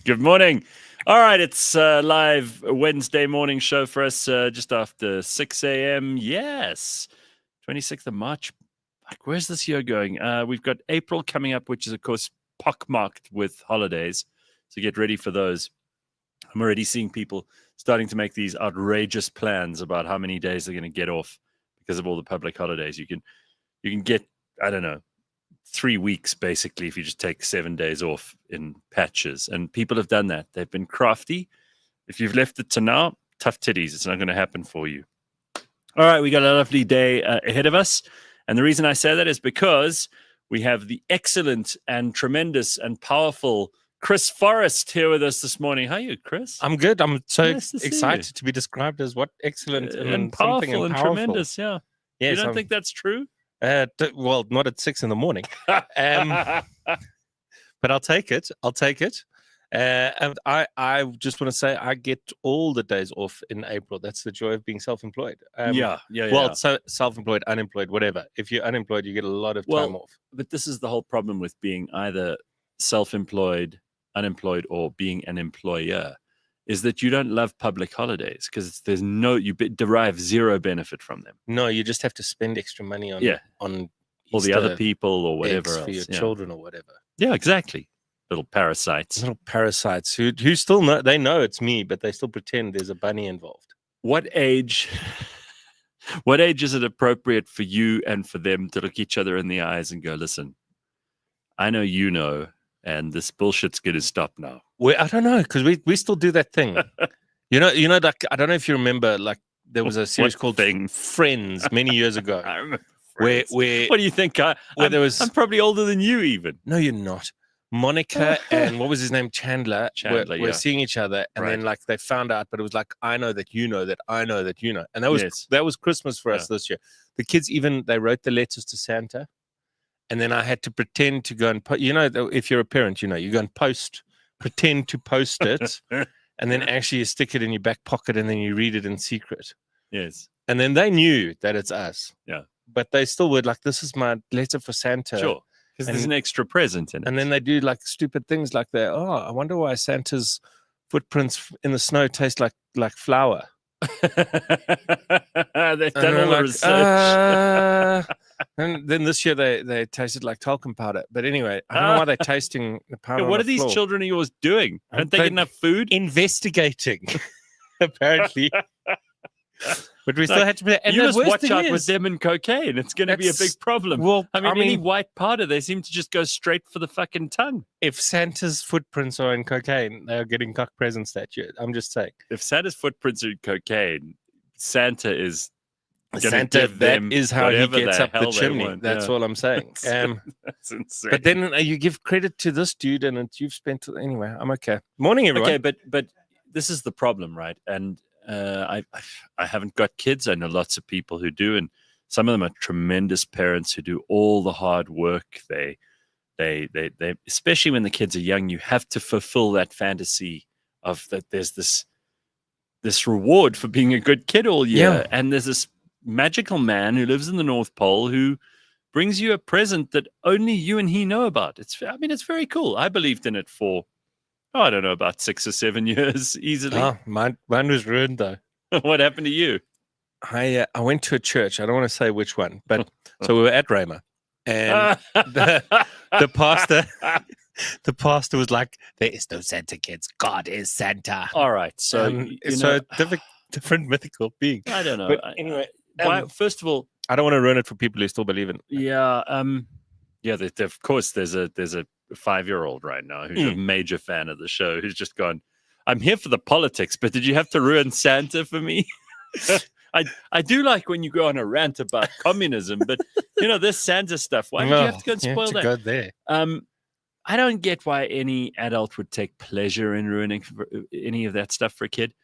Good morning. All right, it's live Wednesday morning show for us just after 6 a.m. Yes, 26th of March. Like, where's this year going? We've got April coming up, which is, of course, pockmarked with holidays. So get ready for those. I'm already seeing people starting to make these outrageous plans about how many days they're going to get off because of all the public holidays. You can get, I don't know, 3 weeks basically if you just take 7 days off in patches, and people have done that. They've been crafty. If you've left it to now, tough titties. It's not going to happen for you. All right, we got a lovely day ahead of us, and the reason I say that is because we have the excellent and tremendous and powerful Chris Forrest here with us this morning. How are you, Chris? I'm good. I'm so Nice excited to be described as what excellent and powerful and tremendous. Yeah. Yes, you don't think that's true? Well, not at 6 a.m. But I'll take it. And I just want to say I get all the days off in April. That's the joy of being self-employed. Well, so self-employed, unemployed, whatever. If you're unemployed, you get a lot of time off. But this is the whole problem with being either self-employed, unemployed, or being an employer, is that you don't love public holidays because you derive zero benefit from them. No, you just have to spend extra money on all the other people or whatever else for your children or whatever. Yeah, exactly. Little parasites who still know, they know it's me, but they still pretend there's a bunny involved. What age is it appropriate for you and for them to look each other in the eyes and go, listen, I know you know, and this bullshit's going to stop now? I don't know, because we still do that thing. you know, like, I don't know if you remember, like, there was a series called Friends many years ago. I remember where what do you think? I'm probably older than you even. No, you're not. Monica and what was his name? Chandler were seeing each other, and then like they found out, but it was like, I know that you know that I know that you know. And that was Christmas for us this year. The kids they wrote the letters to Santa. And then I had to pretend to go and if you're a parent, you go and pretend to post it, and then actually you stick it in your back pocket, and then you read it in secret. Yes. And then they knew that it's us. Yeah. But they still would, like, this is my letter for Santa. Sure. Because there's an extra present in it. And then they do like stupid things like that. Oh, I wonder why Santa's footprints in the snow taste like flour. They've done all the research. And then this year they tasted like talcum powder. But anyway, I don't know why they're tasting the powder. What are these children of yours doing? Aren't they getting enough food? Investigating, apparently. But we still had to. And you must watch out with them and cocaine. It's going to be a big problem. Well, I mean, any white powder, they seem to just go straight for the fucking tongue. If Santa's footprints are in cocaine, they are getting cock presents that year. I'm just saying. If Santa's footprints are in cocaine, Santa is that is how he gets up the chimney. That's all I'm saying. That's insane. But then you give credit to this dude, and you've spent anyway. I'm okay. Morning, everyone. Okay, but this is the problem, right? And I haven't got kids. I know lots of people who do, and some of them are tremendous parents who do all the hard work. They especially when the kids are young, you have to fulfill that fantasy of that. There's this reward for being a good kid all year, and there's this magical man who lives in the North Pole who brings you a present that only you and he know about. It's very cool. I believed in it for, I don't know, about 6 or 7 years easily. Oh, mine was ruined though. What happened to you? I went to a church. I don't want to say which one, but so we were at Rhema, and the pastor was like, "There is no Santa, kids. God is Santa." All right, so different mythical being. I don't know. But anyway, first of all, I don't want to ruin it for people who still believe in it. Yeah, of course, there's a 5-year-old right now who's a major fan of the show who's just gone, I'm here for the politics, but did you have to ruin Santa for me? I do like when you go on a rant about communism, but this Santa stuff, why did you have to go and spoil that? Go there. I don't get why any adult would take pleasure in ruining any of that stuff for a kid.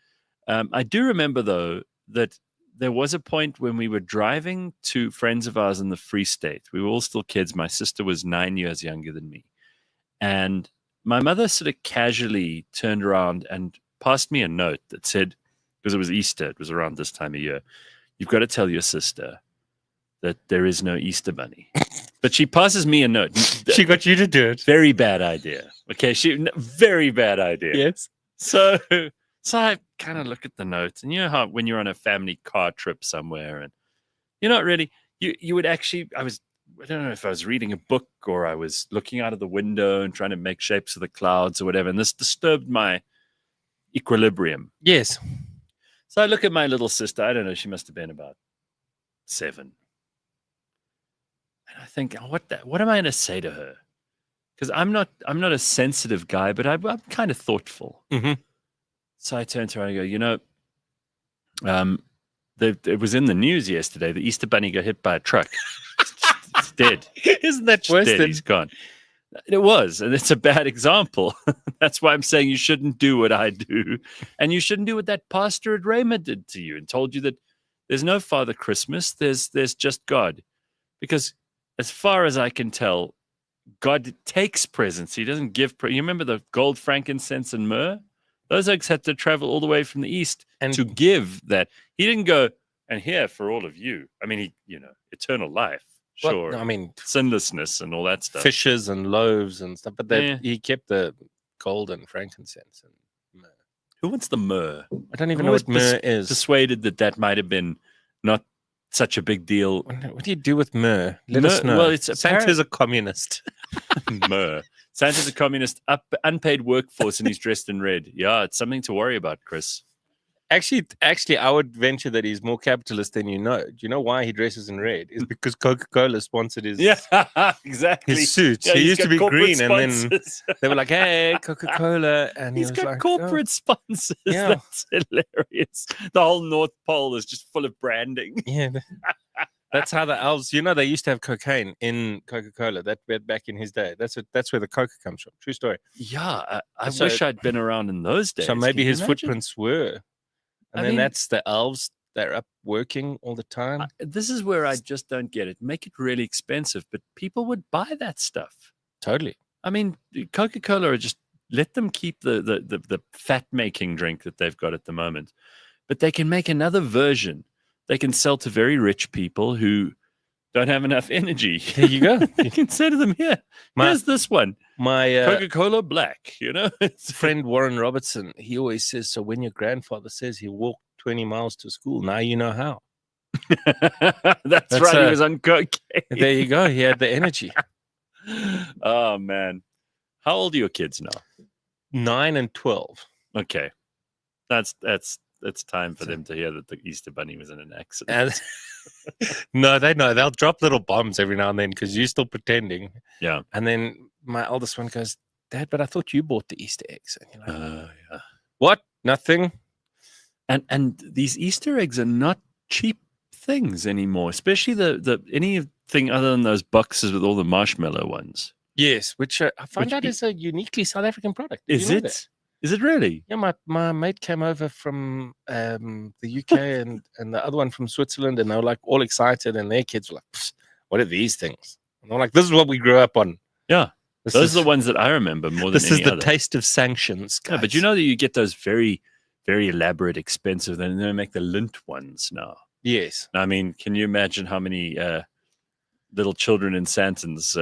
I do remember, though, that there was a point when we were driving to friends of ours in the Free State. We were all still kids. My sister was 9 years younger than me. And my mother sort of casually turned around and passed me a note that said, because it was Easter, it was around this time of year, you've got to tell your sister that there is no Easter bunny. But she passes me a note. She got you to do it. Very bad idea. Okay, very bad idea. Yes. So I kind of look at the notes, and you know how when you're on a family car trip somewhere, and you're not really, you would actually, I don't know if I was reading a book or I was looking out of the window and trying to make shapes of the clouds or whatever, and this disturbed my equilibrium. Yes. So I look at my little sister. I don't know. She must have been about 7. And I think, what am I going to say to her? Because I'm not a sensitive guy, but I'm kind of thoughtful. Mm-hmm. So I turn to her and I go, it was in the news yesterday. The Easter Bunny got hit by a truck. It's dead. Isn't that worse? He's gone. It was, and it's a bad example. That's why I'm saying you shouldn't do what I do, and you shouldn't do what that pastor at Rhema did to you and told you that there's no Father Christmas. There's just God, because as far as I can tell, God takes presents. He doesn't give. You remember the gold, frankincense, and myrrh? Those oaks had to travel all the way from the east to give that. He didn't go, and here for all of you. I mean, eternal life. Sure. Well, I mean, sinlessness and all that stuff. Fishes and loaves and stuff. But he kept the gold and frankincense and myrrh. Who wants the myrrh? I don't even know what myrrh is. Persuaded that might have been not such a big deal. What do you do with myrrh? Let us know. Well, Santa's a communist. Myrrh. Santa's a communist, unpaid workforce, and he's dressed in red. Yeah, it's something to worry about, Chris. Actually, I would venture that he's more capitalist than you know. Do you know why he dresses in red? It's because Coca-Cola sponsored his exactly his suit. Yeah, he used to be green, sponsors. And then they were like, "Hey, Coca-Cola," and he's got like, corporate sponsors. Yeah. That's hilarious. The whole North Pole is just full of branding. Yeah, that's how the elves. They used to have cocaine in Coca-Cola. That back in his day. That's where the Coca comes from. True story. Yeah, I wish I'd been around in those days. So maybe his footprints were. And then that's the elves. They're up working all the time. This is where I just don't get it. Make it really expensive, but people would buy that stuff. Totally. I mean, Coca-Cola, just let them keep the fat-making drink that they've got at the moment. But they can make another version. They can sell to very rich people who don't have enough energy. There you go. You can say to them, here's this one. My Coca-Cola Black, friend Warren Robertson, he always says, so when your grandfather says he walked 20 miles to school, now you know how. That's right. He was on cocaine. There you go. He had the energy. Oh, man. How old are your kids now? 9 and 12. Okay. That's time for them to hear that the Easter Bunny was in an accident. No, they know. They'll drop little bombs every now and then because you're still pretending. Yeah. And then my oldest one goes, Dad, but I thought you bought the Easter eggs. And you're like, yeah. What? Nothing. And these Easter eggs are not cheap things anymore, especially the anything other than those boxes with all the marshmallow ones. Yes, which I find out is a uniquely South African product. Is it? Is it really? Yeah, my mate came over from the UK and the other one from Switzerland, and they were like all excited, and their kids were like, what are these things? And I'm like, this is what we grew up on. Yeah. Those are the ones that I remember more than this any is the other. taste of sanctions, guys. Yeah, but you know that you get those very, very elaborate, expensive, then they make the lint ones now. Yes. I mean, can you imagine how many little children in Santa's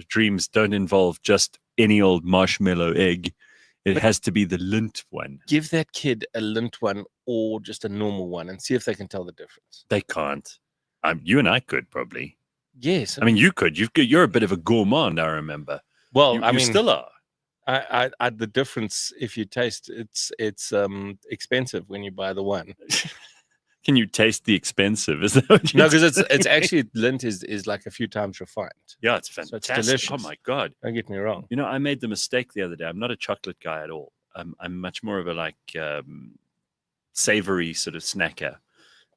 dreams don't involve just any old marshmallow egg? It has to be the lint one. Give that kid a lint one or just a normal one and see if they can tell the difference. They can't. You and I could probably. Yes. I mean, you could. You're a bit of a gourmand, I remember. Well, you still are. The difference, if you taste, it's expensive when you buy the one. Can you taste the expensive? Is that what no, because it's actually lint is like a few times refined. Yeah, it's fantastic. So it's delicious. Oh my God! Don't get me wrong. You know, I made the mistake the other day. I'm not a chocolate guy at all. I'm much more of a savory sort of snacker.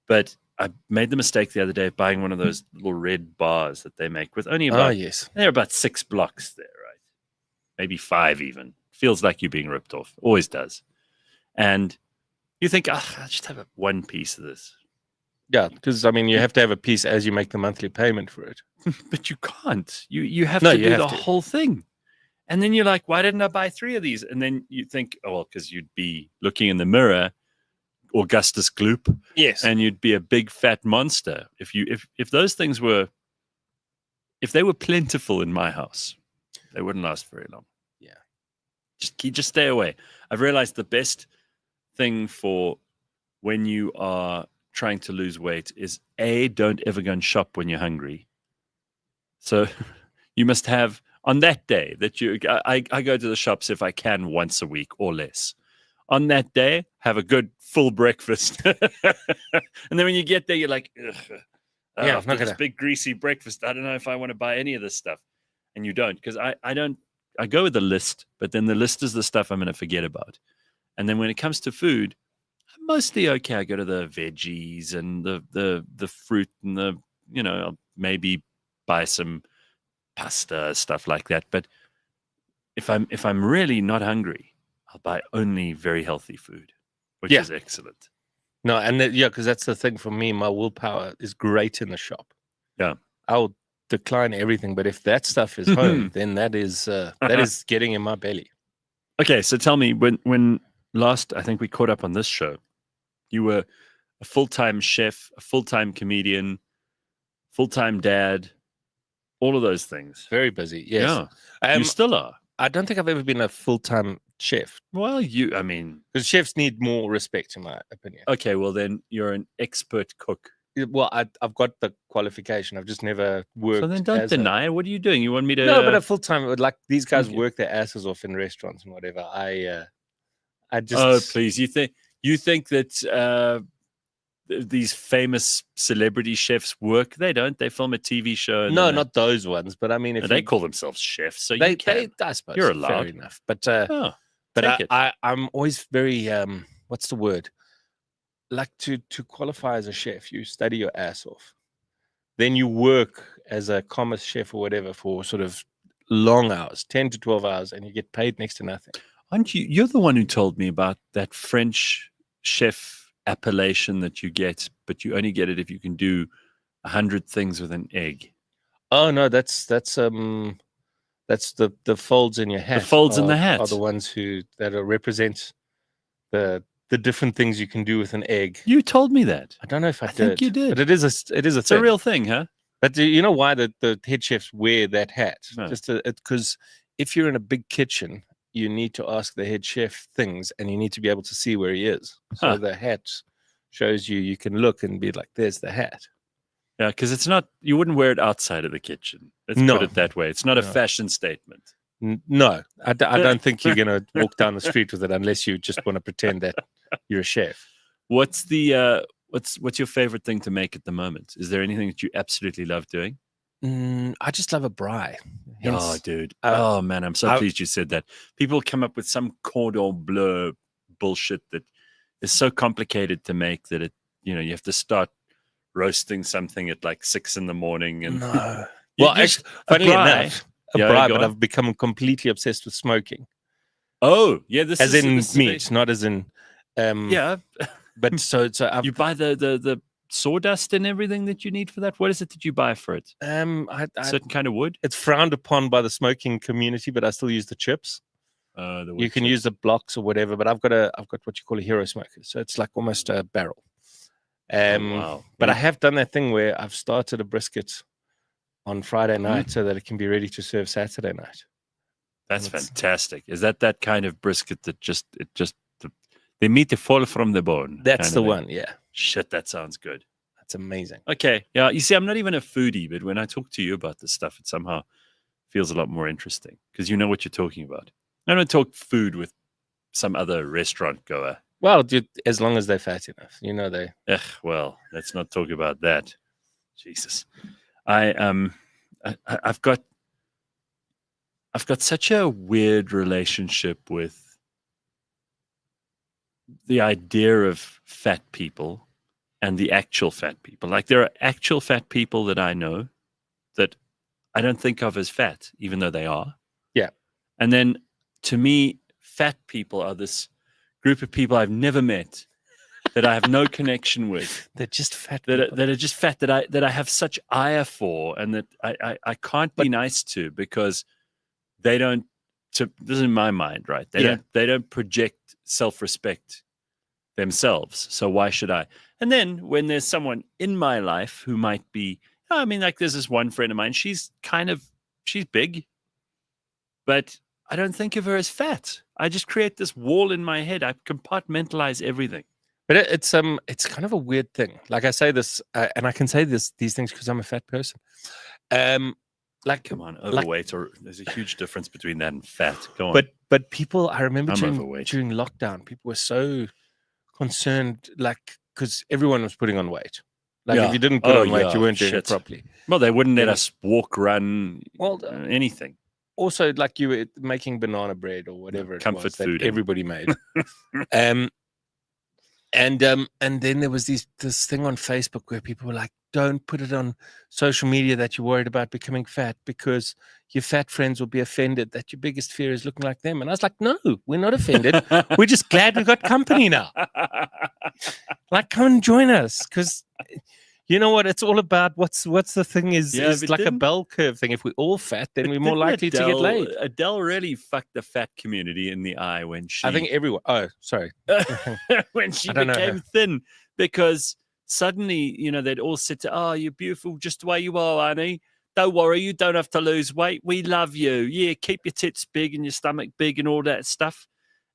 But I made the mistake the other day of buying one of those little red bars that they make with only about they're about 6 blocks there, right? Maybe 5 even. Feels like you're being ripped off. Always does. And you think, I'll just have one piece of this. Yeah, because I mean, you have to have a piece as you make the monthly payment for it. But you can't. You have to do the whole thing. And then you're like, why didn't I buy 3 of these? And then you think, oh, well, because you'd be looking in the mirror, Augustus Gloop. Yes. And you'd be a big fat monster. If those things were if they were plentiful in my house, they wouldn't last very long. Yeah. Just stay away. I've realized the best thing for when you are trying to lose weight is don't ever go and shop when you're hungry. So you must have on that day that I go to the shops if I can once a week or less. On that day, have a good full breakfast. And then when you get there, you're like, after this big greasy breakfast, I don't know if I want to buy any of this stuff. And you don't, because I go with a list, but then the list is the stuff I'm going to forget about. And then when it comes to food, I'm mostly okay. I go to the veggies and the fruit and I'll maybe buy some pasta, stuff like that. But if I'm really not hungry, I'll buy only very healthy food, which is excellent. No, and because that's the thing for me. My willpower is great in the shop. Yeah, I'll decline everything, but if that stuff is home, then that is getting in my belly. Okay, so tell me, when last I think we caught up on this show, you were a full-time chef, a full-time comedian, full-time dad, all of those things. Very busy. Yes, you still are. I don't think I've ever been a full-time chef. Well, because chefs need more respect, in my opinion. Okay, well then you're an expert cook. Well, I've got the qualification. I've just never worked. So then don't deny it. What are you doing? You want me to? No, but a full-time, like these guys work their asses off in restaurants and whatever. I just. Oh, please! You think that these famous celebrity chefs work? They don't. They film a TV show. No, not those ones. But I mean, if they call themselves chefs, so I suppose you're allowed. Fair enough. But I'm always very what's the word? Like to qualify as a chef, you study your ass off. Then you work as a commerce chef or whatever for sort of long hours, 10 to 12 hours, and you get paid next to nothing. Aren't you? You're the one who told me about that French chef appellation that you get, but you only get it if you can do 100 things with an egg. Oh no, that's the folds in your hat. The folds in the hat are the ones that represent the different things you can do with an egg. You told me that. I don't know if I did. think you did. But it is It's a real thing, huh? But do you know why the head chefs wear that hat? No. Just because if you're in a big kitchen, you need to ask the head chef things, and you need to be able to see where he is. So the hat shows you can look and be like, "There's the hat." Yeah, because it's not. You wouldn't wear it outside of the kitchen. Let's put it that way. It's not a fashion statement. No, I don't think you're going to walk down the street with it unless you just want to pretend that you're a chef. What's your favorite thing to make at the moment? Is there anything that you absolutely love doing? I just love a braai. Oh, dude. Oh, man, I'm so pleased you said that. People come up with some cordon bleu bullshit that is so complicated to make that you have to start roasting something at like 6 a.m. And no. Well, actually, funny enough, but I've become completely obsessed with smoking. Oh, yeah, this as is in meat, not as in But so you buy the sawdust and everything that you need for that. What is it that you buy for it? Certain kind of wood. It's frowned upon by the smoking community, but I still use the chips. You can use the blocks or whatever, but I've got what you call a hero smoker, so it's like almost a barrel. Wow. But I have done that thing where I've started a brisket on Friday night so that it can be ready to serve Saturday night. That's fantastic. Is that kind of brisket that the meat to fall from the bone? That's the one, yeah. Shit, that sounds good. That's amazing. Okay, yeah. You see, I'm not even a foodie, but when I talk to you about this stuff, it somehow feels a lot more interesting because you know what you're talking about. I don't talk food with some other restaurant goer. Well, as long as they're fat enough, they. Well, let's not talk about that. Jesus, I've got such a weird relationship with the idea of fat people and the actual fat people. Like there are actual fat people that I know that I don't think of as fat, even though they are. Yeah. And then to me, fat people are this group of people I've never met that I have no connection with. They're just fat. That are just fat that I have such ire for, and that I can't be nice to because they don't. This is in my mind, right? They don't project self-respect themselves. So why should I? And then when there's someone in my life who might be I mean, like there's this one friend of mine. She's big, but I don't think of her as fat. I just create this wall in my head. I compartmentalize everything. But it's kind of a weird thing. Like I say this, and I can say these things because I'm a fat person. Like, come on, overweight, or there's a huge difference between that and fat. Go on. But people, I remember during lockdown, people were so concerned, like, because everyone was putting on weight. Like, if you didn't put on weight, you weren't doing it properly. Well, they wouldn't let us walk, run, anything. Also, like you were making banana bread or whatever it comfort was food that everybody made. And then there was this thing on Facebook where people were like, don't put it on social media that you're worried about becoming fat because your fat friends will be offended that your biggest fear is looking like them. And I was like, no, we're not offended. We're just glad we got company now. Like, come and join us, because you know what it's all about. What's the thing is like a bell curve thing. If we're all fat, then we're more likely to get laid. Adele really fucked the fat community in the eye when she... I think everyone... Oh, sorry. when she became thin, because suddenly, they'd all sit to, oh, you're beautiful just the way you are, honey. Don't worry, you don't have to lose weight. We love you. Yeah, keep your tits big and your stomach big and all that stuff.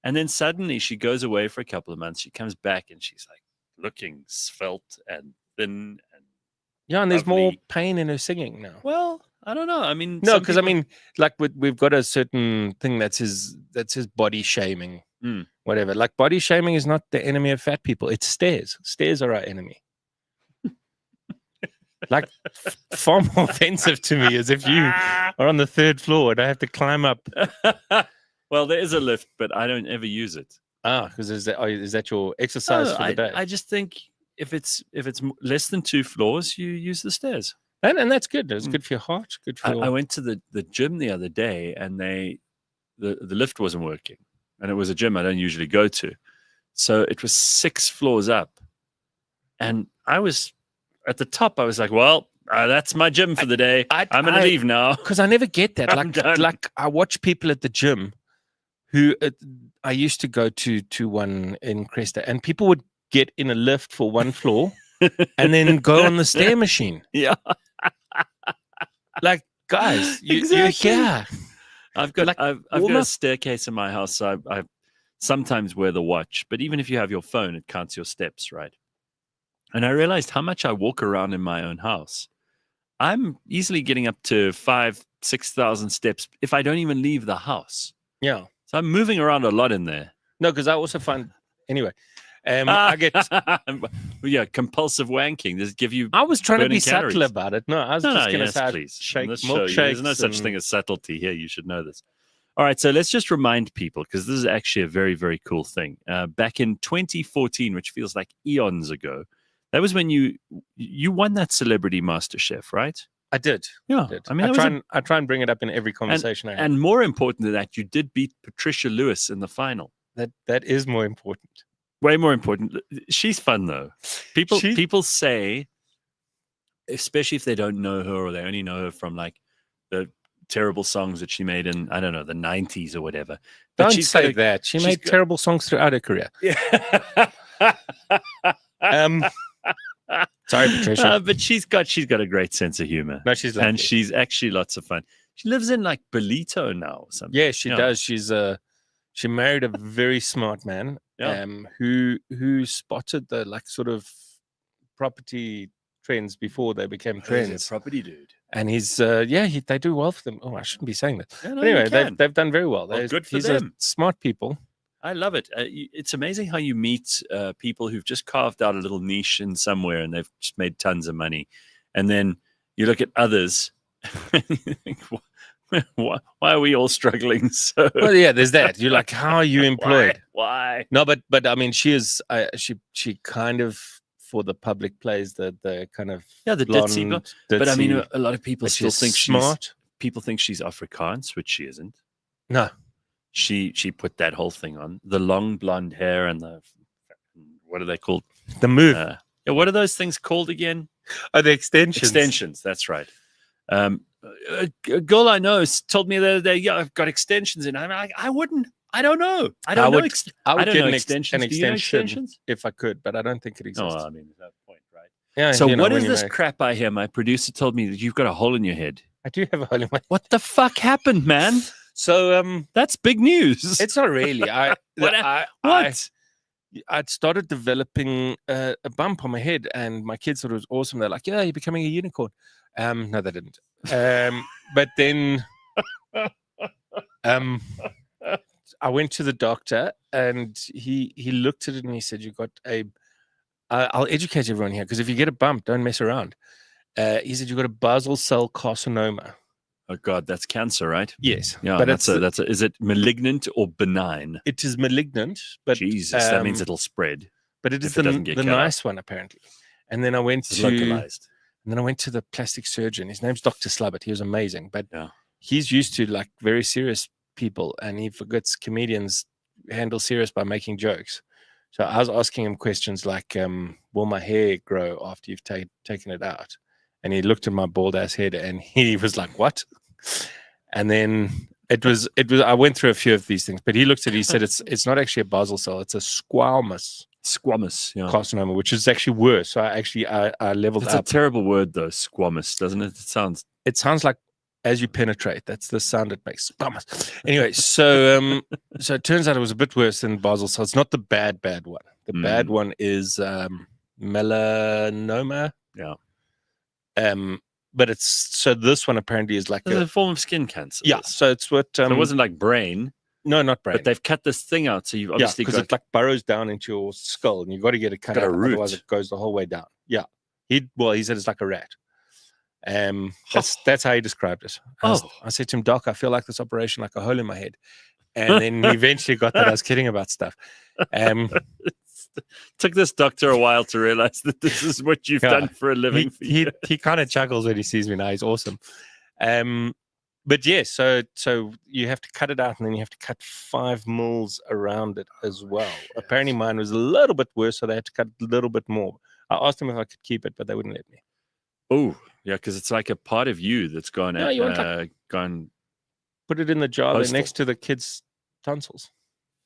And then suddenly she goes away for a couple of months. She comes back and she's like looking svelte and thin and and there's more pain in her singing now. Well, I don't know. I mean, no, because people... I mean, like we've got a certain thing that's his body shaming, whatever. Like, body shaming is not the enemy of fat people. It's stairs. Stairs are our enemy. Like, far more offensive to me is if you are on the 3rd floor and I have to climb up. Well, there is a lift, but I don't ever use it. Because is that your exercise for the day? I just think if it's less than 2 floors, you use the stairs, and that's good. It's good for your heart. Good for. I went to the gym the other day, and the lift wasn't working, and it was a gym I don't usually go to, so it was 6 floors up, and I was at the top. I was like, well, that's my gym for the day. I'm going to leave now, because I never get that. Like I watch people at the gym who I used to go to one in Cresta, and people would get in a lift for 1 floor and then go on the stair machine. Yeah. Like, guys, you're here. I've got a staircase in my house, so I sometimes wear the watch, but even if you have your phone, it counts your steps, right? And I realized how much I walk around in my own house. I'm easily getting up to 5,000-6,000 steps if I don't even leave the house. Yeah. So I'm moving around a lot in there. No, because I also find... Anyway, I get... compulsive wanking. Does it give you... I was trying to be calories? subtle about it. No, I was just going to say... Milkshakes. There's no such thing as subtlety here. You should know this. All right, so let's just remind people, because this is actually a very, very cool thing. Back in 2014, which feels like eons ago, that was when you won that Celebrity MasterChef, right? I did. Yeah. I mean, I try and bring it up in every conversation I have. And more important than that, you did beat Patricia Lewis in the final. That is more important. Way more important. She's fun, though. People say, especially if they don't know her or they only know her from like the terrible songs that she made in, I don't know, the 90s or whatever. But don't say that. She made terrible songs throughout her career. Yeah. Sorry, Patricia. But she's got a great sense of humor. No, she's lovely. And she's actually lots of fun. She lives in like Belito now or something. Yeah, she does. She married a very smart man, who spotted the like sort of property trends before they became trends. He's a property dude. And he's they do well for them. Oh, I shouldn't be saying that. Yeah, no, anyway, they've done very well. Good for them. Smart people. I love it. It's amazing how you meet people who've just carved out a little niche in somewhere and they've just made tons of money. And then you look at others and you think, why are we all struggling? So well, yeah, there's that. You're like, how are you employed? Why? No, but I mean, she kind of, for the public, plays the kind of the ditzy. But I mean, a lot of people still think smart. People think she's Afrikaans, which she isn't. No. She put that whole thing on, the long blonde hair and the, what are they called? The move. What are those things called again? Oh, the extensions. Extensions, that's right. A girl I know told me the other day, I've got extensions in. I'm like, I don't know. I don't know. I would get know an extensions. extension if I could, but I don't think it exists. Oh, I mean, there's no point, right? Yeah. So what is this crap I hear? My producer told me that you've got a hole in your head. I do have a hole in my head. What the fuck happened, man? So that's big news. It's not really. What? I'd started developing a bump on my head, and my kids thought it was awesome. They're like, "Yeah, you're becoming a unicorn." No, they didn't. But then I went to the doctor, and he looked at it and he said, "You got a." I'll educate everyone here, because if you get a bump, don't mess around. He said, "You got a basal cell carcinoma." Oh God, that's cancer, right? Yes. Yeah, but is it malignant or benign? It is malignant, but Jesus, that means it'll spread. But it is the nice one, apparently. And then I went to localized. And then I went to the plastic surgeon. His name's Dr. Slubbert. He was amazing, but he's used to like very serious people, and he forgets comedians handle serious by making jokes. So I was asking him questions like, "Will my hair grow after you've taken it out?" And he looked at my bald ass head, and he was like, "What?" And then it was. I went through a few of these things, but he looked at it. He said, "It's not actually a basal cell. It's a squamous carcinoma, which is actually worse." So I leveled up. It's a terrible word though, squamous, doesn't it? It sounds like as you penetrate. That's the sound it makes. Squamous. Anyway, so it turns out it was a bit worse than basal cell. It's not the bad one. The bad one is melanoma. Yeah. But so this one apparently is like a form of skin cancer. Yeah. So it's what. So it wasn't like brain. No, not brain. But they've cut this thing out, so you've obviously because it like burrows down into your skull, and you've got to get it cut out. Otherwise, it goes the whole way down. Yeah. He said it's like a rat. That's how he described it. I said to him, "Doc, I feel like this operation like a hole in my head," and then he eventually got that I was kidding about stuff. Took this doctor a while to realize that this is what you've done for a living. He kind of chuckles when he sees me now. He's awesome. But yeah, so you have to cut it out, and then you have to cut 5 mils around it as well. Yes. Apparently mine was a little bit worse, so they had to cut a little bit more. I asked them if I could keep it, but they wouldn't let me. Oh, yeah, because it's like a part of you that's gone out. Gone. Put it in the jar there next to the kids' tonsils.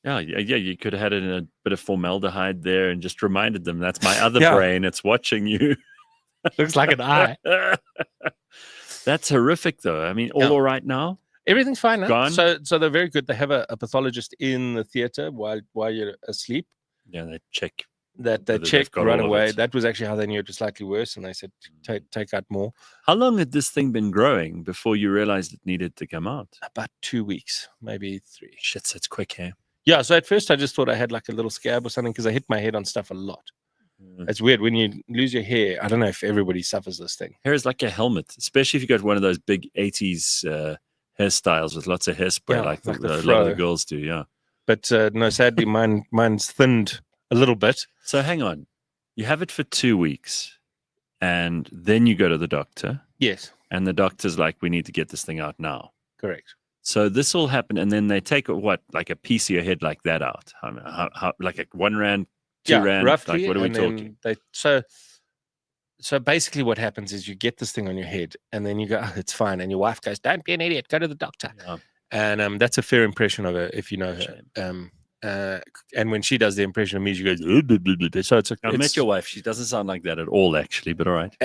Yeah, you could have had it in a bit of formaldehyde there and just reminded them that's my other brain. It's watching you. Looks like an eye. That's horrific, though. I mean, all right now? Everything's fine now. Gone? So they're very good. They have a pathologist in the theater while you're asleep. Yeah, they check. They check right away. That was actually how they knew it was slightly worse, and they said, take out more. How long had this thing been growing before you realized it needed to come out? About 2 weeks, maybe 3. Shit, so it's quick, hey? Yeah, so at first I just thought I had like a little scab or something, because I hit my head on stuff a lot. It's weird when you lose your hair. I don't know if everybody suffers this thing. Hair is like a helmet, especially if you got one of those big 80s hairstyles with lots of hairspray, like a lot of the girls do. Yeah, but no, sadly, mine's thinned a little bit. So hang on, you have it for 2 weeks, and then you go to the doctor. Yes, and the doctor's like, "We need to get this thing out now." Correct. So this will happen, and then they take like a piece of your head like that out. How like a 1 rand. 2 rand, roughly. Like, what are we talking? So basically what happens is you get this thing on your head, and then you go, "Oh, it's fine." And your wife goes, "Don't be an idiot, go to the doctor." Yeah. And that's a fair impression of her if you know her. And when she does the impression of me, she goes, so I met your wife. She doesn't sound like that at all, actually, but all right.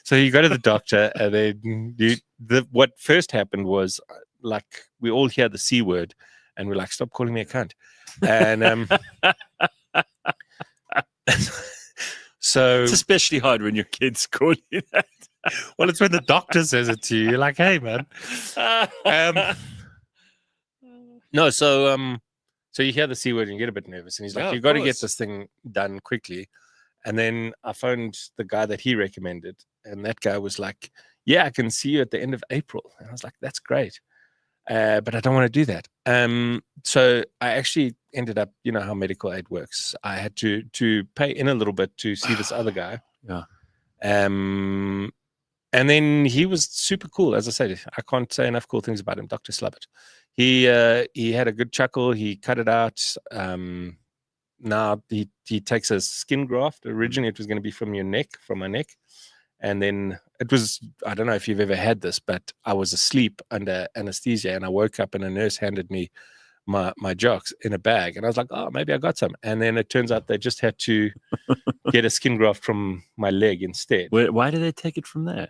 So you go to the doctor, and then what first happened was, like, we all hear the C word, and we're like, "Stop calling me a cunt." And so it's especially hard when your kids call you that. Well, it's when the doctor says it to you. You're like, "Hey, man." No, so you hear the C word and you get a bit nervous, and he's like, "You've got to get this thing done quickly." And then I phoned the guy that he recommended, and that guy was like, "Yeah, I can see you at the end of April." And I was like, "That's great. But I don't want to do that." So I actually ended up, you know how medical aid works. I had to pay in a little bit to see this other guy. Yeah. And then he was super cool. As I said, I can't say enough cool things about him, Dr. Slubbert. He had a good chuckle. He cut it out. Now he takes a skin graft. Originally, it was going to be from my neck. And then it was, I don't know if you've ever had this, but I was asleep under anesthesia, and I woke up and a nurse handed me my jocks in a bag, and I was like, oh, maybe I got some. And then it turns out they just had to get a skin graft from my leg instead. Why did they take it from there?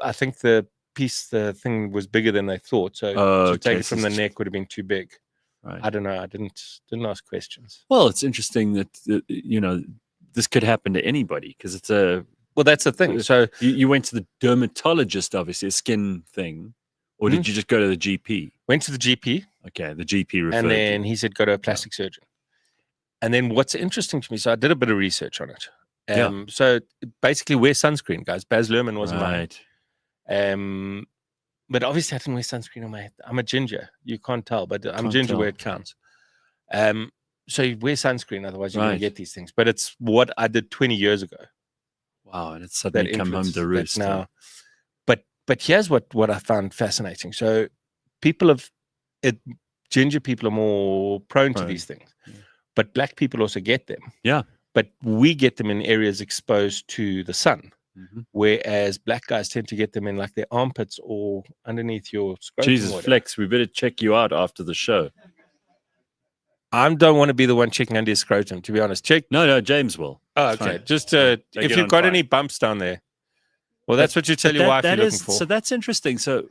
I think the thing was bigger than they thought, so to take it from the neck would have been too big. Right. I don't know. I didn't ask questions. Well, it's interesting that this could happen to anybody, because it's well, that's the thing. So you went to the dermatologist, obviously, a skin thing, or did you just go to the GP? Went to the GP. Okay, the GP referred. And then he said, go to a plastic surgeon. And then what's interesting to me, so I did a bit of research on it. So basically wear sunscreen, guys. Baz Luhrmann wasn't right. But obviously I didn't wear sunscreen on my head. I'm a ginger. You can't tell, but I'm ginger where it counts. So you wear sunscreen, otherwise you're going to get these things. But it's what I did 20 years ago. Wow, and it's suddenly come home to roost now. But here's what I found fascinating. So ginger people are more prone to these things, but black people also get them. Yeah. But we get them in areas exposed to the sun, whereas black guys tend to get them in like their armpits or underneath your scrotum. Jesus, Flex, we better check you out after the show. I don't want to be the one checking under your scrotum, to be honest. No, James will. Oh, okay. Just if you've got any bumps down there, well, that's what you tell your wife you're looking for. So that's interesting. So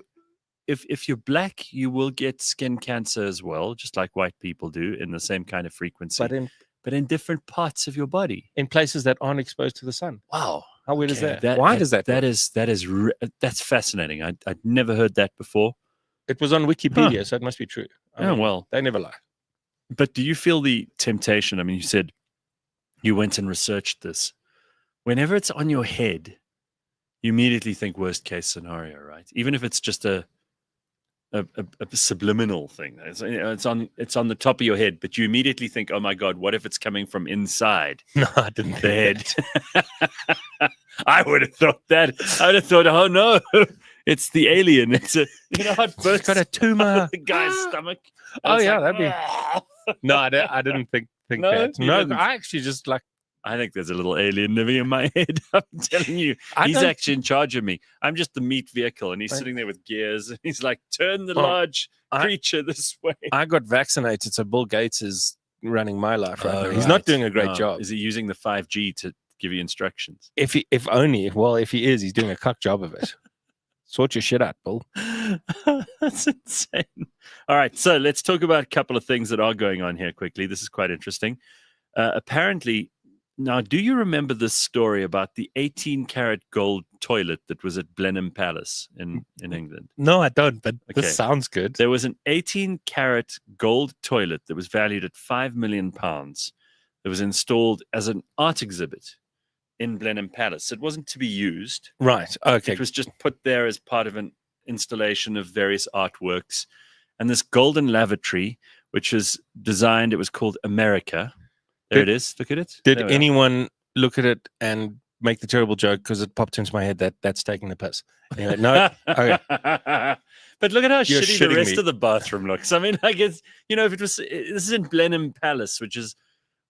if you're black, you will get skin cancer as well, just like white people do, in the same kind of frequency. But in different parts of your body, in places that aren't exposed to the sun. Wow, how weird is that? Why does that? That's fascinating. I'd never heard that before. It was on Wikipedia, so it must be true. I mean, well, they never lie. But do you feel the temptation? I mean, you said you went and researched this. Whenever it's on your head, you immediately think worst case scenario, right? Even if it's just a subliminal thing. It's on the top of your head, but you immediately think, oh my God, what if it's coming from inside? No, I didn't think that. I would have thought that. I would have thought, oh no, it's the alien. It's it's got a tumor. The guy's stomach. Oh yeah, that'd be. No, I didn't think that. No, I actually just like. I think there's a little alien living in my head. I'm telling you, he's actually in charge of me. I'm just the meat vehicle, and he's sitting there with gears, and he's like, turn the large creature this way. I got vaccinated, so Bill Gates is running my life right now. He's not doing a great job. Is he using the 5G to give you instructions? If he is, he's doing a cock job of it. Sort your shit out, Bill. That's insane. All right, so let's talk about a couple of things that are going on here quickly. This is quite interesting. Apparently, now, do you remember this story about the 18-karat gold toilet that was at Blenheim Palace in England? No, I don't, but this sounds good. There was an 18-karat gold toilet that was valued at £5 million that was installed as an art exhibit in Blenheim Palace. It wasn't to be used. Right, okay. It was just put there as part of an installation of various artworks. And this golden lavatory, which was designed, it was called America. There it is. Look at it. Did anyone look at it and make the terrible joke because it popped into my head that's taking the piss? Anyway, no. Okay. But look at how shitty the rest of the bathroom looks. I mean, I guess, if it was, this is in Blenheim Palace, which is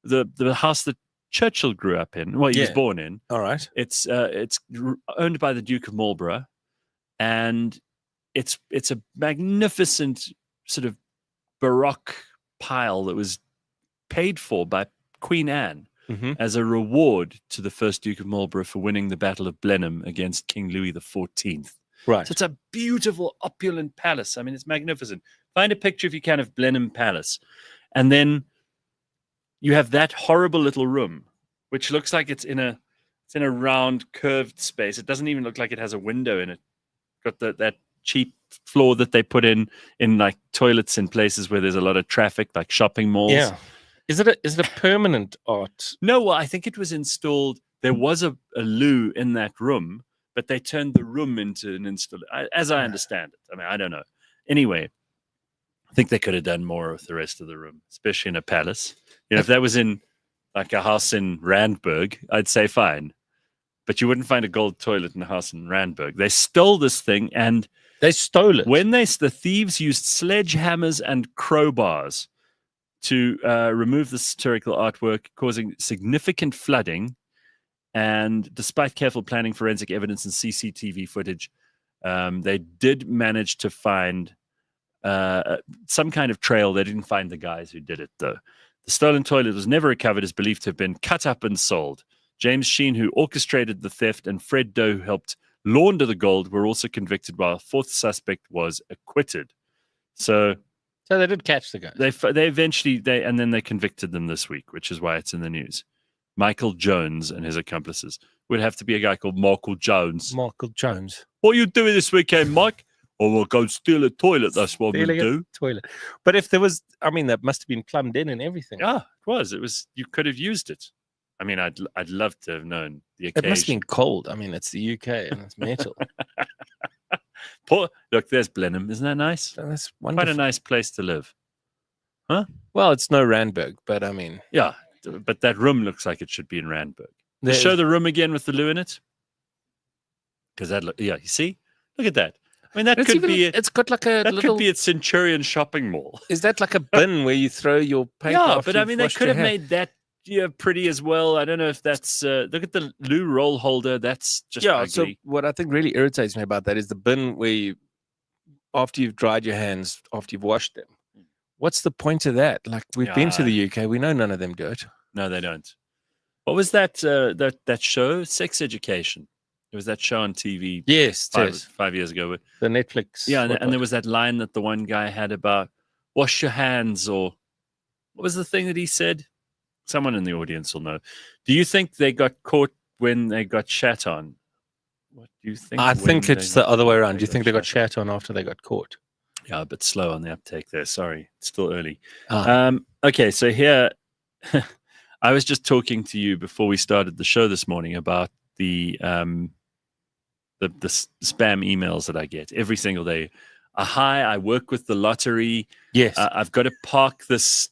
the house that Churchill grew up in. Well, he was born in. All right. It's owned by the Duke of Marlborough, and it's a magnificent sort of Baroque pile that was paid for by Queen Anne as a reward to the first Duke of Marlborough for winning the Battle of Blenheim against King Louis XIV. Right. So it's a beautiful, opulent palace. I mean, it's magnificent. Find a picture if you can of Blenheim Palace. And then you have that horrible little room, which looks like it's in a round, curved space. It doesn't even look like it has a window in it. Got that cheap floor that they put in like toilets in places where there's a lot of traffic, like shopping malls. Yeah. Is it a permanent art? No, well, I think it was installed. There was a loo in that room, but they turned the room into an installation, as I understand it. I mean, I don't know. Anyway, I think they could have done more with the rest of the room, especially in a palace. If that was in like a house in Randburg, I'd say fine. But you wouldn't find a gold toilet in a house in Randburg. They stole this thing, and they stole it. When the thieves used sledgehammers and crowbars to remove the satirical artwork, causing significant flooding. And despite careful planning, forensic evidence, and CCTV footage, they did manage to find some kind of trail. They didn't find the guys who did it, though. The stolen toilet was never recovered, is believed to have been cut up and sold. James Sheen, who orchestrated the theft, and Fred Doe, who helped launder the gold, were also convicted, while a fourth suspect was acquitted. So they did catch the guy. They eventually and then they convicted them this week, which is why it's in the news. Michael Jones and his accomplices. Would have to be a guy called Michael Jones. Michael Jones. What are you doing this weekend, Mike? Oh, we'll go steal a toilet. That's what we'll do. Toilet. But if there was, I mean, that must have been plumbed in and everything. Yeah, it was. It was. You could have used it. I mean, I'd love to have known the occasion. It must have been cold. I mean, it's the UK and it's metal. Look, there's Blenheim. Isn't that nice? That's wonderful. Quite a nice place to live. Huh? Well, it's no Randburg, but I mean. Yeah, but that room looks like it should be in Randburg. Show the room again with the loo in it. Because you see? Look at that. I mean, that could be it. It's got like a that could be at Centurion Shopping Mall. Is that like a bin where you throw your paper? Yeah, but I mean, they could have made that pretty as well. I don't know if that's. Look at the loo roll holder. That's just ugly. So what I think really irritates me about that is the bin where you, after you've dried your hands, after you've washed them. What's the point of that? Like we've been to the UK, we know none of them do it. No, they don't. What was that? That show, Sex Education. It was that show on TV. Yes, 5 years ago. The Netflix. Yeah, and there was that line that the one guy had about wash your hands, or what was the thing that he said? Someone in the audience will know. Do you think they got caught when they got shat on? What do you think? I think it's the other way around. Do you think they got shat on after they got caught? Yeah, a bit slow on the uptake there. Sorry, it's still early. Okay, so here, I was just talking to you before we started the show this morning about the spam emails that I get every single day. Hi, I work with the lottery. Yes. I've got to park this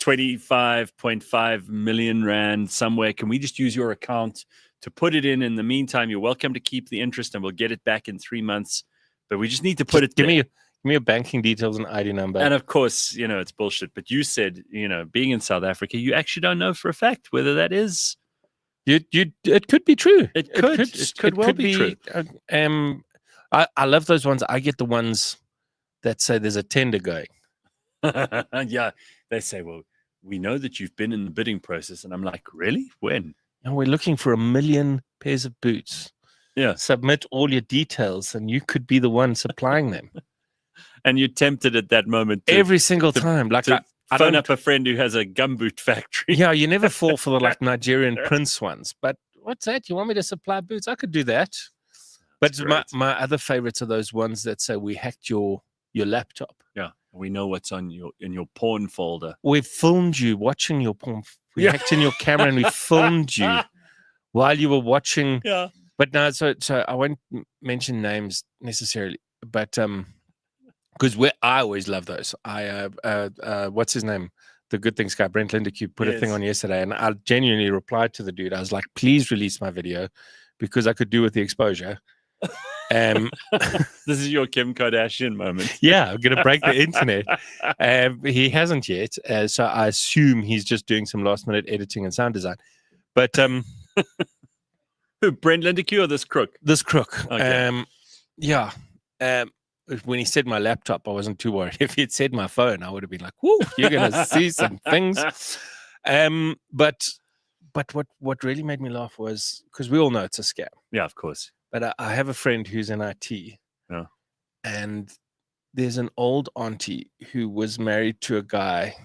25.5 million rand somewhere. Can we just use your account to put it in? In the meantime, you're welcome to keep the interest and we'll get it back in 3 months. But we just need to put it there. Give me your banking details and ID number. And of course, it's bullshit. But you said, being in South Africa, you actually don't know for a fact whether that is. It could be true. It could well be true. I love those ones. I get the ones that say there's a tender going. Yeah, they say, well, we know that you've been in the bidding process, and I'm like, really? When? And we're looking for 1 million pairs of boots. Yeah, submit all your details, and you could be the one supplying them. And you're tempted at that moment every single time, like I phone up a friend who has a gumboot factory. Yeah, you never fall for the Nigerian prince ones. But what's that? You want me to supply boots? I could do that. But my other favorites are those ones that say we hacked your laptop. Yeah, we know what's in your porn folder. We filmed you watching your porn. We hacked in your camera and we filmed you while you were watching. Yeah. But no, so I won't mention names necessarily, but because I always love those. What's his name? The Good Things guy, Brent Lindeque, put a thing on yesterday, and I genuinely replied to the dude. I was like, please release my video because I could do with the exposure. This is your Kim Kardashian moment. Yeah, I'm going to break the internet. He hasn't yet, so I assume he's just doing some last-minute editing and sound design. But who, Brent Lindeque or this crook? This crook. Okay. Yeah. When he said my laptop, I wasn't too worried. If he'd said my phone, I would have been like, "Whoa, you're going to see some things." But what really made me laugh was because we all know it's a scam. Yeah, of course. But I have a friend who's in IT, and there's an old auntie who was married to a guy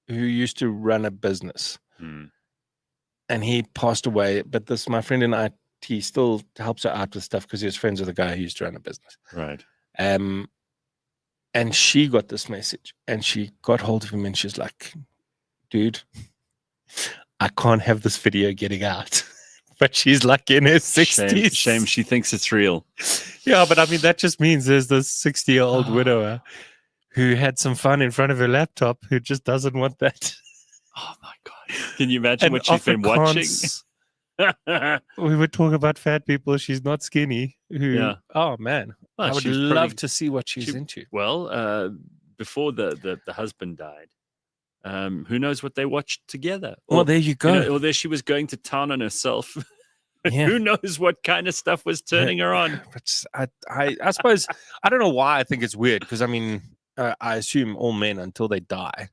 who used to run a business, and he passed away. But my friend in IT still helps her out with stuff because he was friends with a guy who used to run a business. Right. And she got this message, and she got hold of him, and she's like, "Dude, I can't have this video getting out." But she's like in her 60s. Shame she thinks it's real. Yeah, but I mean, that just means there's this 60-year-old widower who had some fun in front of her laptop who just doesn't want that. Oh, my God. Can you imagine what she's been watching? We would talk about fat people. She's not skinny. Oh, man. Well, I would love to see what she's into. Well, before the husband died, who knows what they watched together? Well, there you go. Or there she was going to town on herself. Yeah. Who knows what kind of stuff was turning her on? But I suppose I don't know why I think it's weird because I mean I assume all men until they die.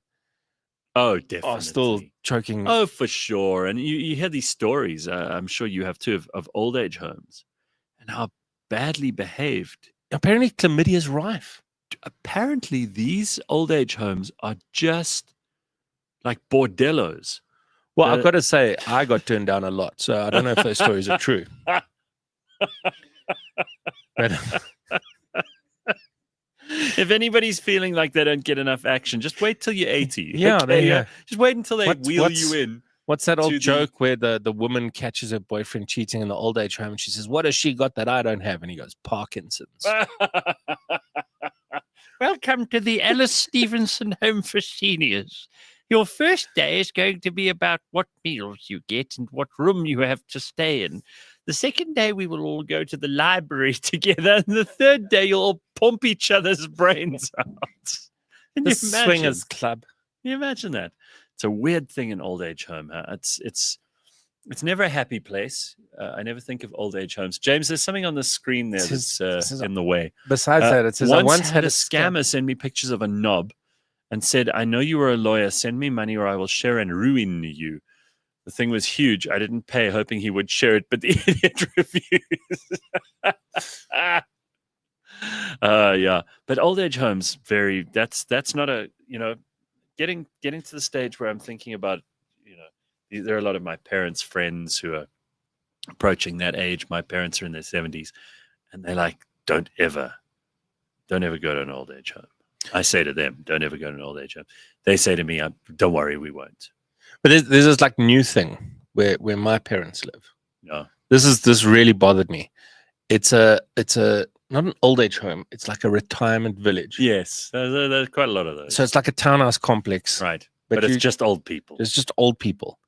Oh, definitely. Are still choking. Oh, for sure. And you hear these stories, I'm sure you have too, of old age homes and how badly behaved. Apparently, chlamydia is rife. Apparently, these old age homes are just like bordellos. Well, I've got to say, I got turned down a lot, so I don't know if those stories are true. But if anybody's feeling like they don't get enough action, just wait till you're 80. Yeah, okay? Just wait until they wheel you in. What's that old joke where the woman catches her boyfriend cheating in the old age home and she says, "What has she got that I don't have?" And he goes, "Parkinson's." Welcome to the Alice Stevenson Home for Seniors. Your first day is going to be about what meals you get and what room you have to stay in. The second day, we will all go to the library together. And the third day, you'll all pump each other's brains out. The swingers club. Can you imagine that? It's a weird thing in old age home. Huh? It's never a happy place. I never think of old age homes. James, there's something on the screen there that's in the way. Besides that, it says, I once had a scammer send me pictures of a knob and said, "I know you are a lawyer. Send me money or I will share and ruin you." The thing was huge. I didn't pay, hoping he would share it, but the idiot refused. Yeah. But old age homes, that's not a, getting to the stage where I'm thinking about, there are a lot of my parents' friends who are approaching that age. My parents are in their 70s, and they're like, don't ever go to an old age home. I say to them, don't ever go to an old age home. They say to me, don't worry, we won't. But there's this like new thing where my parents live. No. This really bothered me. It's a not an old age home. It's like a retirement village. Yes, there's quite a lot of those. So it's like a townhouse complex. Right. But it's just old people. It's just old people.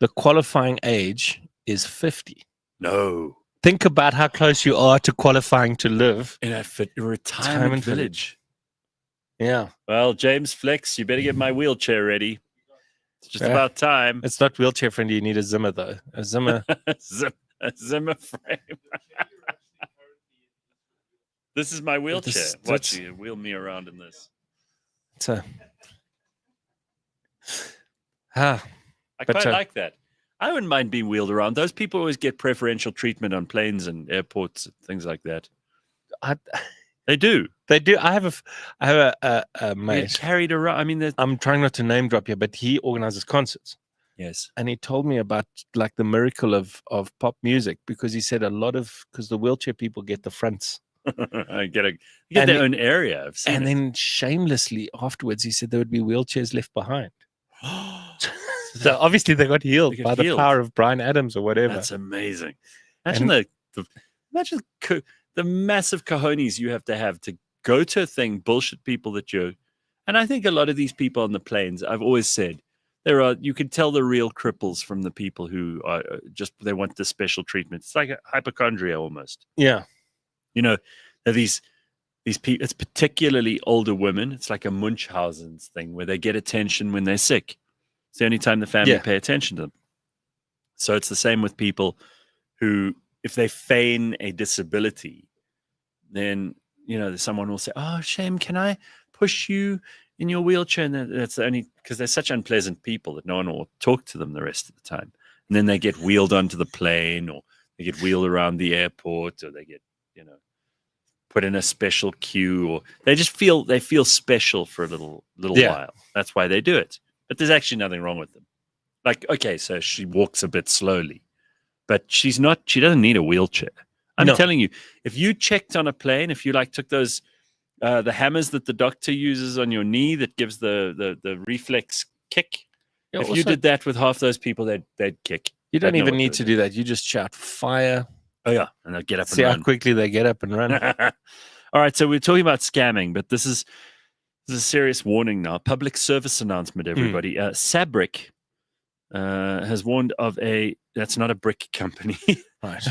The qualifying age is 50. No. Think about how close you are to qualifying to live in a retirement village. Yeah. Well, James Flex, you better get my wheelchair ready. It's just about time. It's not wheelchair friendly. You need a Zimmer, though. A Zimmer. a Zimmer frame. This is my wheelchair. Watch you wheel me around in this. It's a... I quite like that. I wouldn't mind being wheeled around. Those people always get preferential treatment on planes and airports, things like that. They do. They do. I have a mate carried around. I mean, I'm trying not to name drop here, but he organizes concerts. Yes. And he told me about like the miracle of pop music, because he said because the wheelchair people get the fronts. I get their own area. And then shamelessly afterwards, he said there would be wheelchairs left behind. So obviously they got healed by the power of Bryan Adams or whatever. That's amazing. Imagine the massive cojones you have to go to a thing, bullshit people and I think a lot of these people on the planes, I've always said, you can tell the real cripples from the people who are they want the special treatment. It's like a hypochondria almost. Yeah. These people, it's particularly older women. It's like a Munchausen's thing where they get attention when they're sick. It's the only time the family pay attention to them. So it's the same with people who, if they feign a disability, then, someone will say, "Oh, shame, can I push you in your wheelchair?" And that's only because they're such unpleasant people that no one will talk to them the rest of the time. And then they get wheeled onto the plane, or they get wheeled around the airport, or they get, put in a special queue, or they feel special for a little while. That's why they do it. But there's actually nothing wrong with them. Like, okay, so she walks a bit slowly, but she doesn't need a wheelchair. I'm telling you, if you checked on a plane, if you took those, the hammers that the doctor uses on your knee that gives the reflex kick, if you did that with half those people, they'd kick. You don't even need to do that. You just shout fire. Oh, yeah. And they'll get up and run. See how quickly they get up and run. All right. So we're talking about scamming, but this is a serious warning now. Public service announcement, everybody. Sabric has warned of that's not a brick company. Right.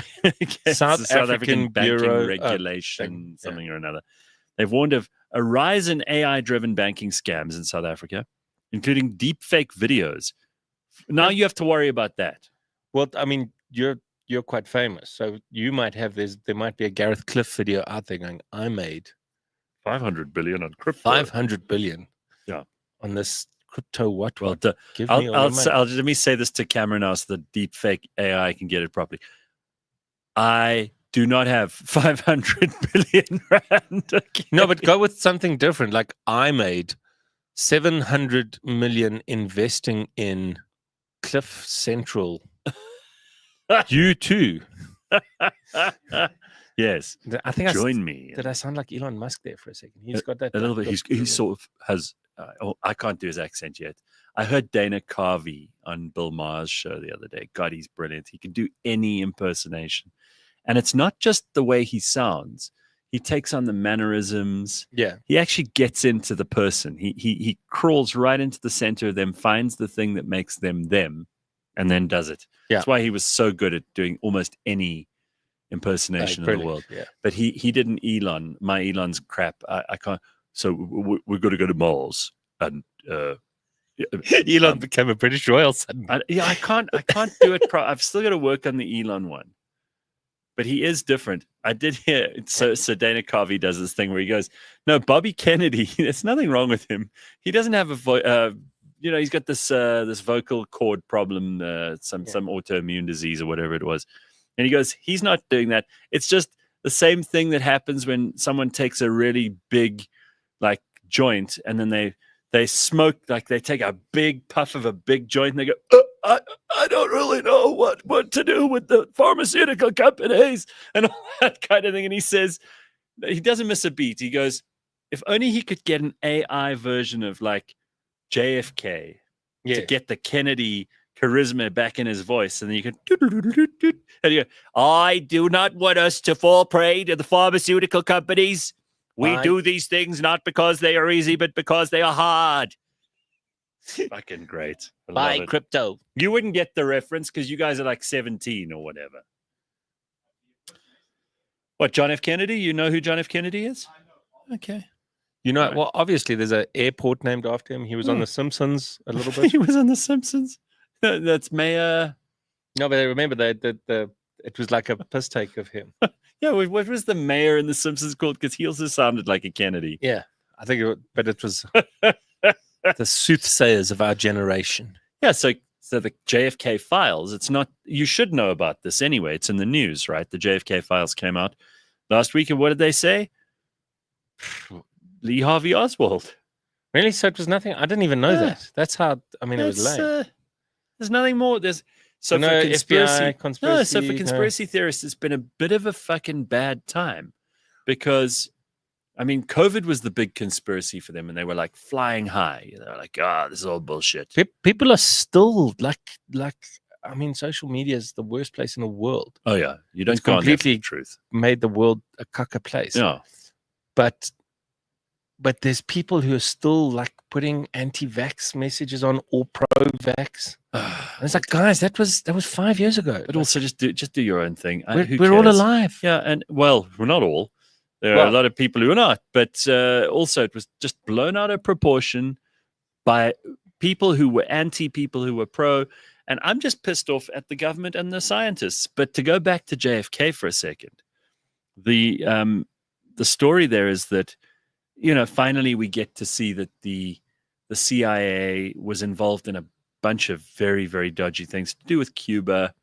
South African Bureau Regulation, something or another. They've warned of a rise in AI-driven banking scams in South Africa, including deepfake videos. Now you have to worry about that. Well, I mean, you're quite famous, so you might have there might be a Gareth Cliff video out there going, "I made 500 billion on crypto. 500 billion. Yeah. On this crypto what? Well, Give me all your money. let me say this to camera now so the deep fake AI can get it properly. I do not have 500 billion rand. Okay. No, but go with something different. Like I made 700 million investing in Cliff Central. You too. Yes. I think join me. Did I sound like Elon Musk there for a second? He's got that a little bit. He sort of has. I can't do his accent yet. I heard Dana Carvey on Bill Maher's show the other day. God, he's brilliant. He can do any impersonation, and it's not just the way he sounds. He takes on the mannerisms. Yeah. He actually gets into the person. He crawls right into the center of them, finds the thing that makes them them, and then does it. Yeah. That's why he was so good at doing almost any impersonation in the world. Yeah. But he did an Elon. My Elon's crap. I can't. So we're going to go to Mars, and Elon became a British royal suddenly. I can't do it. I've still got to work on the Elon one. But he is different. I did hear so Dana Carvey does this thing where he goes, "No, Bobby Kennedy. There's nothing wrong with him. He doesn't have a voice. He's got this vocal cord problem, some autoimmune disease or whatever it was." And he goes, "He's not doing that. It's just the same thing that happens when someone takes a really big, like joint, and then they smoke, like they take a big puff of a big joint, and they go, I don't really know what to do with the pharmaceutical companies and all that kind of thing." And he says, he doesn't miss a beat. He goes, if only he could get an AI version of like JFK to get the Kennedy charisma back in his voice, and then you can and you go, I do not want us to fall prey to the pharmaceutical companies. We do these things not because they are easy, but because they are hard. Fucking great. Buy crypto. You wouldn't get the reference because you guys are like 17 or whatever. What, John F. Kennedy? You know who John F. Kennedy is? Okay. You know, well, obviously there's an airport named after him. He was on The Simpsons a little bit. He was on The Simpsons. That's Mayor. No, but I remember it was like a piss take of him. Yeah, what was the mayor in The Simpsons called? Because he also sounded like a Kennedy. Yeah, I think it was the soothsayers of our generation. Yeah, so the JFK files, it's not, you should know about this anyway. It's in the news, right? The JFK files came out last week, and what did they say? Lee Harvey Oswald. Really? So it was nothing? I didn't even know that. That's how, it was lame. There's nothing more. So for conspiracy theorists, it's been a bit of a fucking bad time because, COVID was the big conspiracy for them, and they were like flying high. They were like, this is all bullshit. People are still like, social media is the worst place in the world. Oh yeah, you don't completely truth. Made the world a caca place. Yeah, but there's people who are still like putting anti-vax messages on or pro-vax. And it's like, guys, that was 5 years ago. But also just do your own thing. We're all alive. Yeah, and well, we're not all. There are a lot of people who are not. But also, it was just blown out of proportion by people who were anti, people who were pro. And I'm just pissed off at the government and the scientists. But to go back to JFK for a second, the story there is that, finally we get to see that the CIA was involved in a bunch of very, very dodgy things to do with Cuba.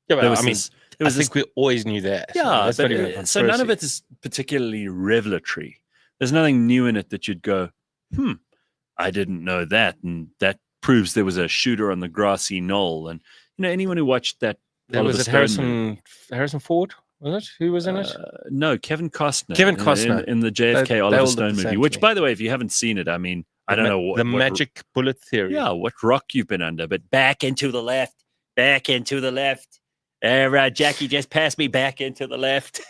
Yeah, but I think we always knew that. Yeah, so none of it is particularly revelatory. There's nothing new in it that you'd go, I didn't know that, and that proves there was a shooter on the grassy knoll. And anyone who watched that was it Harrison Ford? Was it? Who was in it? No, Kevin Costner. In the JFK Oliver Stone movie. Which, by the way, if you haven't seen it, I don't know what... The magic bullet theory. Yeah, what rock you've been under, but back into the left. Jackie just passed me back into the left.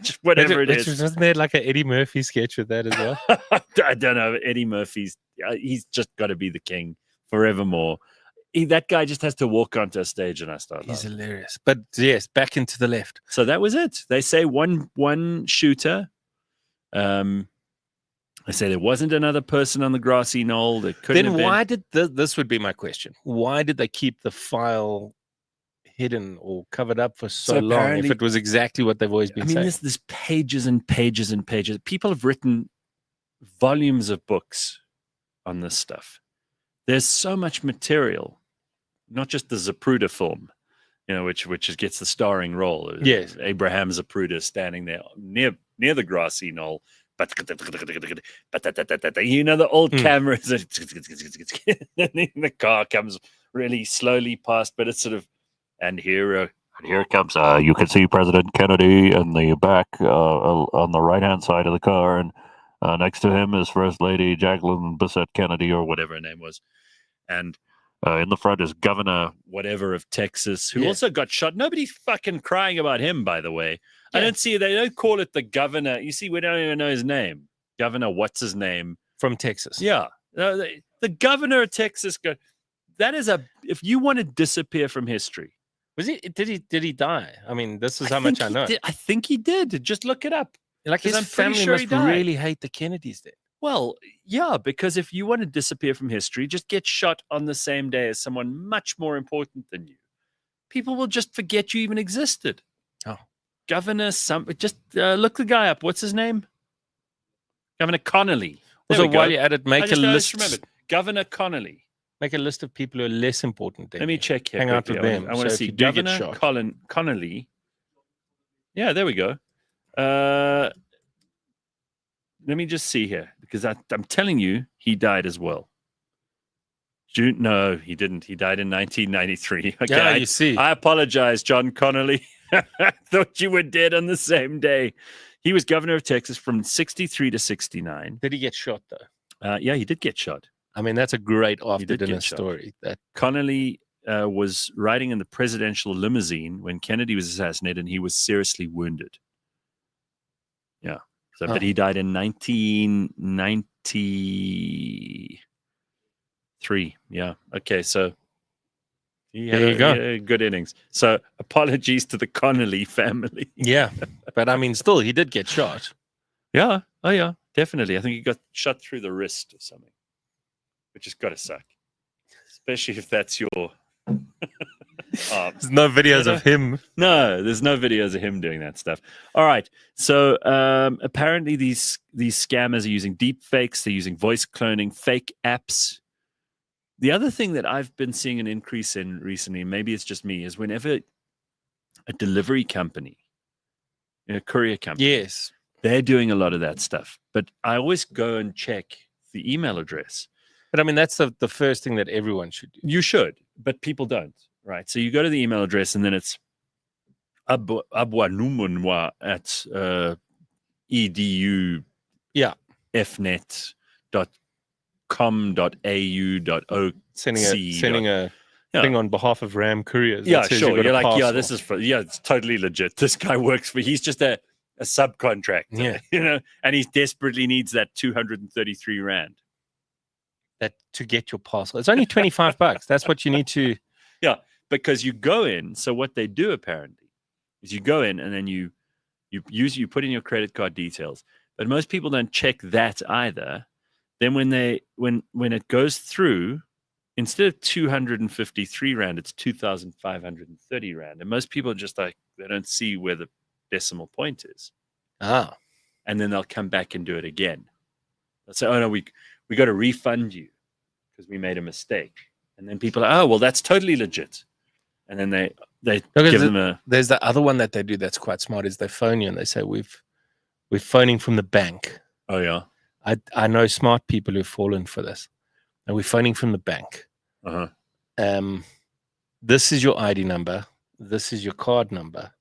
Just whatever it is. Wasn't there like an Eddie Murphy sketch with that as well? I don't know. Eddie Murphy's... he's just got to be the king forevermore. That guy just has to walk onto a stage and I start He's hilarious. But yes, back into the left. So that was it. They say one shooter. They say there wasn't another person on the grassy knoll. That couldn't have been. Why did this would be my question. Why did they keep the file hidden or covered up for so long if it was exactly what they've always been saying? There's pages and pages and pages. People have written volumes of books on this stuff. There's so much material, not just the Zapruder film, which gets the starring role. Yes. Abraham Zapruder standing there near the grassy knoll. But the old cameras, the car comes really slowly past, but it's sort of, and here comes, you can see President Kennedy in the back on the right-hand side of the car, and next to him is First Lady Jacqueline Bissett Kennedy, or whatever her name was. And in the front is Governor whatever of Texas, who also got shot. Nobody's fucking crying about him, by the way. Yeah. They don't call it the governor. You see, we don't even know his name. Governor, what's his name? From Texas. Yeah. The governor of Texas, that is if you want to disappear from history. Did he die? This is how much I know. I think he did. Just look it up. Like his family must really hate the Kennedys then. Well, yeah, because if you want to disappear from history, just get shot on the same day as someone much more important than you. People will just forget you even existed. Oh. Governor, just look the guy up. What's his name? Governor Connolly. Also, while you're at it, make a list. Governor Connolly. Make a list of people who are less important than Let me check here. Hang out with them. I want to see Governor Connolly. Yeah, there we go. Let me just see here, because I'm telling you, he died as well. No, he didn't. He died in 1993. Okay, yeah, you see. I apologize, John Connolly. I thought you were dead on the same day. He was governor of Texas from 63 to 69. Did he get shot, though? Yeah, he did get shot. That's a great after-dinner story. Connolly was riding in the presidential limousine when Kennedy was assassinated, and he was seriously wounded. Yeah. But he died in 1993. Yeah. Okay. So there you go. Good innings. So apologies to the Connolly family. Yeah. But still, he did get shot. Yeah. Oh, yeah. Definitely. I think he got shot through the wrist or something, which has got to suck, especially if that's your. There's no videos of him. No, there's no videos of him doing that stuff. All right. So apparently these scammers are using deep fakes. They're using voice cloning, fake apps. The other thing that I've been seeing an increase in recently, maybe it's just me, is whenever a delivery company, a courier company, yes, they're doing a lot of that stuff. But I always go and check the email address. But that's the first thing that everyone should do. You should, but people don't. Right. So you go to the email address, and then it's abwanumunwa at edu fnet.com.au.oc. Sending a thing on behalf of Ram Couriers. Yeah, sure. You're like, yeah, this is it's totally legit. This guy works he's just a subcontractor, and he desperately needs that 233 Rand. That to get your parcel. It's only $25. That's what you need to. Yeah, because you go in. So what they do apparently is you go in, and then you put in your credit card details. But most people don't check that either. Then when it goes through, instead of 253 Rand, it's 2,530 Rand. And most people are just like, they don't see where the decimal point is. Ah. And then they'll come back and do it again. They'll say, oh no, we got to refund you because we made a mistake. And then people are, oh, well, that's totally legit. And then they give them There's the other one that they do that's quite smart is they phone you and they say, we're phoning from the bank. Oh, yeah. I know smart people who've fallen for this. And we're phoning from the bank. Uh-huh. This is your ID number. This is your card number.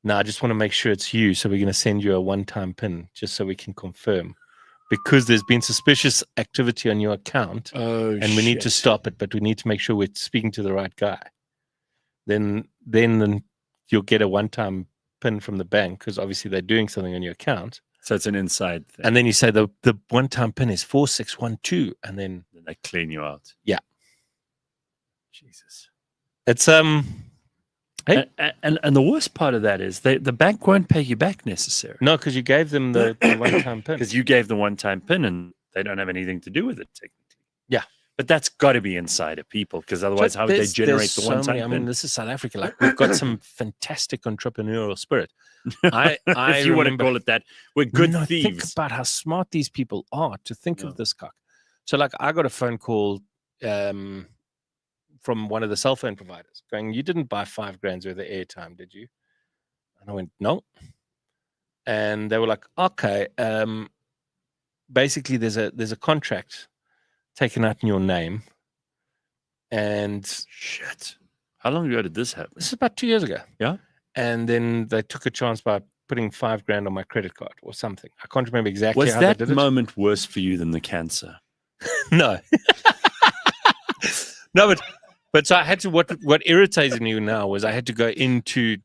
Now, I just want to make sure it's you. So we're going to send you a one-time PIN just so we can confirm. Because there's been suspicious activity on your account, and we need to stop it, but we need to make sure we're speaking to the right guy. Then you'll get a one-time PIN from the bank because obviously they're doing something on your account. So it's an inside thing. And then you say the one-time PIN is 4612, and then they clean you out. Yeah. Jesus. It's Hey. And the worst part of that is the bank won't pay you back necessarily. No, because you gave them the one-time PIN. Because you gave the one-time PIN and they don't have anything to do with it technically. Yeah. But that's got to be inside of people, because otherwise, how would they generate the one-time I mean, this is South Africa. Like, we've got some fantastic entrepreneurial spirit. I if you want to call it that, we're good thieves. Think about how smart these people are to think of this cock. So, like, I got a phone call from one of the cell phone providers going, "You didn't buy $5,000 worth of airtime, did you?" And I went, "No." And they were like, "Okay, basically, there's a contract taken out in your name." And shit, how long ago did this happen? This is about 2 years ago. Yeah. And then they took a chance by putting $5,000 on my credit card or something. I can't remember exactly how they did it. Was that moment worse for you than the cancer? No. No, but so I had to, what irritated me now was I had to go into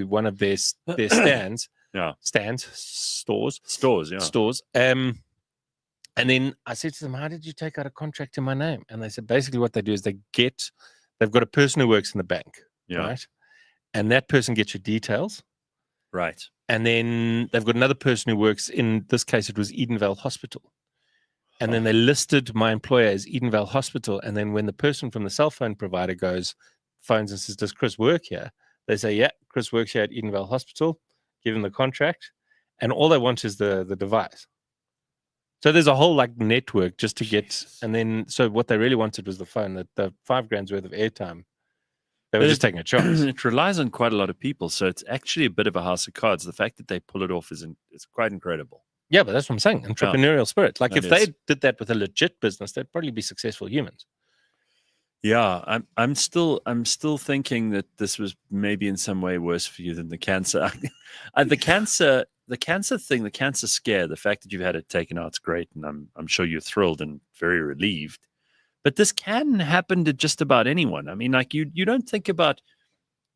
one of their stands. Yeah. Stores. And then I said to them, "How did you take out a contract in my name?" And they said, basically what they do is they've got a person who works in the bank, right? And that person gets your details. Right. And then they've got another person who works, in this case, it was Edenvale Hospital. And then they listed my employer as Edenvale Hospital. And then when the person from the cell phone provider phones and says, "Does Chris work here?" They say, "Yeah, Chris works here at Edenvale Hospital." Give them the contract. And all they want is the device. So there's a whole like network just to get, and then so what they really wanted was the phone. That the $5,000 worth of airtime, they were just taking a chance. It relies on quite a lot of people, so it's actually a bit of a house of cards. The fact that they pull it off is quite incredible. Yeah, but that's what I'm saying. Entrepreneurial spirit. Like if they did that with a legit business, they'd probably be successful humans. Yeah, I'm still thinking that this was maybe in some way worse for you than the cancer. The cancer thing, the cancer scare, the fact that you've had it taken out is great, and I'm sure you're thrilled and very relieved. But this can happen to just about anyone. I mean, like you don't think about,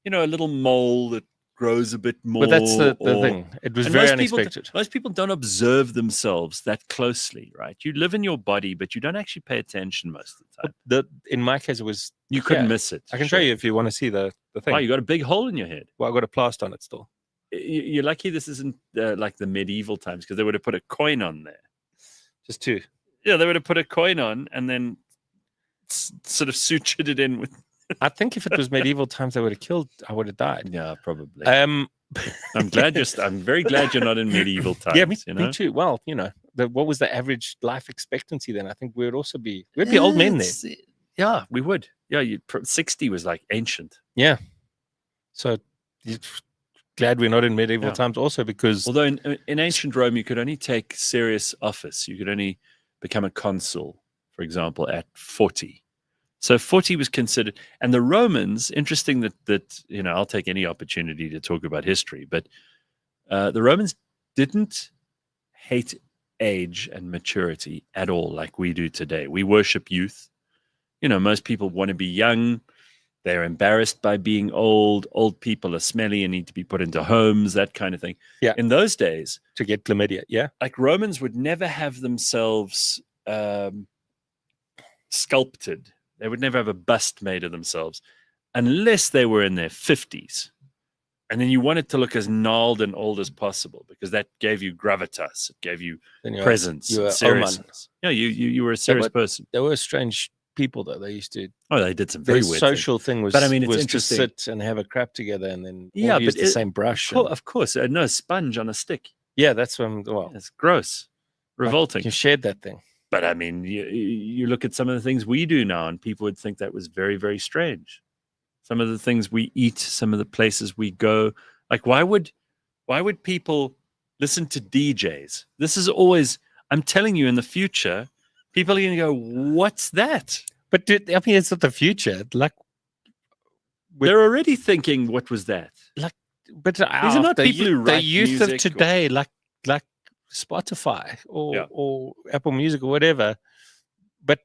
a little mole that grows a bit more. But that's the thing. It was very unexpected. Most people don't observe themselves that closely, right? You live in your body, but you don't actually pay attention most of the time. In my case, it was... You couldn't miss it. I can show you if you want to see the thing. Oh, you got a big hole in your head. Well, I got a plaster on it still. You're lucky this isn't like the medieval times, because they would have put a coin on there. Just two. Yeah, they would have put a coin on and then sort of sutured it in with... I think if it was medieval times, I would have died. Yeah, probably. I'm very glad you're not in medieval times. Yeah, me too. Well, what was the average life expectancy then? I think we'd be old men there. Yeah, we would. Yeah, 60 was like ancient. Yeah. So glad we're not in medieval times also, because... Although in ancient Rome, you could only take serious office. You could only become a consul, for example, at 40. So 40 was considered, and the Romans, interesting that I'll take any opportunity to talk about history, but the Romans didn't hate age and maturity at all like we do today. We worship youth. Most people want to be young. They're embarrassed by being old. Old people are smelly and need to be put into homes, that kind of thing. Yeah. In those days. To get chlamydia, yeah. Like Romans would never have themselves sculpted. They would never have a bust made of themselves unless they were in their 50s. And then you wanted to look as gnarled and old as possible, because that gave you gravitas. It gave you presence, you were seriousness. Yeah, you were a serious person. There were strange people, though. They used to... Oh, they did some very weird social thing was, but I mean, it's was interesting to sit and have a crap together and then use the same brush. Of course. No, sponge on a stick. Yeah, that's it's gross. Revolting. You shared that thing. But I mean, you look at some of the things we do now, and people would think that was very, very strange. Some of the things we eat, some of the places we go. Like, why would people listen to DJs? This is always, I'm telling you, in the future, people are going to go, "What's that?" But dude, I mean, it's not the future. Like, they're already thinking, "What was that?" Like, but these are not people who write the youth music of today, like Spotify or Apple Music or whatever, but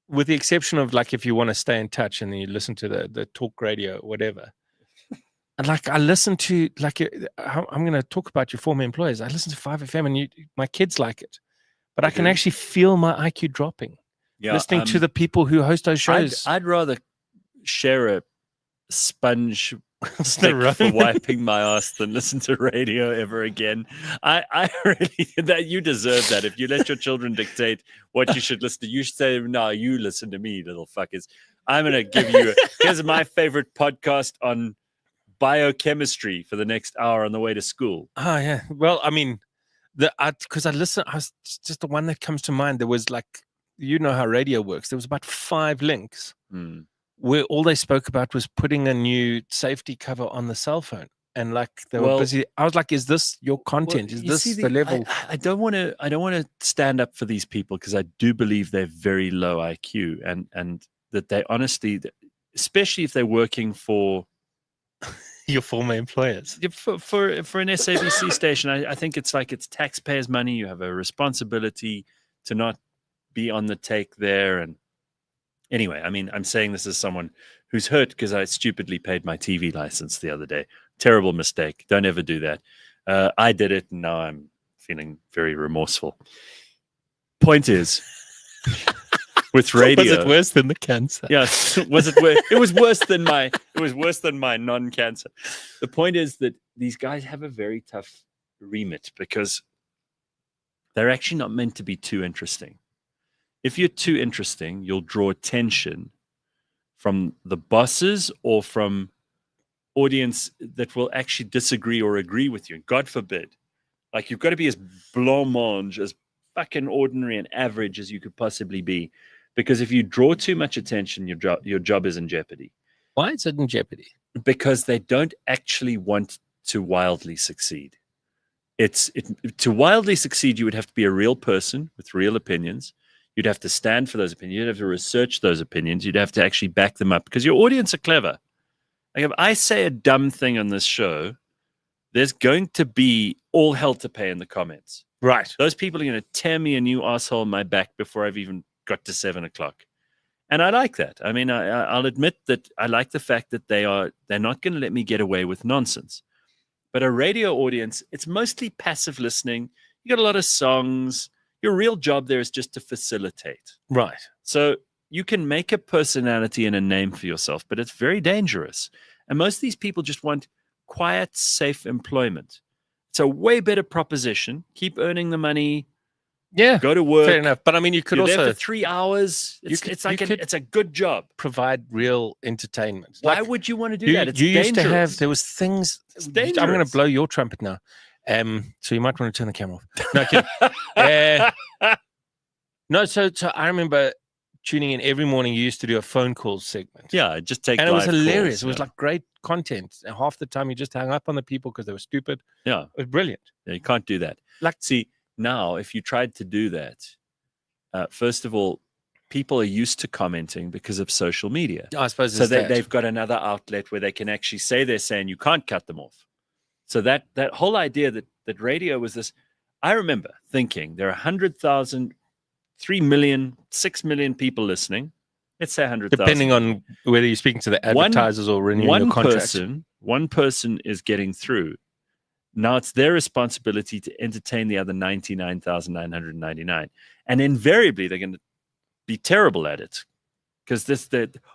with the exception of like if you want to stay in touch and then you listen to the talk radio or whatever. And like I listen to I'm going to talk about your former employers. I listen to 5FM and my kids like it, but I can actually feel my IQ dropping listening to the people who host those shows. I'd rather share a sponge stick for wiping my ass than listen to radio ever again. I really, that you deserve that. If you let your children dictate what you should listen to, you should say, no, you listen to me, little fuckers. I'm going to give you, here's my favorite podcast on biochemistry for the next hour on the way to school. Oh, yeah. Well, I mean, because I was just the one that comes to mind. There was like, you know how radio works. There was about 5 links where all they spoke about was putting a new safety cover on the cell phone. And like they were busy. I was like, is this your content? Is this the level? I don't want to stand up for these people because I do believe they're very low IQ and that they honestly, especially if they're working for your former employers. For an SABC station, I think it's like it's taxpayers' money. You have a responsibility to not be on the take there. And anyway, I mean, I'm saying this as someone who's hurt because I stupidly paid my TV license the other day. Terrible mistake. Don't ever do that. I did it, and now I'm feeling very remorseful. Point is, with radio, was it worse than the cancer? Yes, was it worse? It was worse than my non-cancer. The point is that these guys have a very tough remit because they're actually not meant to be too interesting. If you're too interesting, you'll draw attention from the bosses or from audience that will actually disagree or agree with you. God forbid. Like, you've got to be as blancmange, as fucking ordinary and average as you could possibly be. Because if you draw too much attention, your job is in jeopardy. Why is it in jeopardy? Because they don't actually want to wildly succeed. To wildly succeed, you would have to be a real person with real opinions. You'd have to stand for those opinions. You'd have to research those opinions. You'd have to actually back them up because your audience are clever. Like, if I say a dumb thing on this show, there's going to be all hell to pay in the comments. Right. Those people are going to tear me a new asshole in my back before I've even got to 7 o'clock. And I like that. I mean, I'll admit that I like the fact that they're not going to let me get away with nonsense. But a radio audience, it's mostly passive listening. You got a lot of songs. Your real job there is just to facilitate. Right. So you can make a personality and a name for yourself, but it's very dangerous. And most of these people just want quiet, safe employment. It's a way better proposition. Keep earning the money. Yeah. Go to work. Fair enough. But I mean, you could You're also there for 3 hours. It's a good job. Provide real entertainment. Why would you want to do that? It's dangerous. Used to have, there was things. It's dangerous. I'm going to blow your trumpet now. So you might want to turn the camera off. No, kidding. No, so I remember tuning in every morning. You used to do a phone call segment. Yeah, just take. And it was hilarious. Calls, it was like great content. And half the time you just hung up on the people because they were stupid. Yeah, it was brilliant. Yeah, you can't do that. Like, see, now if you tried to do that, first of all, people are used to commenting because of social media. I suppose so. They've got another outlet where they can actually say they're saying you can't cut them off. So that whole idea that radio was this, I remember thinking there are 100,000, 3 million, 6 million people listening. Let's say 100,000. Depending on whether you're speaking to the advertisers or renewing your contract. One person is getting through. Now it's their responsibility to entertain the other 99,999. And invariably, they're going to be terrible at it. Because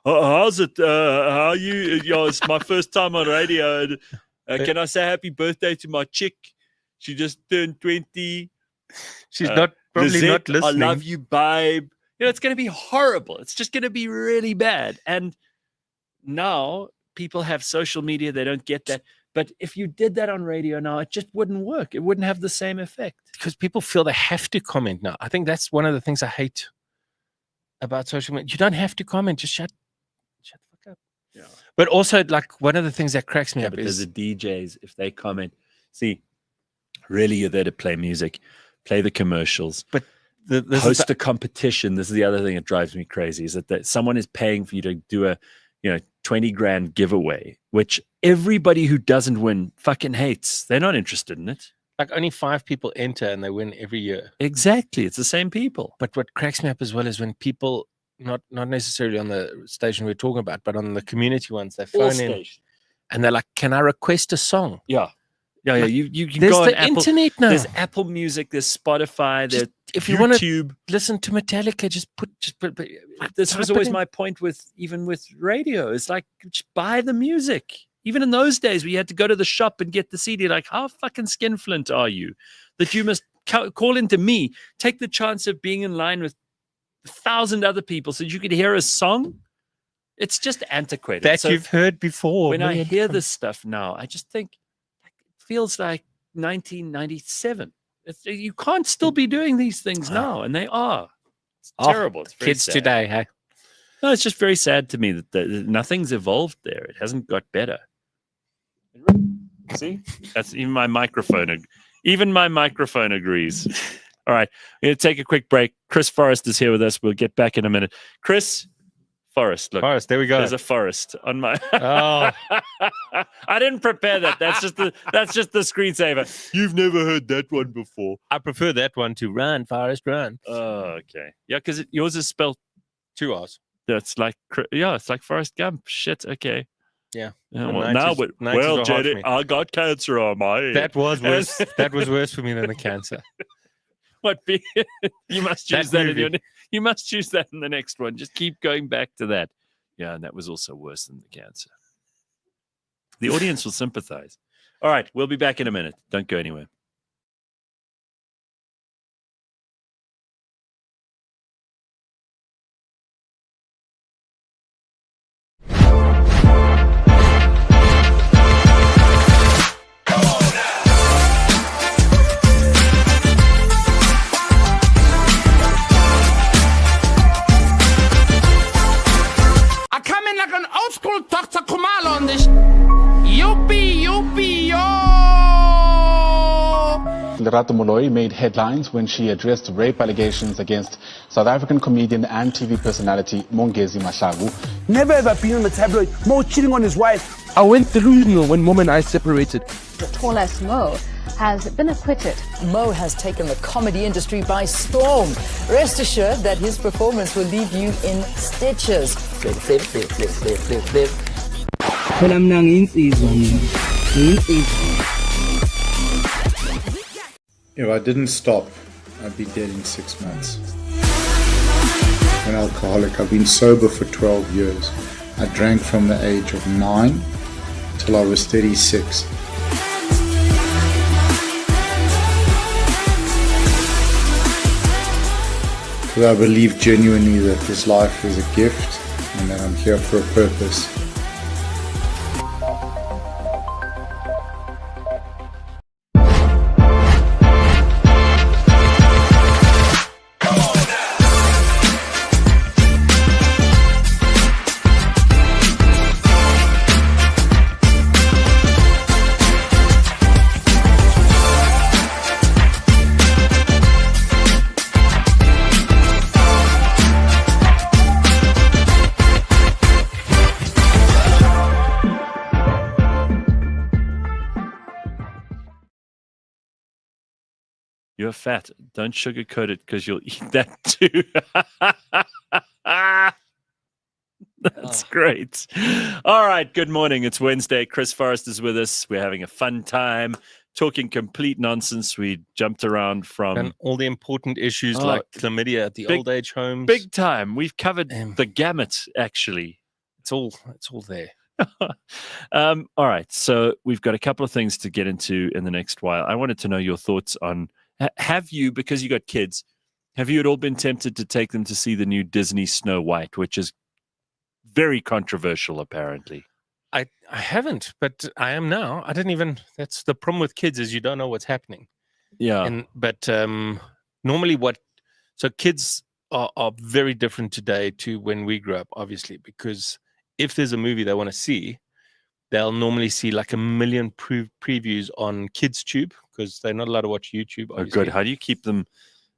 how's it? How are you? It's my first time on radio. Can I say happy birthday to my chick? She just turned 20. She's probably not listening. I love you, babe. It's going to be horrible. It's just going to be really bad. And now people have social media. They don't get that. But if you did that on radio now, it just wouldn't work. It wouldn't have the same effect. Because people feel they have to comment now. I think that's one of the things I hate about social media. You don't have to comment. Just shut the fuck up. Yeah. But also, like, one of the things that cracks me up is the DJs, if they comment, see, really you're there to play music, play the commercials, but host a competition. This is the other thing that drives me crazy, is that someone is paying for you to do a 20 grand giveaway, which everybody who doesn't win fucking hates. They're not interested in it. Like, only 5 people enter and they win every year. Exactly. It's the same people. But what cracks me up as well is when people, not necessarily on the station we're talking about, but on the community ones, they phone in and they're like, can I request a song? Yeah. Yeah, like, you can there's go on the Apple, internet now. There's Apple Music, there's Spotify, there's if you YouTube. want to listen to Metallica, just put. This was always my point with radio. It's like, just buy the music. Even in those days, we had to go to the shop and get the CD. Like, how fucking skinflint are you that you must call into me, take the chance of being in line with 1,000 other people so that you could hear a song? It's just antiquated. That you've heard before. When I hear this stuff now, I just think it feels like 1997. You can't still be doing these things now, and they are. It's terrible. It's very kids sad. today, hey? No, it's just very sad to me that nothing's evolved there. It hasn't got better. See? That's even my microphone. Even my microphone agrees. All right. We're going to take a quick break. Chris Forrest is here with us. We'll get back in a minute. Chris Forrest. Look. Forrest, there we go. There's a forest on my... Oh. I didn't prepare that. That's just the screensaver. You've never heard that one before. I prefer that one to run, Forrest, run. Oh, okay. Yeah, because yours is spelled 2 R's. That's like, it's like Forrest Gump. Shit. Okay. Yeah. Well, JD, I got cancer on my head. That was worse. That was worse for me than the cancer. What? You must choose that you must choose that in the next one. Just keep going back to that. Yeah, and that was also worse than the cancer. The audience will sympathize. All right, we'll be back in a minute. Don't go anywhere. Dr. Kumal on this. Youpie, youpie, yo! Lerato Moloi made headlines when she addressed rape allegations against South African comedian and TV personality Mongezi Mahlangu. Never ever been on the tabloid. Mo cheating on his wife. I went delusional when Mom and I separated. The tall-ass Mo has been acquitted. Mo has taken the comedy industry by storm. Rest assured that his performance will leave you in stitches. Flip, flip, flip, flip, flip, flip, flip. If I didn't stop, I'd be dead in 6 months. I'm an alcoholic. I've been sober for 12 years. I drank from the age of 9 till I was 36. Because I believe genuinely that this life is a gift and that I'm here for a purpose. You're fat. Don't sugarcoat it because you'll eat that too. That's great. All right. Good morning. It's Wednesday. Chris Forrest is with us. We're having a fun time talking complete nonsense. We jumped around from and all the important issues like chlamydia at the old age homes. Big time. We've covered the gamut, actually. It's all there. All right. So we've got a couple of things to get into in the next while. I wanted to know your thoughts on, have you, because you got kids, have you at all been tempted to take them to see the new Disney Snow White, which is very controversial, apparently? I haven't, but I am now. I didn't even, that's the problem with kids, is you don't know what's happening. Yeah. But normally so kids are very different today to when we grew up, obviously, because if there's a movie they want to see, they'll normally see like a million previews on KidsTube because they're not allowed to watch YouTube. Obviously. Oh, good. How do you keep them?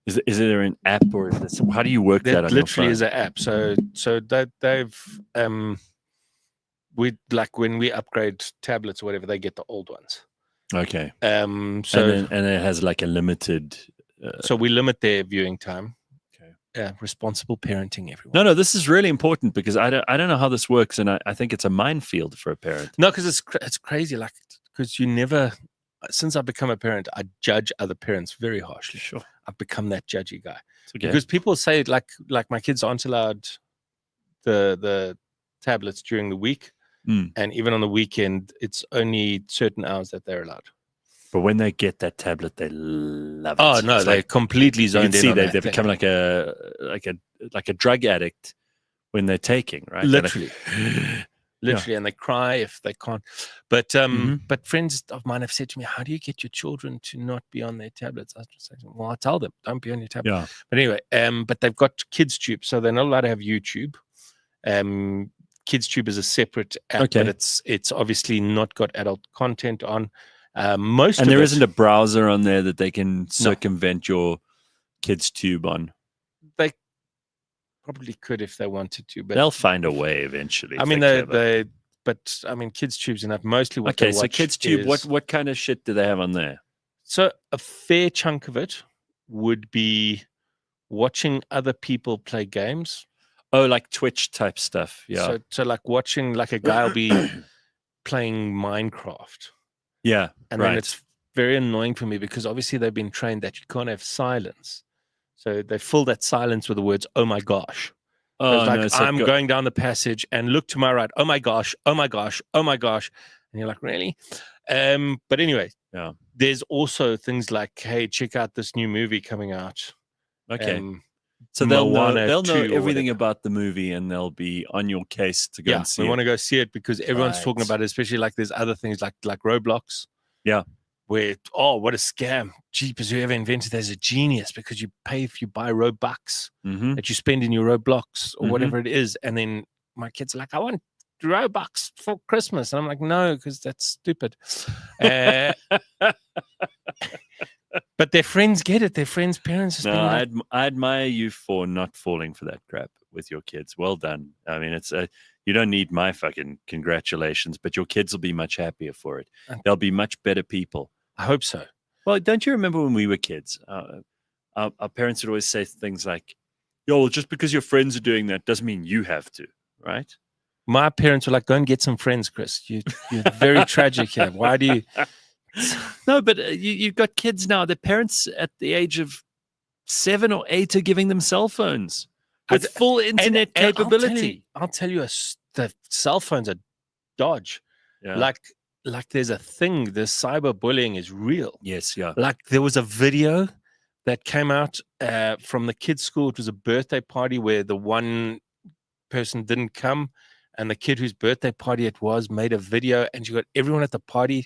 Is there an app or is this, how do you work that on your phone? Literally is an app. So they've we like when we upgrade tablets or whatever, they get the old ones. Okay. So and it has like a limited. So we limit their viewing time. Responsible parenting, everyone. No, this is really important because I don't know how this works, and I think it's a minefield for a parent. No, because it's crazy, like because you never. Since I've become a parent, I judge other parents very harshly. Sure, I've become that judgy guy okay. Because people say like my kids aren't allowed the tablets during the week. And even on the weekend, it's only certain hours that they're allowed. But when they get that tablet, they love it. Oh no, they're completely zoned in. They become like a drug addict when they're taking, right? Literally, and they cry if they can't. But but friends of mine have said to me, "How do you get your children to not be on their tablets?" I just say, "Well, I tell them, don't be on your tablet." Yeah. But anyway, but they've got KidsTube, so they're not allowed to have YouTube. KidsTube is a separate app, but it's obviously not got adult content on. There isn't a browser on there that they can circumvent your KidsTube on. They probably could if they wanted to, but they'll find a way eventually. I mean, KidsTube's enough. Mostly what they watch. So KidsTube, what kind of shit do they have on there? So a fair chunk of it would be watching other people play games. Oh, like Twitch type stuff. Yeah. So like watching, like a guy will be playing Minecraft. Yeah. And then it's very annoying for me because obviously they've been trained that you can't have silence. So they fill that silence with the words, "Oh my gosh." Oh, like, no, I'm going down the passage and look to my right. "Oh my gosh, oh my gosh, oh my gosh." And you're like, really? But anyway, there's also things like, "Hey, check out this new movie coming out." Okay. So they'll know everything about the movie and they'll be on your case to go and see it. We want to go see it because everyone's talking about it, especially like there's other things like Roblox. Yeah. Where, what a scam. Jeepers, whoever invented that is a genius because you pay if you buy Robux that you spend in your Roblox or whatever it is. And then my kids are like, "I want Robux for Christmas." And I'm like, "No, because that's stupid." But their friends get it. Their friends' parents. I admire you for not falling for that crap with your kids. Well done. I mean, it's you don't need my fucking congratulations, but your kids will be much happier for it. They'll be much better people. I hope so. Well, don't you remember when we were kids? Our parents would always say things like, "Yo, well, just because your friends are doing that doesn't mean you have to," right? My parents were like, "Go and get some friends, Chris. You're very tragic here. Why do you?" No, but you've got kids now. The parents at the age of 7 or 8 are giving them cell phones with full internet capability. I'll tell you, the cell phones are dodge. Yeah. Like there's a thing. The cyberbullying is real. Yes, yeah. Like there was a video that came out from the kids' school. It was a birthday party where the one person didn't come, and the kid whose birthday party it was made a video, and she got everyone at the party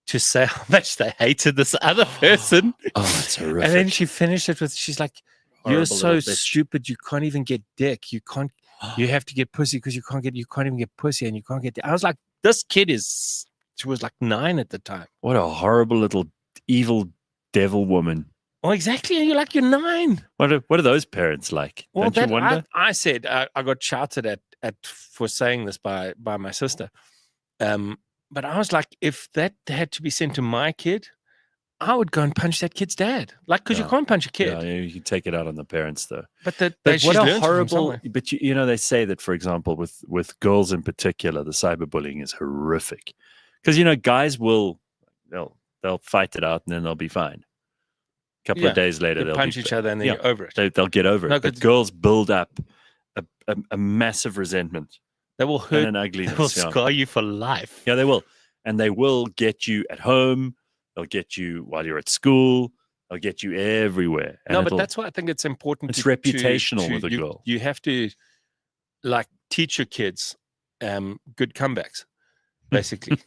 to say how much they hated this other person. Oh, that's horrific. And then she finished it with, she's like, "You're so stupid. You can't even get dick. You can't. You have to get pussy because you can't even get pussy, and you can't get." I was like, this kid is. She was like 9 at the time. What a horrible little evil devil woman. Oh, exactly. And you're like, you're 9. What are those parents like? Well, don't you wonder? I said I got shouted at for saying this by my sister. But I was like, if that had to be sent to my kid, I would go and punch that kid's dad. Like, because you can't punch a kid. Yeah, you can take it out on the parents, though. But what a horrible. But you know, they say that, for example, with girls in particular, the cyberbullying is horrific. Because guys they'll fight it out and then they'll be fine. A couple of days later, they'll punch each other and then you're over it. They'll get over it. But girls build up a massive resentment. They will hurt. And an ugliness. They will scar you for life. Yeah, they will. And they will get you at home. They'll get you while you're at school. They'll get you everywhere. And but that's why I think it's important. It's reputational with a girl. You have to teach your kids good comebacks, basically.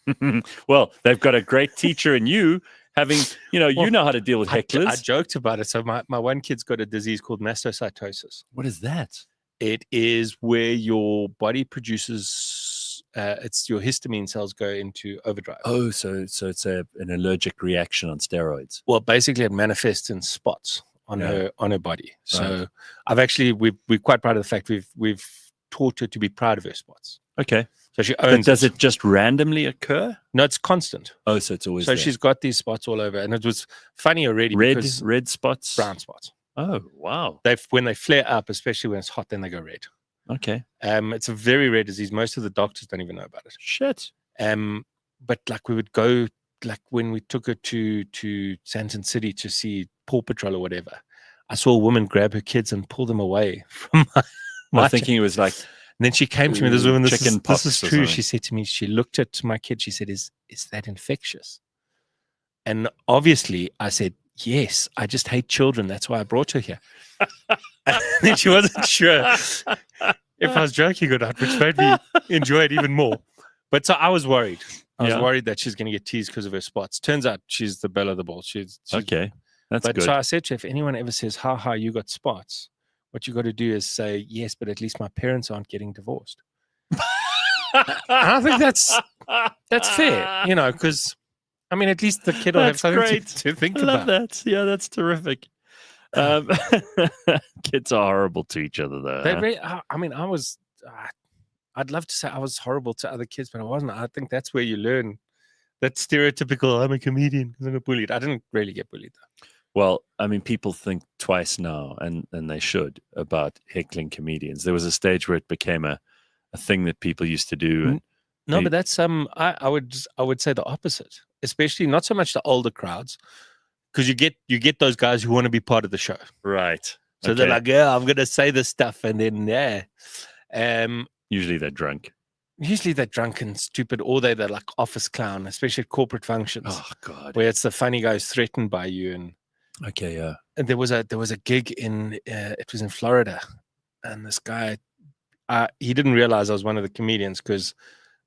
Well, they've got a great teacher in you. Having, you know how to deal with hecklers. I joked about it. So my one kid's got a disease called mastocytosis. What is that? It is where your body produces, it's your histamine cells go into overdrive. Oh, so it's an allergic reaction on steroids. Well, basically it manifests in spots on her body. So I've actually, we're quite proud of the fact we've taught her to be proud of her spots. Okay. So she owns. But does it just randomly occur? No, it's constant. Oh, so it's always so there. She's got these spots all over, and it was funny already. Red spots, brown spots. Oh, wow! When they flare up, especially when it's hot, then they go red. Okay. It's a very rare disease. Most of the doctors don't even know about it. Shit. But we would go, when we took her to Santon City to see Paw Patrol or whatever, I saw a woman grab her kids and pull them away from my thinking it was like And then she came to me, this woman, this Chickenpox is or true. something. She said to me, she looked at my kid, she said, is that infectious? And obviously I said, yes, I just hate children. That's why I brought her here. And then she wasn't sure if I was joking or not, which made me enjoy it even more. But so I was worried. I was worried that she's going to get teased because of her spots. Turns out she's the belle of the ball. She's okay. That's good. So I said to her, if anyone ever says, ha, you got spots, what you got to do is say, yes, but at least my parents aren't getting divorced. I think that's fair, you know, because I mean, at least the kid will have something to think about. I love that. Yeah, that's terrific. Kids are horrible to each other, though. I mean, I'd love to say I was horrible to other kids, but I wasn't. I think that's where you learn that stereotypical, I'm a comedian because I'm bullied. I didn't really get bullied, though. Well, I mean, people think twice now, and they should, about heckling comedians. There was a stage where it became a thing that people used to do. But that's I would say the opposite, especially not so much the older crowds, because you get those guys who want to be part of the show, right? So they're like, yeah, I'm gonna say this stuff, and then usually they're drunk. Usually they're drunk and stupid, or they're like office clown, especially at corporate functions. Oh God, where it's the funny guy who's threatened by you. And okay, yeah. And there was a gig in it was in Florida, and this guy, he didn't realize I was one of the comedians because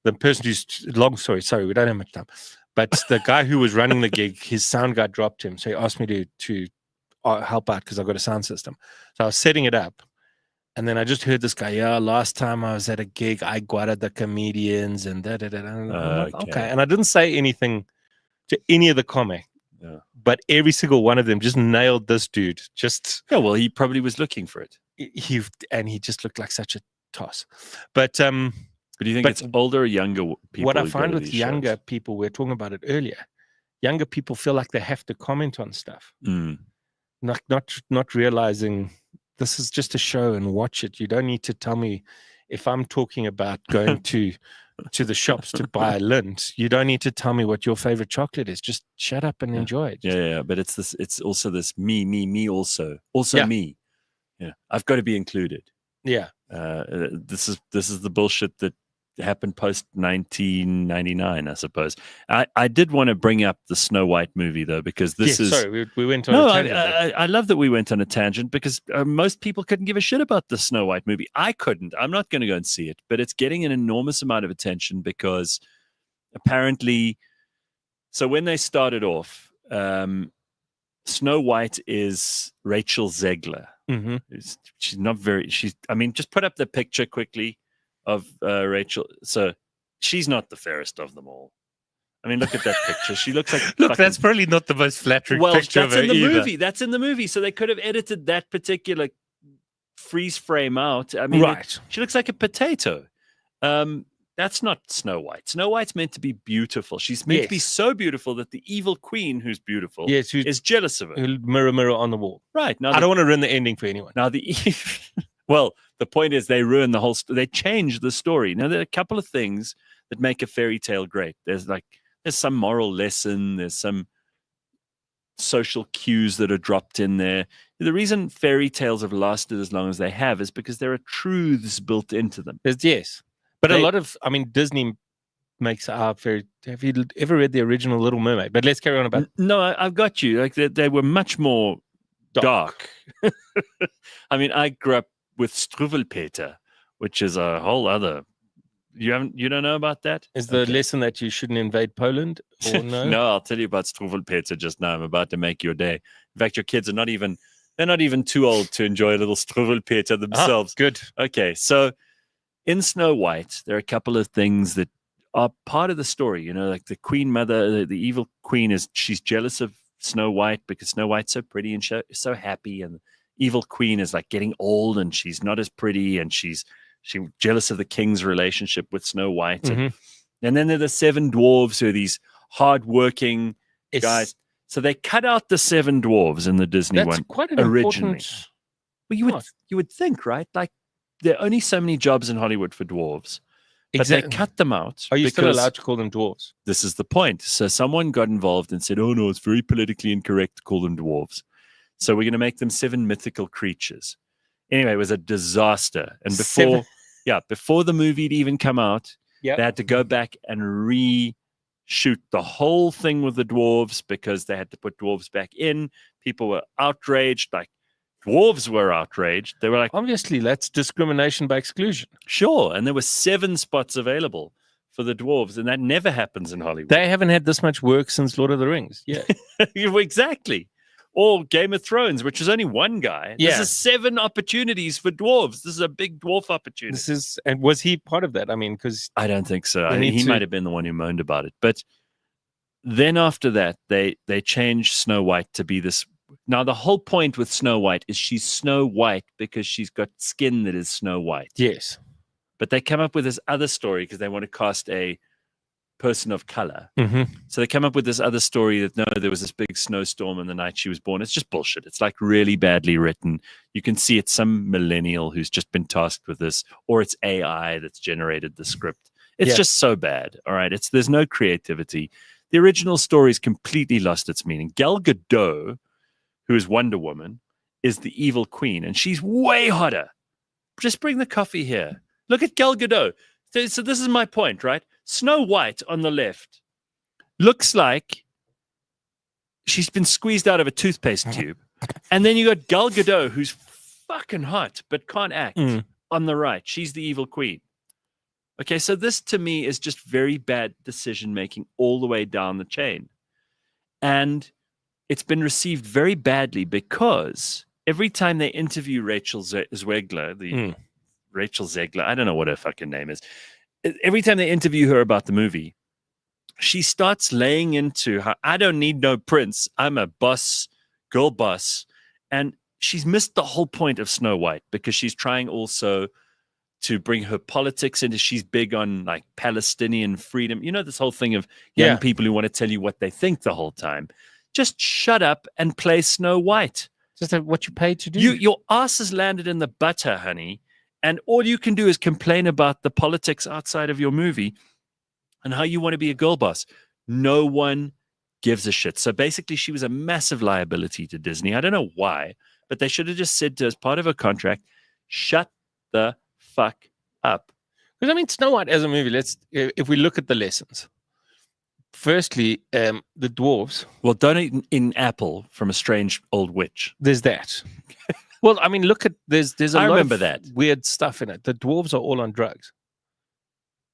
the person who's long story. Sorry, we don't have much time. But the guy who was running the gig, his sound guy dropped him, so he asked me to help out because I've got a sound system. So I was setting it up, and then I just heard this guy, yeah, last time I was at a gig, I guarded the comedians and da da da. Okay, and I didn't say anything to any of the comic. Yeah. But every single one of them just nailed this dude. Well, he probably was looking for it. He just looked like such a toss. But do you think it's older or younger people? What I find with younger people, we were talking about it earlier. Younger people feel like they have to comment on stuff, not realizing this is just a show and watch it. You don't need to tell me if I'm talking about going to the shops to buy a lint. You don't need to tell me what your favorite chocolate is. Just shut up and enjoy it. Yeah. But it's also this me also me. Yeah, I've got to be included. Yeah. This is the bullshit that happened post 1999, I suppose. I did want to bring up the Snow White movie though, because this is. Sorry, we went on a tangent. I love that we went on a tangent because most people couldn't give a shit about the Snow White movie. I couldn't. I'm not going to go and see it, but it's getting an enormous amount of attention because apparently. So when they started off, Snow White is Rachel Zegler. Mm-hmm. She's not very. I mean, just put up the picture quickly of Rachel. So she's not the fairest of them all. I mean, look at that picture. She looks like that's probably not the most flattering picture of her that's in the either. movie. That's in the movie. So they could have edited that particular freeze frame out. I mean, right. She looks like a potato. That's not Snow White. Snow White's meant to be beautiful. She's meant to be so beautiful that the evil queen, who's beautiful, is jealous of her. Mirror on the wall. Right. Now I don't want to ruin the ending for anyone. Now well, the point is they ruin the whole. They change the story. Now there are a couple of things that make a fairy tale great. There's some moral lesson. There's some social cues that are dropped in there. The reason fairy tales have lasted as long as they have is because there are truths built into them. Yes. But a lot of, I mean, Disney makes our fairy. Have you ever read the original Little Mermaid? But let's carry on about. No, I've got you. Like they were much more dark. I mean, I grew up with Struwwelpeter, which is a whole other. You don't know about that? Is the lesson that you shouldn't invade Poland? Or no? No, I'll tell you about Struwwelpeter just now. I'm about to make your day. In fact, your kids are not even too old to enjoy a little Struwwelpeter themselves. Good. Okay, so. In Snow White, there are a couple of things that are part of the story. You know, like the Queen Mother, the evil queen she's jealous of Snow White because Snow White's so pretty and so happy, and the evil queen is like getting old and she's not as pretty, and she's jealous of the king's relationship with Snow White. Mm-hmm. And then there are the Seven Dwarfs, who are these hardworking guys. So they cut out the Seven Dwarfs in the Disney one quite an originally. Important... Well, you would think, right? Like. There are only so many jobs in Hollywood for dwarves, but they cut them out. Are you still allowed to call them dwarves? This is the point. So someone got involved and said, oh no, it's very politically incorrect to call them dwarves. So we're going to make them 7 mythical creatures. Anyway, it was a disaster. And before Yeah, before the movie had even come out, Yep. they had to go back and reshoot the whole thing with the dwarves because they had to put dwarves back in. People were outraged, like dwarves were outraged. They were like, obviously, that's discrimination by exclusion. sure. And there were 7 spots available for the dwarves, and that never happens in Hollywood. They haven't had this much work since Lord of the Rings. Yeah. Exactly. Or Game of Thrones, which is only 1 guy. Yeah. This is 7 opportunities for dwarves. This is a big dwarf opportunity. And was he part of that? I mean, because I don't think so. I mean, he might have been the one who moaned about it. But then after that, they changed Snow White to be this. Now, the whole point with Snow White is she's Snow White because she's got skin that is Snow White. Yes. But they come up with this other story because they want to cast a person of color. So they come up with this other story that, no, there was this big snowstorm on the night she was born. It's just bullshit. It's like really badly written. You can see it's some millennial who's just been tasked with this, or it's AI that's generated the script. It's just so bad. All right. There's no creativity. The original story's completely lost its meaning. Gal Gadot, who is Wonder Woman, is the evil queen, and she's way hotter. Just bring the coffee here. Look at Gal Gadot. So this is my point, right? Snow White on the left looks like she's been squeezed out of a toothpaste tube. And then you got Gal Gadot, who's fucking hot, but can't act on the right. She's the evil queen. Okay, so this to me is just very bad decision-making all the way down the chain. And it's been received very badly because every time they interview Rachel Zegler, Rachel Zegler, I don't know what her fucking name is. Every time they interview her about the movie, she starts laying into how I don't need no prince. I'm a boss, girl boss. And she's missed the whole point of Snow White because she's trying also to bring her politics into. She's big on like Palestinian freedom. You know, this whole thing of young people who want to tell you what they think the whole time. Just shut up and play Snow White. Just what you paid to do. Your ass has landed in the butter, honey. And all you can do is complain about the politics outside of your movie and how you want to be a girl boss. No one gives a shit. So basically, she was a massive liability to Disney. I don't know why, but they should have just said to her as part of her contract, shut the fuck up. Because, I mean, Snow White as a movie, if we look at the lessons. Firstly, the dwarves. Well, don't eat an apple from a strange old witch. There's that. Well, I mean, look at there's a lot of that weird stuff in it. The dwarves are all on drugs.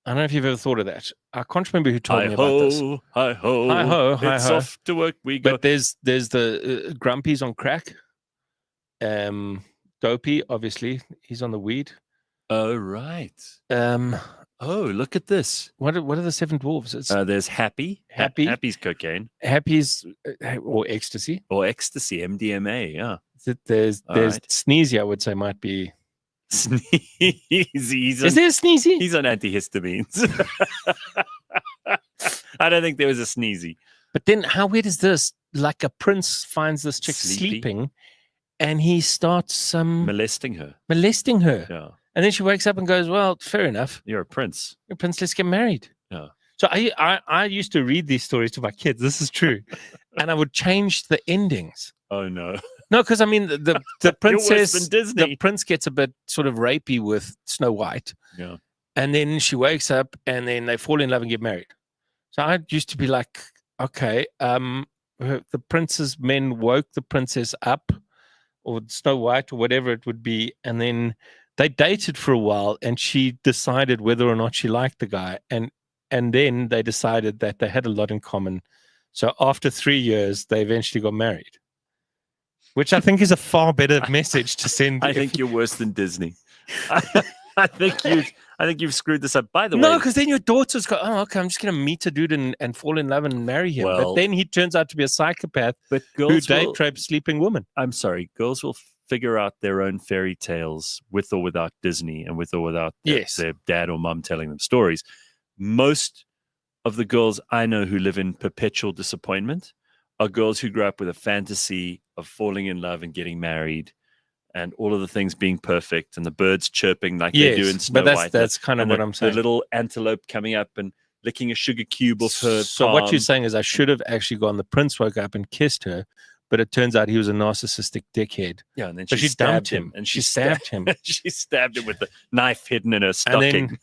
I don't know if you've ever thought of that. I can't remember who told me about this. Hi ho, hi ho, hi it's ho. off to work we go. But there's the Grumpy's on crack. Dopey, obviously, he's on the weed. Oh right. Oh, look at this. What are the 7 dwarves? There's Happy. Happy's cocaine. Happy's or ecstasy. Or ecstasy, MDMA, yeah. There's Sneezy, I would say, might be. Sneezy. Is there a Sneezy? He's on antihistamines. I don't think there was a Sneezy. But then how weird is this? Like a prince finds this chick sleeping and he starts molesting her. Yeah. And then she wakes up and goes, well, fair enough. You're a prince. You're a prince, let's get married. Yeah. So I used to read these stories to my kids. This is true. And I would change the endings. Oh, no. No, because I mean, the princess, the prince gets a bit sort of rapey with Snow White. Yeah. And then she wakes up and then they fall in love and get married. So I used to be like, okay, the prince's men woke the princess up, or Snow White or whatever it would be. And then they dated for a while and she decided whether or not she liked the guy. And then they decided that they had a lot in common. So after 3 years, they eventually got married. Which I think is a far better message to send. I think you're worse than Disney. I think you've screwed this up. By the way, no, because then your daughters go, oh, okay, I'm just going to meet a dude and fall in love and marry him. But then he turns out to be a psychopath who date rapes sleeping women. I'm sorry, girls will figure out their own fairy tales with or without Disney and with or without their dad or mom telling them stories. Most of the girls I know who live in perpetual disappointment are girls who grew up with a fantasy of falling in love and getting married and all of the things being perfect and the birds chirping like they do in Snow White. That's kind of what I'm saying. The little antelope coming up and licking a sugar cube off her So palm. what you're saying is I should have actually gone, the prince woke up and kissed her, but it turns out he was a narcissistic dickhead. Yeah, and then she stabbed dumped him, and she stabbed him. She stabbed him with the knife hidden in her stocking.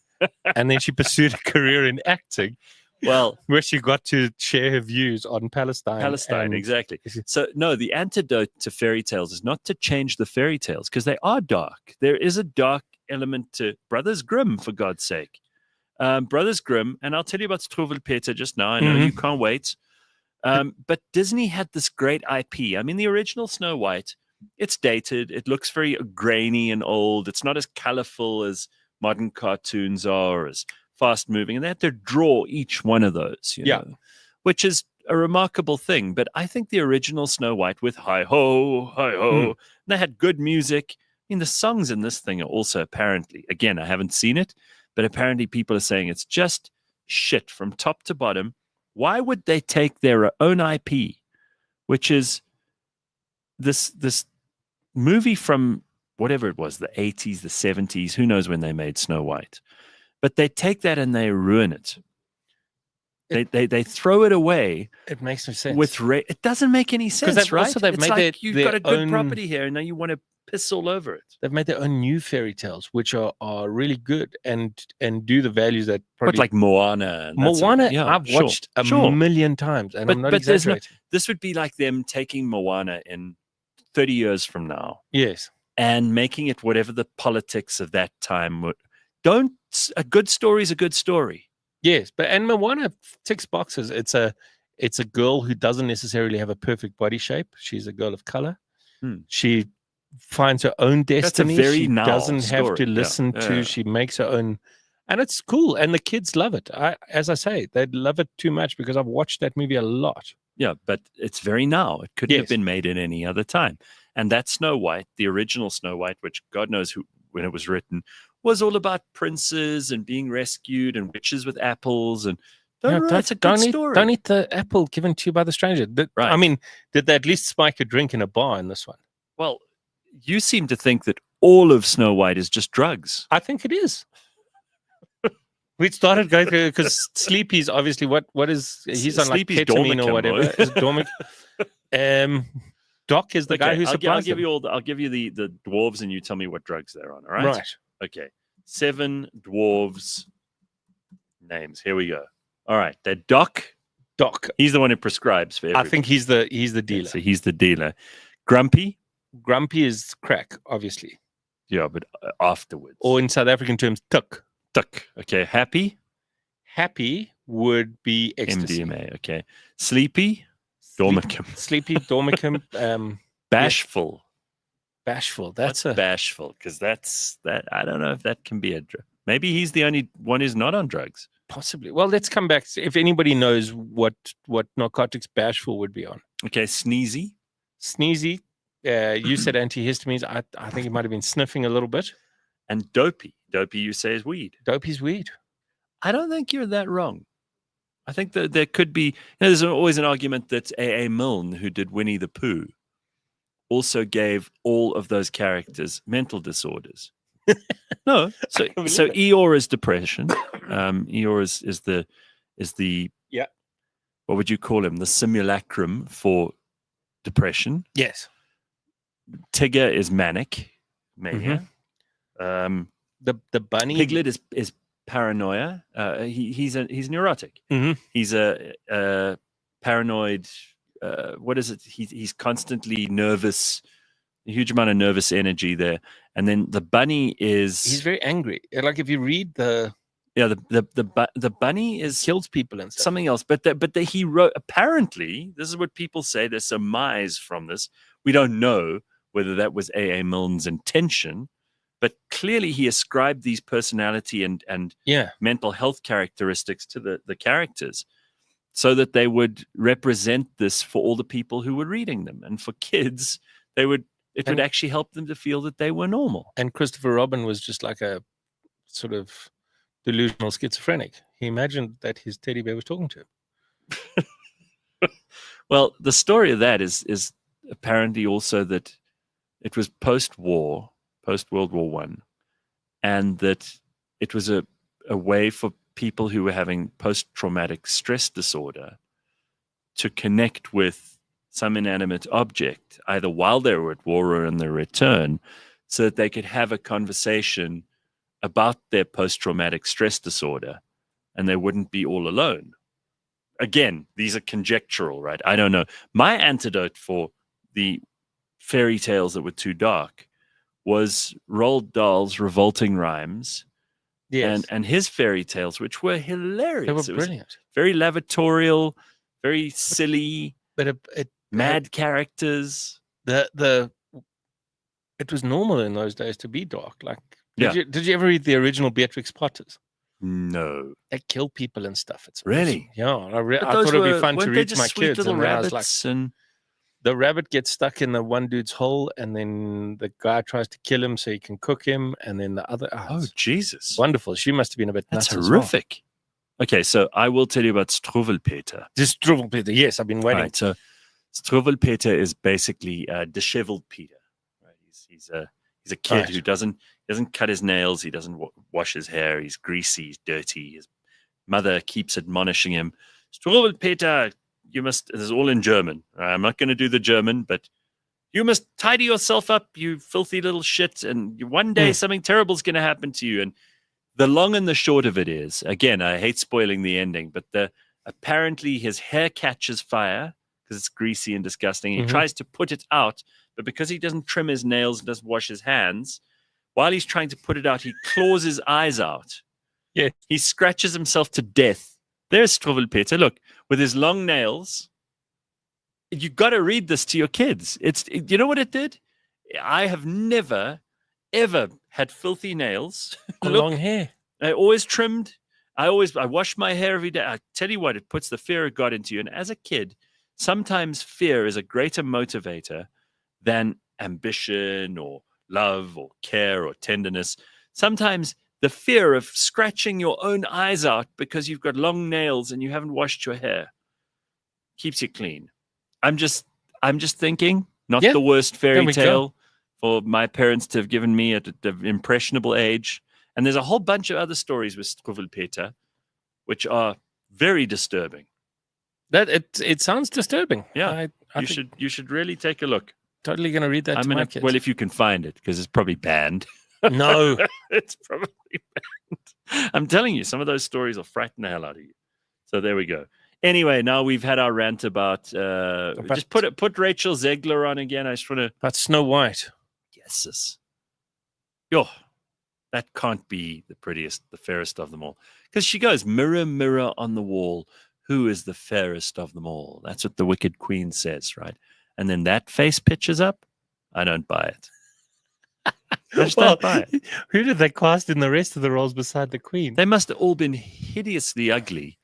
And then she pursued a career in acting. Well, where she got to share her views on Palestine. Exactly. So, no, the antidote to fairy tales is not to change the fairy tales, because they are dark. There is a dark element to Brothers Grimm, for God's sake. Brothers Grimm, and I'll tell you about Struwwelpeter just now. I know you can't wait. But Disney had this great IP. I mean, the original Snow White, it's dated. It looks very grainy and old. It's not as colorful as modern cartoons are, or as fast moving, and they had to draw each one of those, you know, which is a remarkable thing. But I think the original Snow White with hi ho, and they had good music. I mean, the songs in this thing are also apparently, again, I haven't seen it, but apparently people are saying it's just shit from top to bottom. Why would they take their own IP, which is this movie from whatever it was, the 80s, the 70s, who knows when they made Snow White. But they take that and they ruin it. They throw it away. It makes no sense. It doesn't make any sense, right? Also, they've it's made like you've got a good own property here, and now you want to piss all over it. They've made their own new fairy tales, which are really good and do the values that probably... But like Moana. I've watched a million times, and I'm not exaggerating. This would be like them taking Moana in 30 years from now. Yes. And making it whatever the politics of that time would... A good story is a good story. Yes, and Moana ticks boxes. It's a girl who doesn't necessarily have a perfect body shape. She's a girl of color. She finds her own destiny. That's a very she doesn't have to listen to. She makes her own, and it's cool. And the kids love it. As I say, they love it too much because I've watched that movie a lot. Yeah, but it's very now. It couldn't have been made at any other time. And that Snow White, the original Snow White, which God knows when it was written, was all about princes and being rescued and witches with apples. And it's a good story. Don't eat the apple given to you by the stranger. Right. I mean, did they at least spike a drink in a bar in this one? Well, you seem to think that all of Snow White is just drugs. I think it is. We started going through because Sleepy's obviously what is he's on Sleepy's like ketamine or whatever. Is Dormic. Doc is the guy who supplies them. I'll give you the dwarves, and you tell me what drugs they're on. All right. Right. Okay. 7 dwarves names. Here we go. All right. They're Doc. He's the one who prescribes for everything. I think he's the dealer. So he's the dealer. Grumpy is crack, obviously. Yeah, but afterwards. Or in South African terms, tuk. Okay. Happy would be ecstasy. MDMA. Okay. Sleepy. Dormicum. Sleepy, Dormicum. Bashful. That's bashful, because that's that. I don't know if that can be a drug. Maybe he's the only one who's not on drugs. Possibly. Well, let's come back. If anybody knows what narcotics Bashful would be on. Okay, Sneezy. You said antihistamines. I think it might have been sniffing a little bit. And Dopey. Dopey, you say, is weed. Dopey's weed. I don't think you're that wrong. I think that there could be... there's always an argument that A.A. Milne, who did Winnie the Pooh, also gave all of those characters mental disorders. No. So Eeyore is depression. Eeyore is the what would you call him? The simulacrum for depression. Yes. Tigger is manic. Mania. The bunny. Piglet is paranoia. He's neurotic. He's a paranoid. What is it? He's constantly nervous. A huge amount of nervous energy there. And then the bunny he's very angry. Like if you read the bunny kills people and stuff. Something else. But he wrote, apparently, this is what people say, there's surmise from this. We don't know whether that was A.A. Milne's intention, but clearly he ascribed these personality and mental health characteristics to the characters so that they would represent this for all the people who were reading them. And for kids, it would actually help them to feel that they were normal. And Christopher Robin was just like a sort of delusional schizophrenic. He imagined that his teddy bear was talking to him. Well, the story of that is apparently also that it was post-World War I, and that it was a way for people who were having post-traumatic stress disorder to connect with some inanimate object, either while they were at war or on their return, so that they could have a conversation about their post-traumatic stress disorder and they wouldn't be all alone. Again, these are conjectural, right? I don't know. My antidote for the fairy tales that were too dark was Roald Dahl's Revolting Rhymes. Yes. And his fairy tales, which were hilarious. They were brilliant. Very lavatorial, very silly, but mad characters. It was normal in those days to be dark. Like, did you ever read the original Beatrix Potters? No. They kill people and stuff. It's really? Awesome. Yeah, I thought it'd be fun to read to my kids. Little and rabbits I was like, the rabbit gets stuck in the one dude's hole, and then the guy tries to kill him so he can cook him, and then the other. Oh, Jesus! Wonderful. She must have been a bit nuts. That's horrific. Okay, so I will tell you about Struwwelpeter. Struwwelpeter. Yes, I've been waiting. Right, so Struwwelpeter is basically disheveled Peter. Right? He's a kid who doesn't cut his nails. He doesn't wash his hair. He's greasy. He's dirty. His mother keeps admonishing him. Struwwelpeter, you must. This is all in German. I'm not going to do the German, but you must tidy yourself up, you filthy little shit. And one day something terrible is going to happen to you. And the long and the short of it is, again, I hate spoiling the ending, but apparently his hair catches fire because it's greasy and disgusting. He tries to put it out, but because he doesn't trim his nails and doesn't wash his hands, while he's trying to put it out, he claws his eyes out. Yeah. He scratches himself to death. There's Struwwelpeter. Look, with his long nails. You got to read this to your kids. You know what it did? I have never, ever had filthy nails. Long hair. I always trimmed. I wash my hair every day. I tell you what, it puts the fear of God into you. And as a kid, sometimes fear is a greater motivator than ambition or love or care or tenderness. Sometimes the fear of scratching your own eyes out because you've got long nails and you haven't washed your hair keeps you clean. I'm just thinking, not the worst fairy tale for my parents to have given me at an impressionable age. And there's a whole bunch of other stories with Struwwelpeter, which are very disturbing. That it sounds disturbing. Yeah, you should really take a look. Totally going to read that to my kids. Well, if you can find it, because it's probably banned. No, it's probably banned. I'm telling you, some of those stories will frighten the hell out of you. So there we go. Anyway, now we've had our rant about just put Rachel Zegler on again. I just want to about Snow White. Yes, yo, that can't be the prettiest, the fairest of them all, because she goes, mirror, mirror on the wall, who is the fairest of them all? That's what the Wicked Queen says, right? And then that face pitches up. I don't buy it. Don't buy it. Who did they cast in the rest of the roles beside the Queen? They must have all been hideously ugly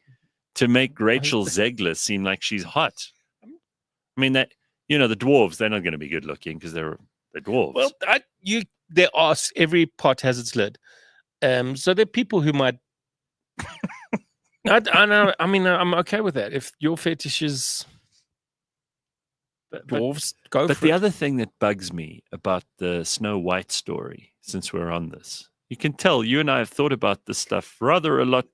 to make Rachel Zegler seem like she's hot. I mean, the dwarves, they're not going to be good looking because they're dwarves. Well, every pot has its lid. So there are people who might. I know. I mean, I'm okay with that. If your fetish is dwarves, go for it. But the other thing that bugs me about the Snow White story, since we're on this, you can tell you and I have thought about this stuff rather a lot.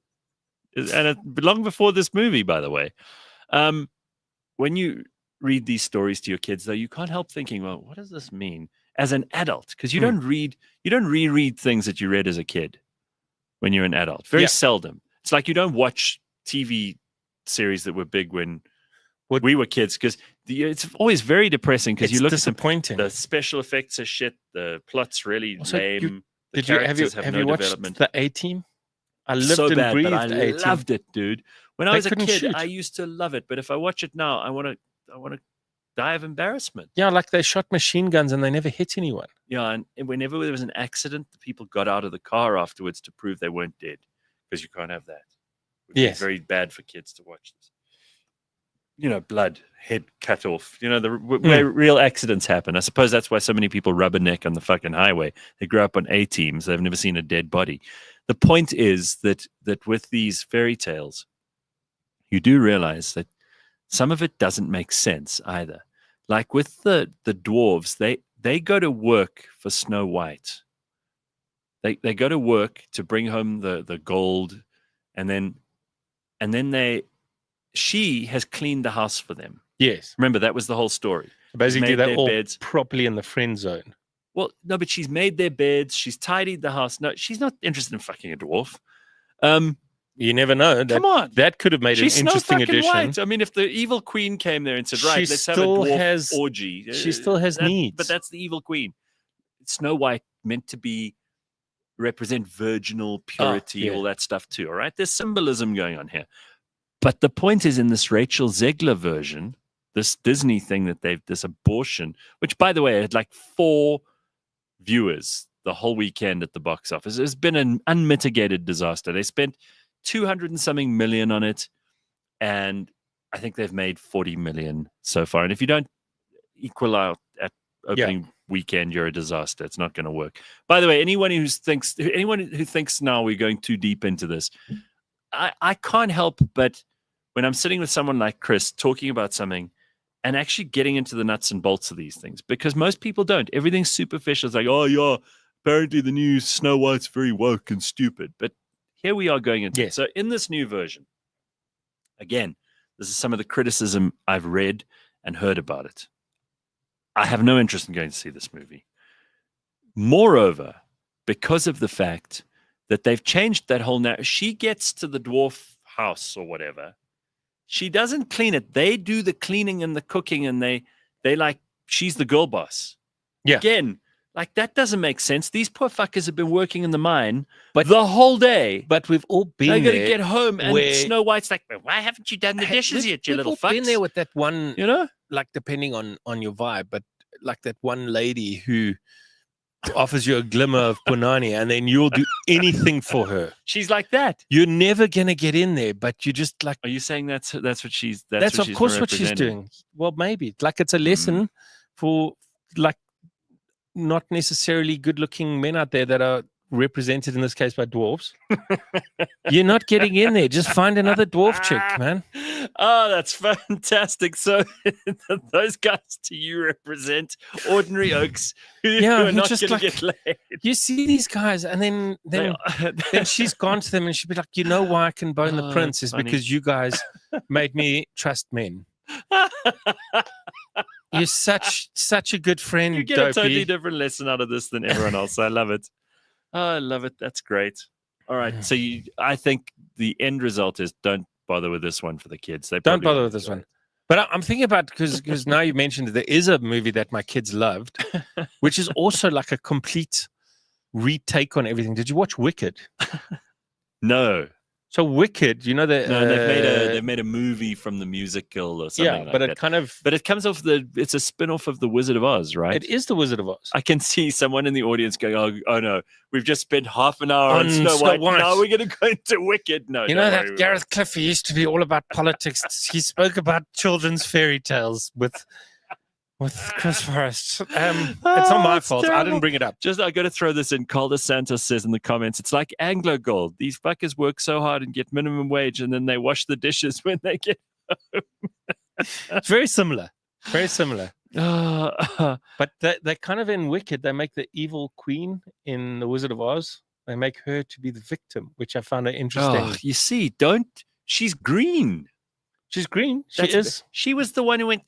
And it long before this movie, by the way. When you read these stories to your kids, though, you can't help thinking, well, what does this mean as an adult? Because you don't reread things that you read as a kid when you're an adult. Very seldom. It's like you don't watch TV series that were big when we were kids, because it's always very depressing because you look disappointing. At the special effects are shit. The plot's really lame. Have you watched the A-Team? I lived so and bad, breathed but I loved it, dude. When I was a kid, shoot. I used to love it. But if I watch it now, I want to die of embarrassment. Yeah, like they shot machine guns and they never hit anyone. Yeah, and whenever there was an accident, the people got out of the car afterwards to prove they weren't dead, because you can't have that. It's very bad for kids to watch this. Blood, head cut off. Where real accidents happen. I suppose that's why so many people rubberneck on the fucking highway. They grew up on A-teams. They've never seen a dead body. The point is that with these fairy tales, you do realize that some of it doesn't make sense either. Like with the dwarves, they go to work for Snow White. They go to work to bring home the gold, and then she has cleaned the house for them. Yes. Remember, that was the whole story. Basically, they're all properly in the friend zone. Well, no, but she's made their beds. She's tidied the house. No, she's not interested in fucking a dwarf. You never know. Come on. That could have made an interesting addition. White. I mean, if the evil queen came there and said, right, let's have a dwarf orgy. She still has needs. But that's the evil queen. Snow White meant to represent virginal purity, all that stuff too, all right? There's symbolism going on here. But the point is, in this Rachel Zegler version, this Disney thing that this abortion, which, by the way, had like 4 viewers the whole weekend at the box office. It's been an unmitigated disaster. They spent 200 and something million on it, and I think they've made 40 million so far. And if you don't equal out at opening weekend, you're a disaster. It's not going to work. By the way, anyone who thinks now we're going too deep into this, I can't help but when I'm sitting with someone like Chris talking about something and actually getting into the nuts and bolts of these things, because most people don't. Everything's superficial. It's like, oh yeah, apparently the new Snow White's very woke and stupid. But here we are going into it. So in this new version, again, this is some of the criticism I've read and heard about it. I have no interest in going to see this movie. Moreover, because of the fact that they've changed that whole narrative, she gets to the dwarf house or whatever. She doesn't clean it. They do the cleaning and the cooking, and they like, she's the girl boss. Yeah. Again, like, that doesn't make sense. These poor fuckers have been working in the mine the whole day. But we've all been there. They're going to get home, and Snow White's like, why haven't you done the dishes yet, you little fucks? We've been there with that one, you know? Like, depending on your vibe, but like that one lady who offers you a glimmer of punani, and then you'll do anything for her. She's like that. You're never going to get in there, but you just like... Are you saying that's what she's... That's of course what she's doing. Well, maybe. Like, it's a lesson for, like, not necessarily good-looking men out there that are represented in this case by dwarves. You're not getting in there. Just find another dwarf chick, man. Oh, that's fantastic. So those guys to you represent ordinary oaks who are not going to get laid. You see these guys, and then she's gone to them, and she'll be like, you know why I can bone the prince is because you guys made me trust men. You're such a good friend. You get Dopey. A totally different lesson out of this than everyone else. I love it. Oh, I love it. That's great. All right. So I think the end result is don't bother with this one for the kids. Don't bother with this one. But I'm thinking about, because now you mentioned that there is a movie that my kids loved, which is also like a complete retake on everything. Did you watch Wicked? No. So Wicked, you know that they've made a movie from the musical or something. Yeah, but it comes off it's a spin-off of The Wizard of Oz, right? It is The Wizard of Oz. I can see someone in the audience going, oh no, we've just spent half an hour on Snow White. Now we're going to go into Wicked. No, you know that Gareth Cliff, he used to be all about politics. He spoke about children's fairy tales with Chris Forrest. It's not my fault. Terrible. I didn't bring it up. I got to throw this in. Calder Santos says in the comments, it's like Anglo Gold. These fuckers work so hard and get minimum wage, and then they wash the dishes when they get home. It's very similar. Very similar. But they kind of in Wicked, they make the evil queen in The Wizard of Oz. They make her to be the victim, which I found interesting. Oh, you see, she's green. She's green. She was the one who went...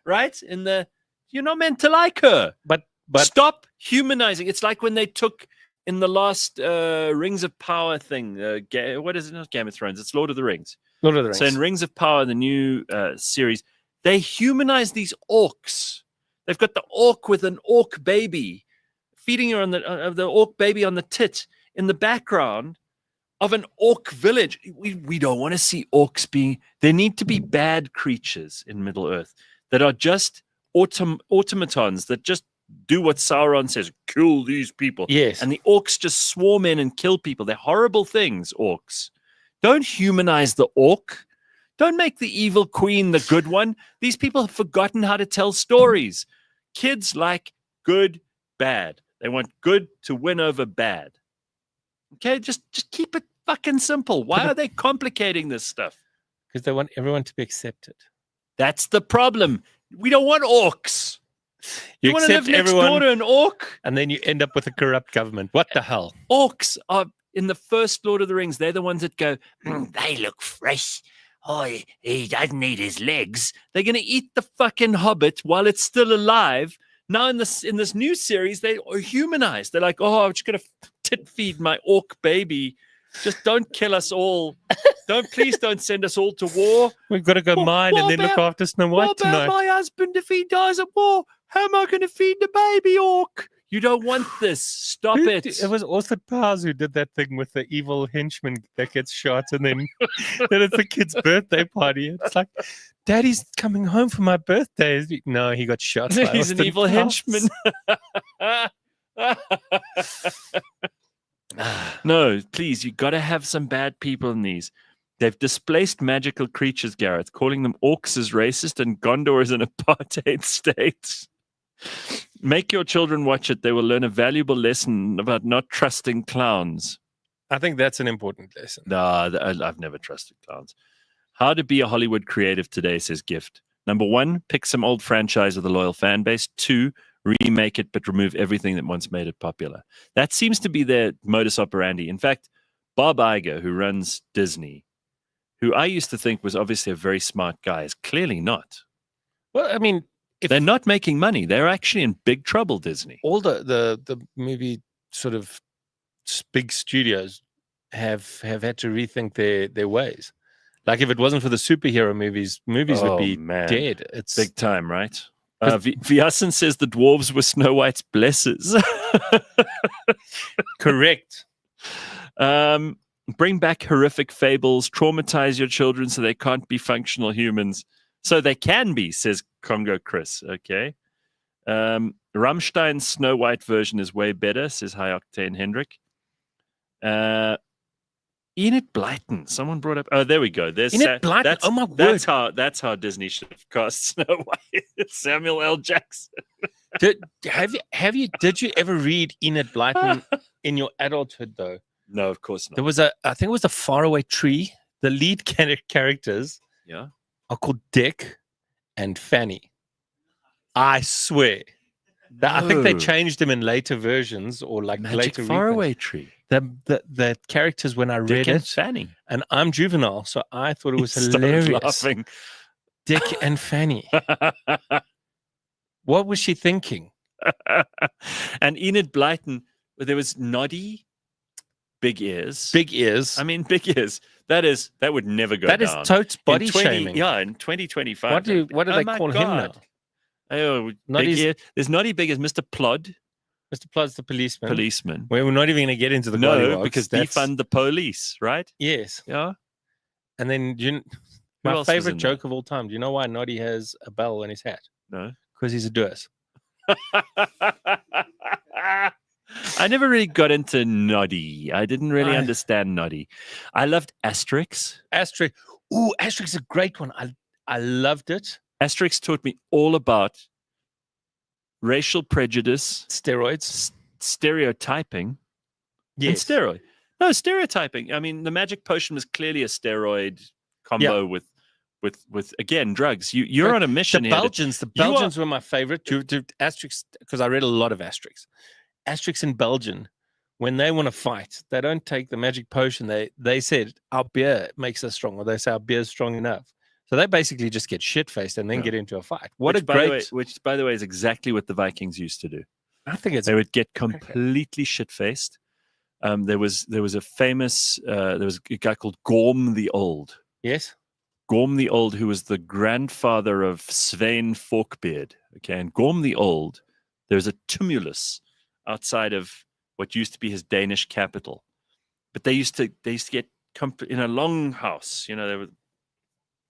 Right? You're not meant to like her. But stop humanizing. It's like when they took in the last Rings of Power thing. What is it? Not Game of Thrones. It's Lord of the Rings. Lord of the Rings. So in Rings of Power, the new series, they humanize these orcs. They've got the orc with an orc baby, feeding her on the orc baby on the tit in the background of an orc village. We don't want to see orcs being... There need to be bad creatures in Middle Earth that are just automatons that just do what Sauron says, kill these people. Yes. And the orcs just swarm in and kill people. They're horrible things, orcs. Don't humanize the orc. Don't make the evil queen the good one. These people have forgotten how to tell stories. Kids like good, bad. They want good to win over bad. Okay, just keep it fucking simple. Why are they complicating this stuff? Because they want everyone to be accepted. That's the problem. We don't want orcs. You want to live next door to an orc? And then you end up with a corrupt government. What the hell? Orcs are, in the first Lord of the Rings, they're the ones that go, they look fresh. oh, he doesn't eat his legs. They're going to eat the fucking hobbit while it's still alive. Now in this new series, they are humanized. They're like, oh, I'm just going to tit feed my orc baby. Just don't kill us all. Please don't send us all to war. We've got to go mine and then look after Snow White tonight. What about my husband if he dies at war? How am I going to feed the baby orc? You don't want this. Stop it. It was Austin Powers who did that thing with the evil henchman that gets shot, and then it's the kid's birthday party. It's like, Daddy's coming home for my birthday. No, he got shot. He's an evil henchman. No, please, you got to have some bad people in these. They've displaced magical creatures, Gareth, calling them orcs is racist and Gondor is an apartheid state. Make your children watch it. They will learn a valuable lesson about not trusting clowns. I think that's an important lesson. No, I've never trusted clowns. How to be a Hollywood creative today, says Gift. Number 1, pick some old franchise with a loyal fan base. 2, remake it, but remove everything that once made it popular. That seems to be their modus operandi. In fact, Bob Iger, who runs Disney, who I used to think was obviously a very smart guy, is clearly not. Well, I mean, if they're not making money, they're actually in big trouble, Disney. All the movie sort of big studios have had to rethink their ways. Like if it wasn't for the superhero movies would be dead. It's big time, right? Viasen says the dwarves were Snow White's blessers. Correct. Bring back horrific fables, traumatize your children so they can't be functional humans. So they can be, says Congo Chris. Okay. Rammstein's Snow White version is way better, says High Octane Hendrik. Enid Blyton. Someone brought up. Oh, there we go. There's Enid Blyton. Oh my word! That's how Disney should have cast Snow White. Samuel L. Jackson. Did you ever read Enid Blyton in your adulthood though? No, of course not. There was I think it was The Faraway Tree. The lead characters are called Dick and Fanny. I swear. I think they changed them in later versions or like Magic later Faraway Tree. The characters when I read Dick and it, Fanny. And I'm juvenile, so I thought it was hilarious. Laughing. Dick and Fanny. What was she thinking? And Enid Blyton, there was Noddy, big ears. Big ears. I mean, big ears. That would never go down. That is totes body shaming. Yeah, in 2025. What do they call him now? Oh, big ear. There's Noddy big as Mr. Plod. Mr. Plod's the policeman. Policeman. We're not even going to get into the because defund the police, right? Yes. Yeah. And then my favorite joke of all time. Do you know why Noddy has a bell on his hat? No. Because he's a Dwarves. I never really got into Noddy. I didn't really understand Noddy. I loved Astérix. Ooh, Astérix is a great one. I loved it. Astérix taught me all about racial prejudice, steroids, stereotyping. Yes. And stereotyping. I mean, the magic potion was clearly a steroid combo with again drugs. You're on a mission. The Belgians were my favorite. Astérix, because I read a lot of Astérix. Astérix in Belgium, when they want to fight, they don't take the magic potion. They said our beer makes us strong, or they say our beer is strong enough. So they basically just get shit-faced and then get into a fight. Which, by the way, is exactly what the Vikings used to do. I think they would get completely shit-faced. There was a famous there was a guy called Gorm the Old. Yes, Gorm the Old, who was the grandfather of Svein Forkbeard. Okay, and Gorm the Old, there's a tumulus outside of what used to be his Danish capital, but they used to get in a long house. You know, they were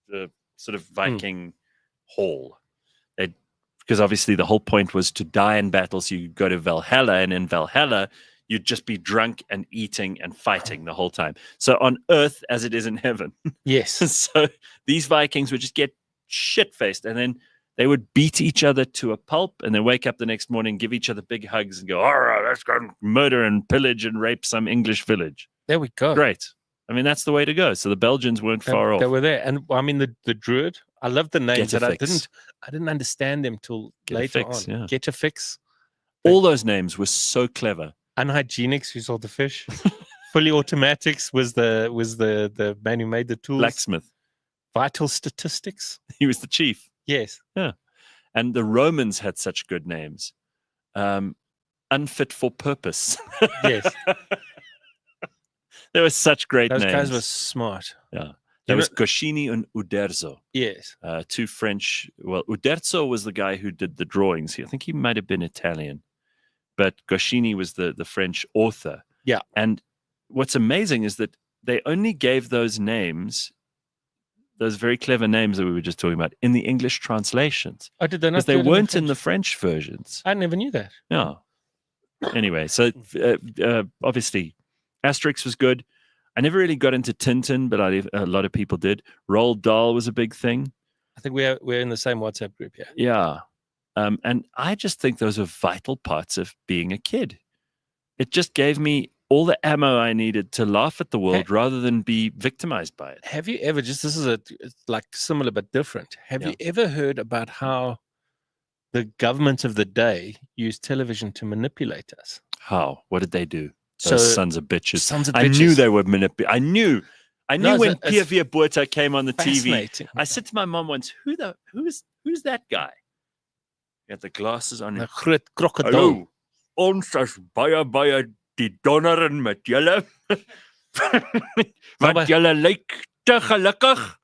the sort of Viking hall. Because obviously the whole point was to die in battle, so you go to Valhalla, and in Valhalla you'd just be drunk and eating and fighting the whole time. So on earth as it is in heaven. Yes. So these Vikings would just get shit-faced, and then they would beat each other to a pulp, and then wake up the next morning, give each other big hugs, and go, all right, let's go murder and pillage and rape some English village. There we go. Great. I mean, that's the way to go. So the Belgians weren't far off. They were there. And I mean, the Druid, I love the names, but I didn't understand them till later on. Yeah. Get a fix. All those names were so clever. Unhygienics, who sold the fish. Fully Automatics was the man who made the tools. Blacksmith. Vital statistics. He was the chief. Yes. Yeah. And the Romans had such good names. Unfit for purpose. Yes. There were such great names. Those guys were smart. Yeah. There was Goscinny and Uderzo. Yes. Two French. Well, Uderzo was the guy who did the drawings. I think he might have been Italian. But Goscinny was the French author. Yeah. And what's amazing is that they only gave those names, those very clever names that we were just talking about, in the English translations. Oh, did they not? Because they weren't in the French versions. I never knew that. Yeah. Anyway, so obviously, Astérix was good. I never really got into Tintin, but a lot of people did. Roald Dahl was a big thing. I think we're in the same WhatsApp group, yeah. Yeah. And I just think those are vital parts of being a kid. It just gave me all the ammo I needed to laugh at the world rather than be victimized by it. Have you ever, this is like similar but different. Have you ever heard about how the government of the day used television to manipulate us? How? What did they do? Those sons of bitches. Sons of I bitches. knew they were manipulating. I knew when P.V. Botha came on the TV. I said to my mom once, who's that guy? He had the glasses on. The groot krokodil. Hallo, ons is baie die donneren met julle. Want julle lyk te gelukkig.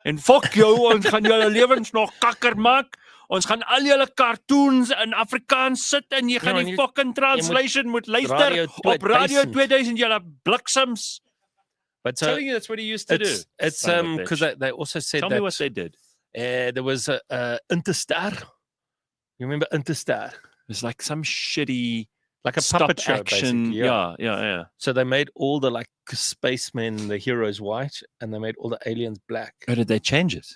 En fuck jou, ons gaan julle lewens nog kakker maak. Ons gaan al julle cartoons in Afrikaans sit en jy gaan die fucking translation moet luister op Radio 2000 julle bliksems. But telling you that's what he used to do. It's because they also said Tell me what they did. There was Interstar. You remember Interstar? It was like some shitty, like a puppet show, action. Yeah. So they made all the like spacemen, the heroes, white, and they made all the aliens black. Oh, did they change it?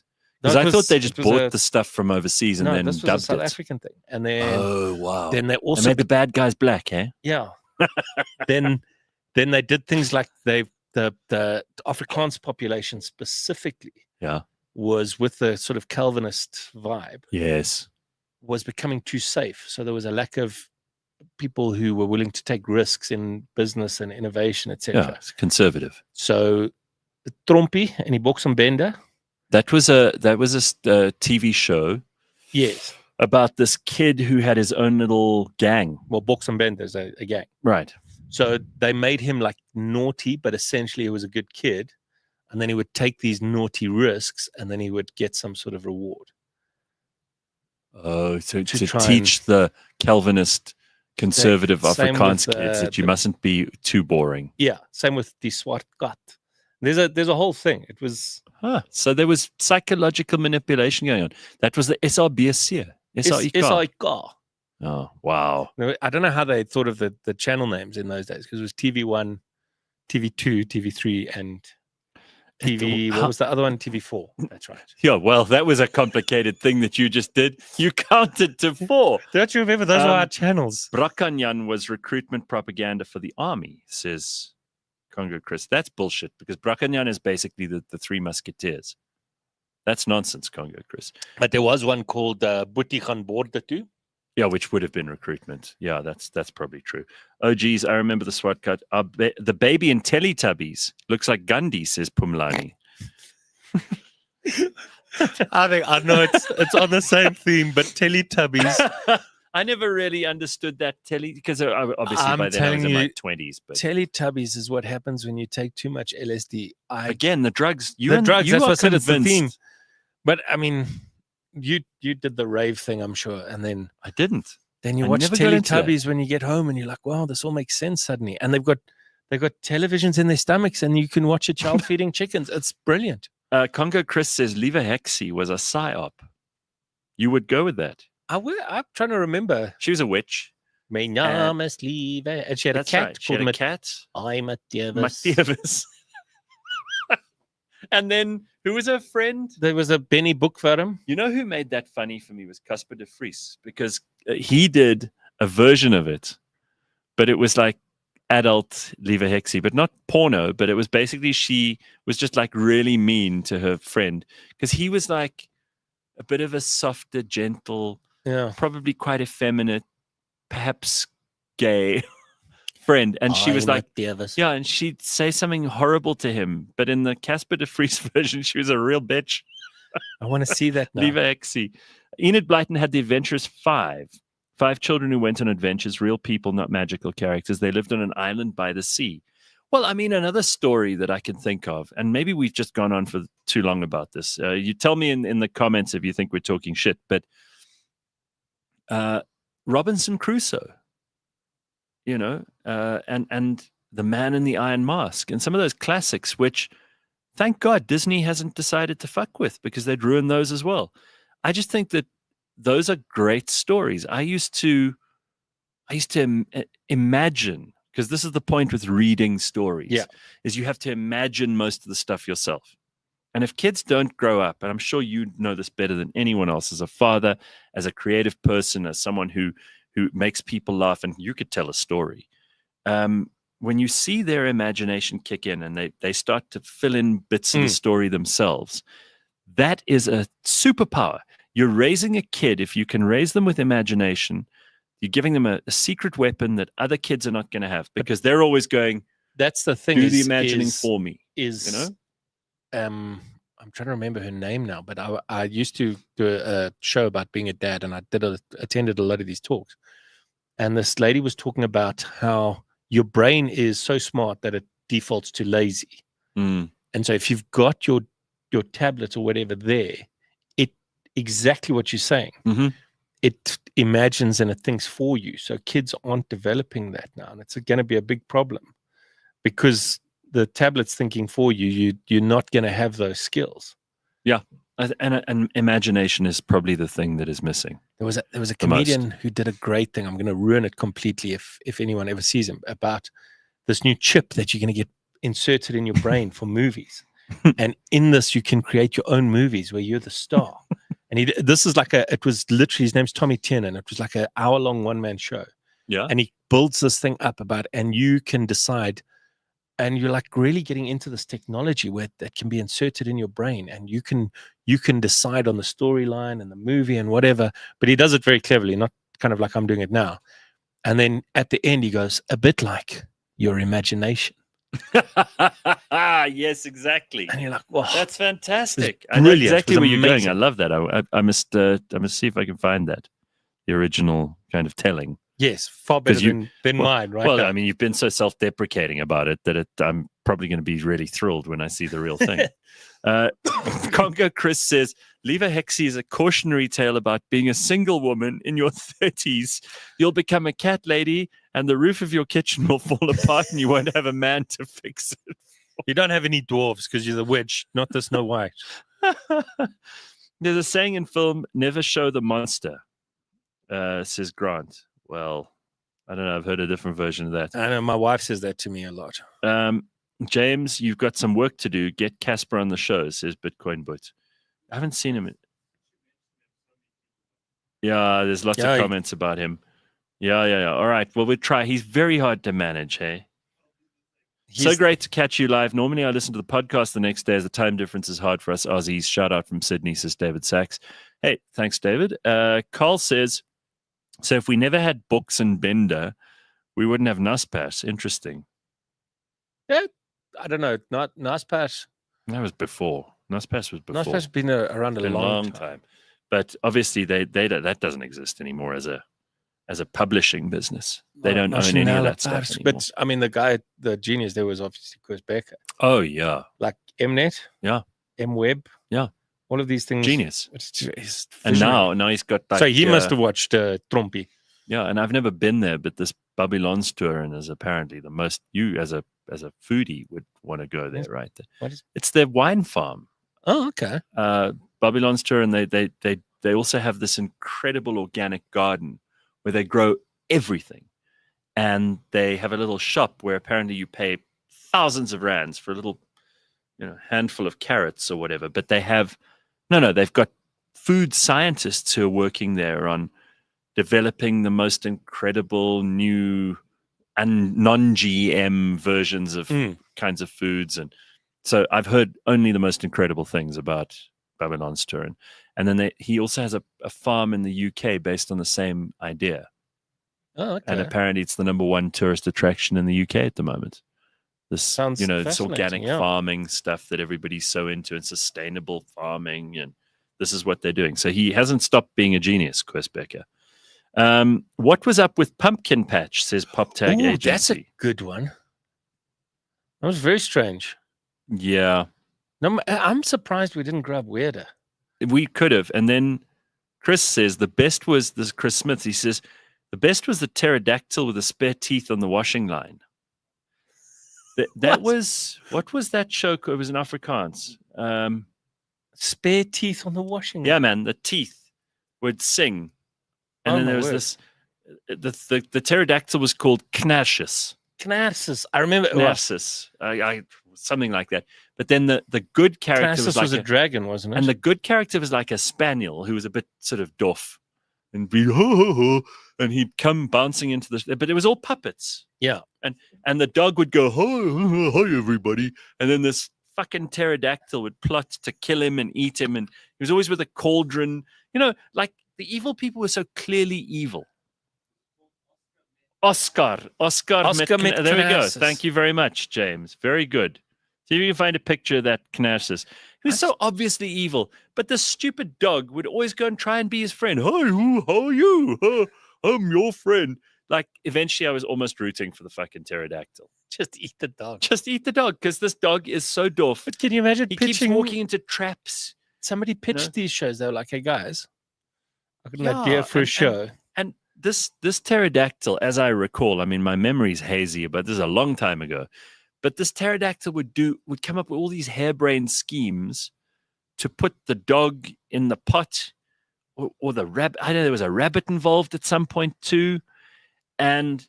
Because I thought they just bought the stuff from overseas and then this was dubbed a South it. African thing. And then, oh wow! Then they also made the bad guys black, eh? Yeah. then they did things like the Afrikaans population specifically. Yeah. Was with the sort of Calvinist vibe. Yes. Was becoming too safe. So there was a lack of people who were willing to take risks in business and innovation, etc. Yeah, it's conservative. So Trompie and die Boksembende. That was a TV show. Yes. About this kid who had his own little gang. Well, Boksembende is a gang. Right. So they made him like naughty, but essentially he was a good kid. And then he would take these naughty risks and then he would get some sort of reward. Oh, so to teach the Calvinist conservative Afrikaans kids that you mustn't be too boring. Yeah, same with die Swart Kat. There's a whole thing. It was so there was psychological manipulation going on. That was the SABC. SAIK. Oh, wow. I don't know how they thought of the channel names in those days because it was TV1, TV2, TV3, and TV, what was the other one? TV4. That's right. Yeah, well, that was a complicated thing that you just did. You counted to 4. Don't you remember? Those were our channels. Brakanyan was recruitment propaganda for the army, says Congo Chris. That's bullshit because Brakanyan is basically the Three Musketeers. That's nonsense, Congo Chris. But there was one called Boetie gaan Borde too. Yeah, which would have been recruitment. Yeah, that's probably true. Oh, geez, I remember the SWAT cut. The baby in Teletubbies looks like Gandhi, says Pumlani. I know it's on the same theme, but Teletubbies. I never really understood that because obviously by then I was in my 20s. But Teletubbies is what happens when you take too much LSD. Again, the drugs. That's what I said. It's the theme. But I mean. You did the rave thing, I'm sure, and then I didn't. Then you watch Teletubbies when you get home, and you're like, "Wow, this all makes sense suddenly." And they've got televisions in their stomachs, and you can watch a child feeding chickens. It's brilliant. Congo Chris says Lieve Hexie was a psyop. You would go with that? I'm trying to remember. She was a witch. My name is Lieve, and she had a cat. Right. She had a cat. I'm Matthias. Matthias. And then who was her friend? There was a Benny Bookworm. You know who made that funny for me was Casper de Vries because he did a version of it, but it was like adult Lieve Hexie, but not porno. But it was basically she was just like really mean to her friend because he was like a bit of a softer, gentle, probably quite effeminate, perhaps gay friend, and she was like, Dwarves. yeah, and she'd say something horrible to him. But in the Casper de Vries version, she was a real bitch. I want to see that now. Lieve Hexie. Enid Blyton had the Adventurous Five. 5 children who went on adventures, real people, not magical characters. They lived on an island by the sea. Well, I mean, another story that I can think of, and maybe we've just gone on for too long about this. You tell me in the comments if you think we're talking shit, but Robinson Crusoe, you know, and The Man in the Iron Mask, and some of those classics, which, thank God, Disney hasn't decided to fuck with, because they'd ruin those as well. I just think that those are great stories. I used to imagine, because this is the point with reading stories, is you have to imagine most of the stuff yourself. And if kids don't grow up, and I'm sure you know this better than anyone else, as a father, as a creative person, as someone who makes people laugh, and you could tell a story. When you see their imagination kick in and they start to fill in bits of the story themselves, that is a superpower. You're raising a kid, if you can raise them with imagination, you're giving them a secret weapon that other kids are not going to have, because they're always going, that's the thing. Do the imagining for me. You know? I'm trying to remember her name now, but I used to do a show about being a dad, and I attended a lot of these talks. And this lady was talking about how your brain is so smart that it defaults to lazy. And so if you've got your tablet or whatever there, exactly what you're saying. It imagines and it thinks for you. So kids aren't developing that now, and it's going to be a big problem, because the tablet's thinking for you. You're not going to have those skills. Yeah, and imagination is probably the thing that is missing. There was a comedian who did a great thing. I'm going to ruin it completely if anyone ever sees him, about this new chip that you're going to get inserted in your brain for movies. And in this, you can create your own movies where you're the star. And this is like it was literally, his name's Tommy Tiernan. It was like an hour-long one-man show. Yeah. And he builds this thing up and you can decide, and you're like really getting into this technology where that can be inserted in your brain, and you can decide on the storyline and the movie and whatever. But he does it very cleverly, not kind of like I'm doing it now. And then at the end, he goes, a bit like your imagination. Yes, exactly. And you're like, wow, that's fantastic. I know exactly where you're going. I love that. I must see if I can find that, the original kind of telling. Yes, far better than mine, right? Well, I mean, you've been so self-deprecating about it that I'm probably going to be really thrilled when I see the real thing. Congo Chris says, Lieve Hexie is a cautionary tale about being a single woman in your 30s. You'll become a cat lady, and the roof of your kitchen will fall apart, and you won't have a man to fix it. You don't have any dwarves because you're the witch, not the Snow White. There's a saying in film, never show the monster, says Grant. Well, I don't know. I've heard a different version of that. I know. My wife says that to me a lot. James, you've got some work to do. Get Casper on the show, says Bitcoin Boot. I haven't seen him. Yeah, there's lots of comments about him. Yeah. All right. Well, we'll try. He's very hard to manage, hey? So great to catch you live. Normally, I listen to the podcast the next day as the time difference is hard for us Aussies. Shout out from Sydney, says David Sachs. Hey, thanks, David. Carl says, so if we never had books and Bender, we wouldn't have Naspers. Interesting. Yeah, I don't know. Not Naspers. That was before. Naspers was before. Naspers has been around a long time. But obviously, that doesn't exist anymore as a publishing business. They don't own any of that stuff anymore. But I mean, the genius there was obviously Chris Becker. Oh yeah, like Mnet. Yeah, Mweb. Yeah, all of these things. Genius. And now he's got. Like, so he must have watched Trumpy. Yeah, and I've never been there, but this Babylon's touring is apparently the most. You as a foodie would want to go there, right? It's their wine farm. Oh, okay. Babylon's tour, and they also have this incredible organic garden where they grow everything, and they have a little shop where apparently you pay thousands of rands for a little, handful of carrots or whatever. But they have they've got food scientists who are working there on developing the most incredible new and non-GM versions of kinds of foods. And so I've heard only the most incredible things about Babylon's Turin. And then he also has a farm in the UK based on the same idea. Oh, okay. And apparently it's the number one tourist attraction in the UK at the moment. This sounds this organic yeah. farming stuff that everybody's so into, and sustainable farming, and this is what they're doing. So he hasn't stopped being a genius, Chris Becker. What was up with Pumpkin Patch, says Pop Tag Agency. That's a good one. That was very strange. Yeah. No, I'm surprised we didn't grow up weirder. We could have. And then Chris says the best was this. Chris Smith, he says the best was the pterodactyl with the spare teeth on the washing line. That was, what was that show? It was in Afrikaans. Spare teeth on the washing line. Yeah, man, the teeth would sing. And then there was this, the pterodactyl was called Knassus. Knassus. I remember. Knassus. Something like that. But then the good character Knassus was a dragon, wasn't it? And the good character was like a spaniel who was a bit sort of doff. And be ho ho ho, and he'd come bouncing into the. But it was all puppets. Yeah, and the dog would go hi everybody, and then this fucking pterodactyl would plot to kill him and eat him, and he was always with a cauldron. Like the evil people were so clearly evil. Oscar. There we go. Thank you very much, James. Very good. See if you can find a picture of that Knassus. He was so obviously evil, but the stupid dog would always go and try and be his friend. Hi, how are you? I'm your friend. Like, eventually I was almost rooting for the fucking pterodactyl. Just eat the dog. Just eat the dog, because this dog is so doff. But can you imagine he keeps walking into traps. Somebody pitched these shows. They were like, hey, guys, I got an idea for a show. And this pterodactyl, as I recall, I mean, my memory's hazy, but this is a long time ago. But this pterodactyl would come up with all these harebrained schemes to put the dog in the pot or the rabbit. I know there was a rabbit involved at some point too. And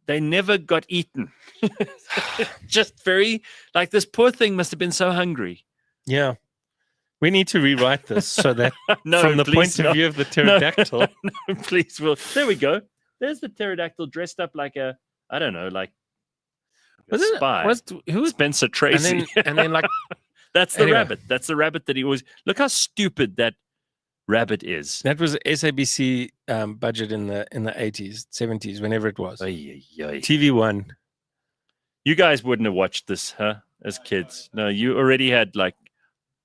they never got eaten. Just very, like, this poor thing must have been so hungry. Yeah. We need to rewrite this so that from the point of view of the pterodactyl. No, please. Well, there we go. There's the pterodactyl dressed up like a, I don't know, like a spy. Who was Spencer Tracy? And then like, that's the rabbit. That's the rabbit that he always, look how stupid that rabbit is. That was SABC budget in the 80s, 70s, whenever it was. TV1. You guys wouldn't have watched this, huh? As kids. No, you already had like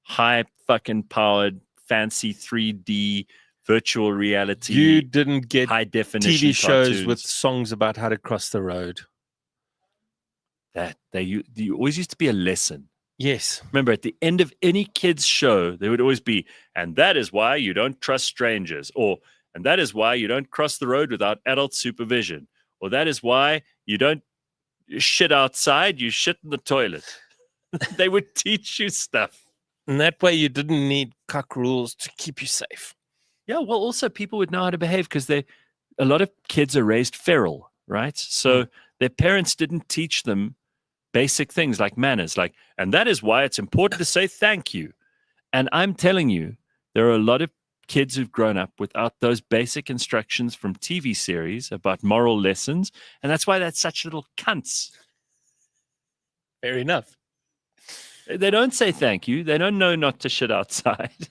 high fucking powered, fancy 3D virtual reality. You didn't get high definition TV shows cartoons with songs about how to cross the road. That you always used to be a lesson. Yes. Remember, at the end of any kid's show, there would always be, and that is why you don't trust strangers, or, and that is why you don't cross the road without adult supervision, or that is why you don't shit outside, you shit in the toilet. They would teach you stuff. And that way you didn't need cuck rules to keep you safe. Yeah, well, also people would know how to behave because a lot of kids are raised feral, right? So their parents didn't teach them basic things like manners, and that is why it's important to say thank you. And I'm telling you, there are a lot of kids who've grown up without those basic instructions from TV series about moral lessons, and that's why they're such little cunts. Fair enough. They don't say thank you. They don't know not to shit outside.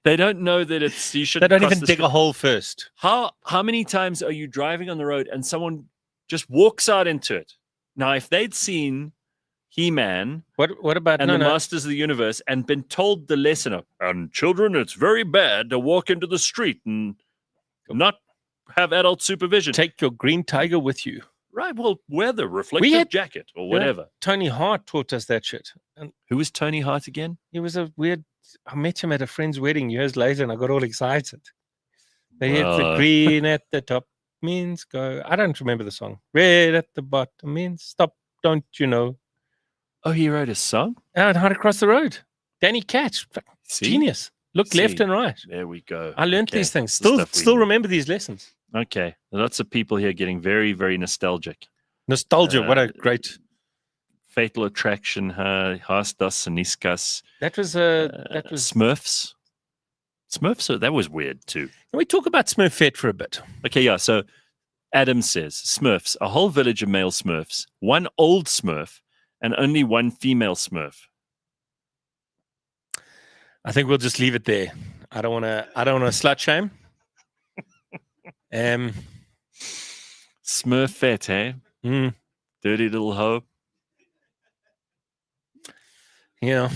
They don't know that you should. They don't even dig a hole first. How many times are you driving on the road and someone just walks out into it? Now, if they'd seen He-Man, what about the Masters of the Universe, and been told the lesson of, and children, it's very bad to walk into the street and not have adult supervision. Take your green tiger with you. Right. Well, wear the reflective jacket or whatever. Tony Hart taught us that shit. And who was Tony Hart again? He was a weird. I met him at a friend's wedding years later, and I got all excited. They hit the green at the top means go. I don't remember the song. Red at the bottom means stop. Don't you know? Oh, he wrote a song? And how to cross the road. Danny Catch. Genius. Look left and right. There we go. I learned these things. Still remember these lessons. Okay. Lots of people here getting very, very nostalgic. Nostalgia. What a great. Fatal Attraction. Heist das Niskas. That was Smurfs. Smurfs, that was weird too. Can we talk about Smurfette for a bit? Okay, yeah. So Adam says, Smurfs, a whole village of male Smurfs, one old Smurf, and only one female Smurf. I think we'll just leave it there. I don't want to slut shame. Smurfette, eh? Dirty little hoe. Yeah.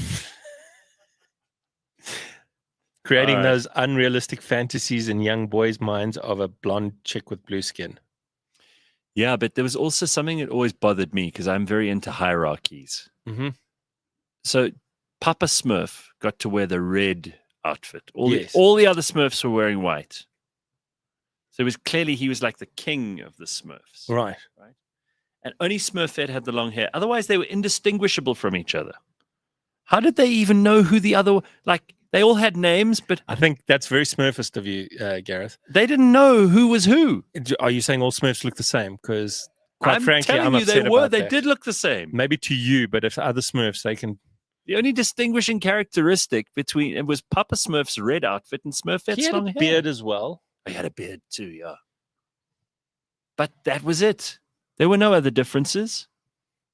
Creating those unrealistic fantasies in young boys' minds of a blonde chick with blue skin. Yeah, but there was also something that always bothered me because I'm very into hierarchies. Mm-hmm. So Papa Smurf got to wear the red outfit. All the other Smurfs were wearing white. So he was like the king of the Smurfs. Right. And only Smurfette had the long hair. Otherwise, they were indistinguishable from each other. How did they even know who the other... Like, they all had names, but... I think that's very Smurfist of you, Gareth. They didn't know who was who. Are you saying all Smurfs look the same? Because, quite frankly, I'm upset telling you, about they that. did look the same. Maybe to you, but if other Smurfs, they can... The only distinguishing characteristic between... It was Papa Smurf's red outfit and Smurfette's long hair. He had a beard as well. He had a beard too, yeah. But that was it. There were no other differences.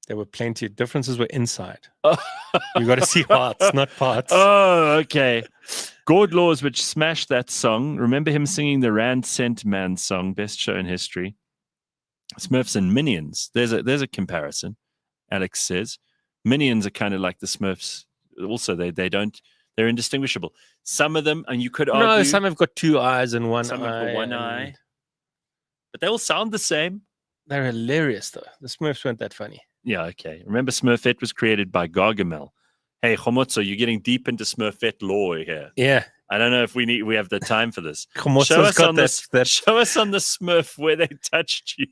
There were plenty of differences were inside. You got to see hearts, not parts. Oh, okay. Gord Laws, which smashed that song. Remember him singing the Rand Cent Man song, best show in history. Smurfs and Minions. There's a comparison. Alex says Minions are kind of like the Smurfs. Also, they're indistinguishable. Some of them, and you could argue. No, some have got two eyes and one eye. Some have got one eye. But they all sound the same. They're hilarious, though. The Smurfs weren't that funny. Yeah, okay. Remember, Smurfette was created by Gargamel. Hey, Khomotso, you're getting deep into Smurfette lore here. Yeah. I don't know if we have the time for this. Show us on the Smurf where they touched you.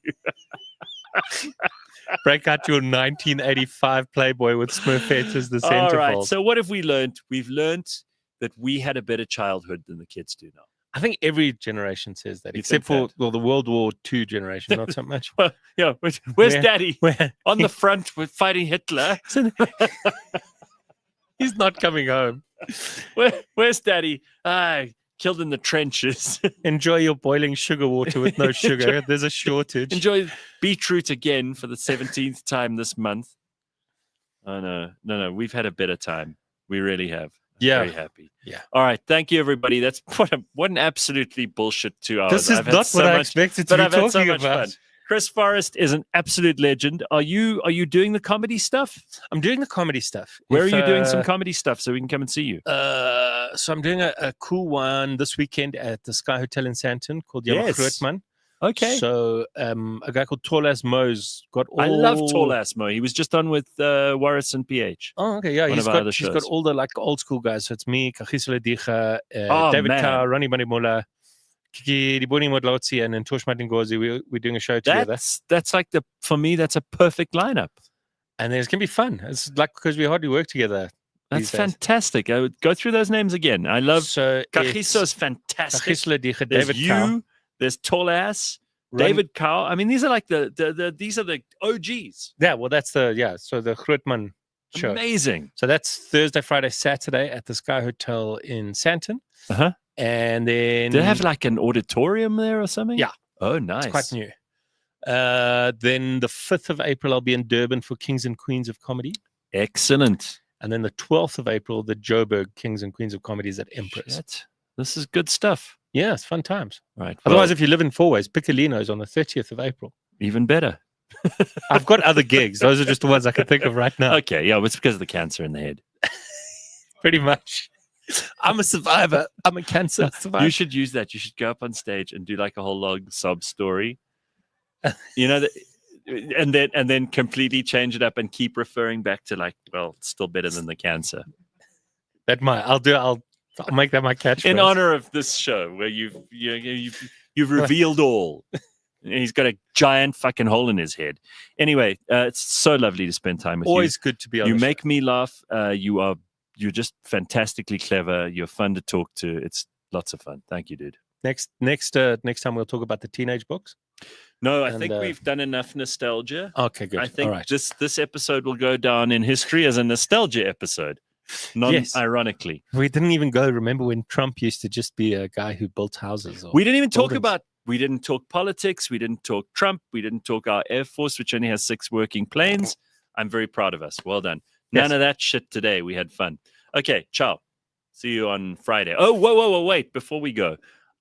Break out your 1985 Playboy with Smurfette as the centerfold. All right, so what have we learned? We've learned that we had a better childhood than the kids do now. I think every generation says that, except for the World War II generation, not so much. Well, yeah, where's Daddy? On the front with fighting Hitler. He's not coming home. Where's Daddy? Killed in the trenches. Enjoy your boiling sugar water with no sugar. There's a shortage. Enjoy beetroot again for the 17th time this month. Oh, no. We've had a better time. We really have. Very happy. Yeah. All right. Thank you, everybody. That's what an absolutely bullshit 2 hours. This is not what I expected to be talking about. Fun. Chris Forrest is an absolute legend. Are you doing the comedy stuff? I'm doing the comedy stuff. Where are you doing some comedy stuff so we can come and see you? So I'm doing a cool one this weekend at the Sky Hotel in Sandton called Grootman. Okay. So a guy called Tall-Ass Mo's got all... I love Tall-Ass Mo. He was just on with Warris and PH. Oh, okay. Yeah, he's got all the old school guys. So it's me, Kagiso Lediga, David Carr, Ronnie Banimola, Kiki Diboni Modlotsi, and then Tosh Matingozi. We're doing a show together. That's like for me, that's a perfect lineup. And it's going to be fun. It's like because we hardly work together. That's fantastic. I would go through those names again. I love Kagiso is fantastic. Kagiso Lediga, There's David Carr. There's Tall-Ass, David Carr. I mean, these are like these are the OGs. Yeah, well, that's so the Grootman show. Amazing. So that's Thursday, Friday, Saturday at the Sky Hotel in Sandton. Uh-huh. And then... Do they have like an auditorium there or something? Yeah. Oh, nice. It's quite new. Then the 5th of April, I'll be in Durban for Kings and Queens of Comedy. Excellent. And then the 12th of April, the Joburg Kings and Queens of Comedy is at Empress. Shit. This is good stuff. Yeah, it's fun times. Right. Otherwise, if you live in Fourways, Piccolino's on the 30th of April. Even better. I've got other gigs. Those are just the ones I can think of right now. Okay, yeah, it's because of the cancer in the head. Pretty much. I'm a survivor. I'm a cancer survivor. You should use that. You should go up on stage and do like a whole long sob story. You know, and then completely change it up and keep referring back to like, well, it's still better than the cancer. I'll make that my catchphrase. In honor of this show where you've revealed all. He's got a giant fucking hole in his head. Anyway, it's so lovely to spend time with you. Always good to be on You make me laugh. You're just fantastically clever. You're fun to talk to. It's lots of fun. Thank you, dude. Next time we'll talk about the teenage books. No, I think we've done enough nostalgia. Okay, good. I think all right. this episode will go down in history as a nostalgia episode. Non-ironically. We didn't even remember when Trump used to just be a guy who built houses. We didn't even we didn't talk politics. We didn't talk Trump. We didn't talk our Air Force, which only has 6 working planes. I'm very proud of us. Well done. None of that shit today. We had fun. Okay, ciao. See you on Friday. Oh, whoa, wait. Before we go,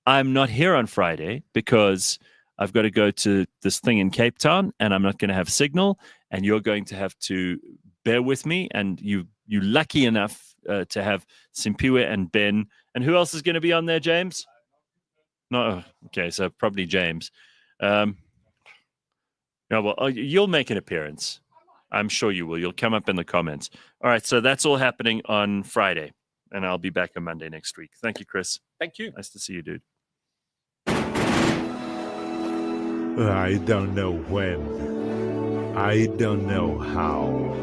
I'm not here on Friday because I've got to go to this thing in Cape Town, and I'm not going to have signal, and you're going to have to bear with me. And you're lucky enough to have Simpiwe and Ben. And who else is going to be on there, James? No, okay, so probably James. No, well, you'll make an appearance. I'm sure you will. You'll come up in the comments. All right, so that's all happening on Friday, and I'll be back on Monday next week. Thank you, Chris. Thank you. Nice to see you, dude. I don't know when, I don't know how,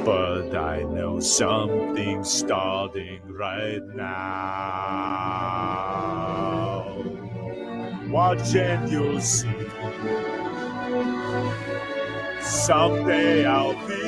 but I know something's starting right now. Watch and you'll see. Someday I'll be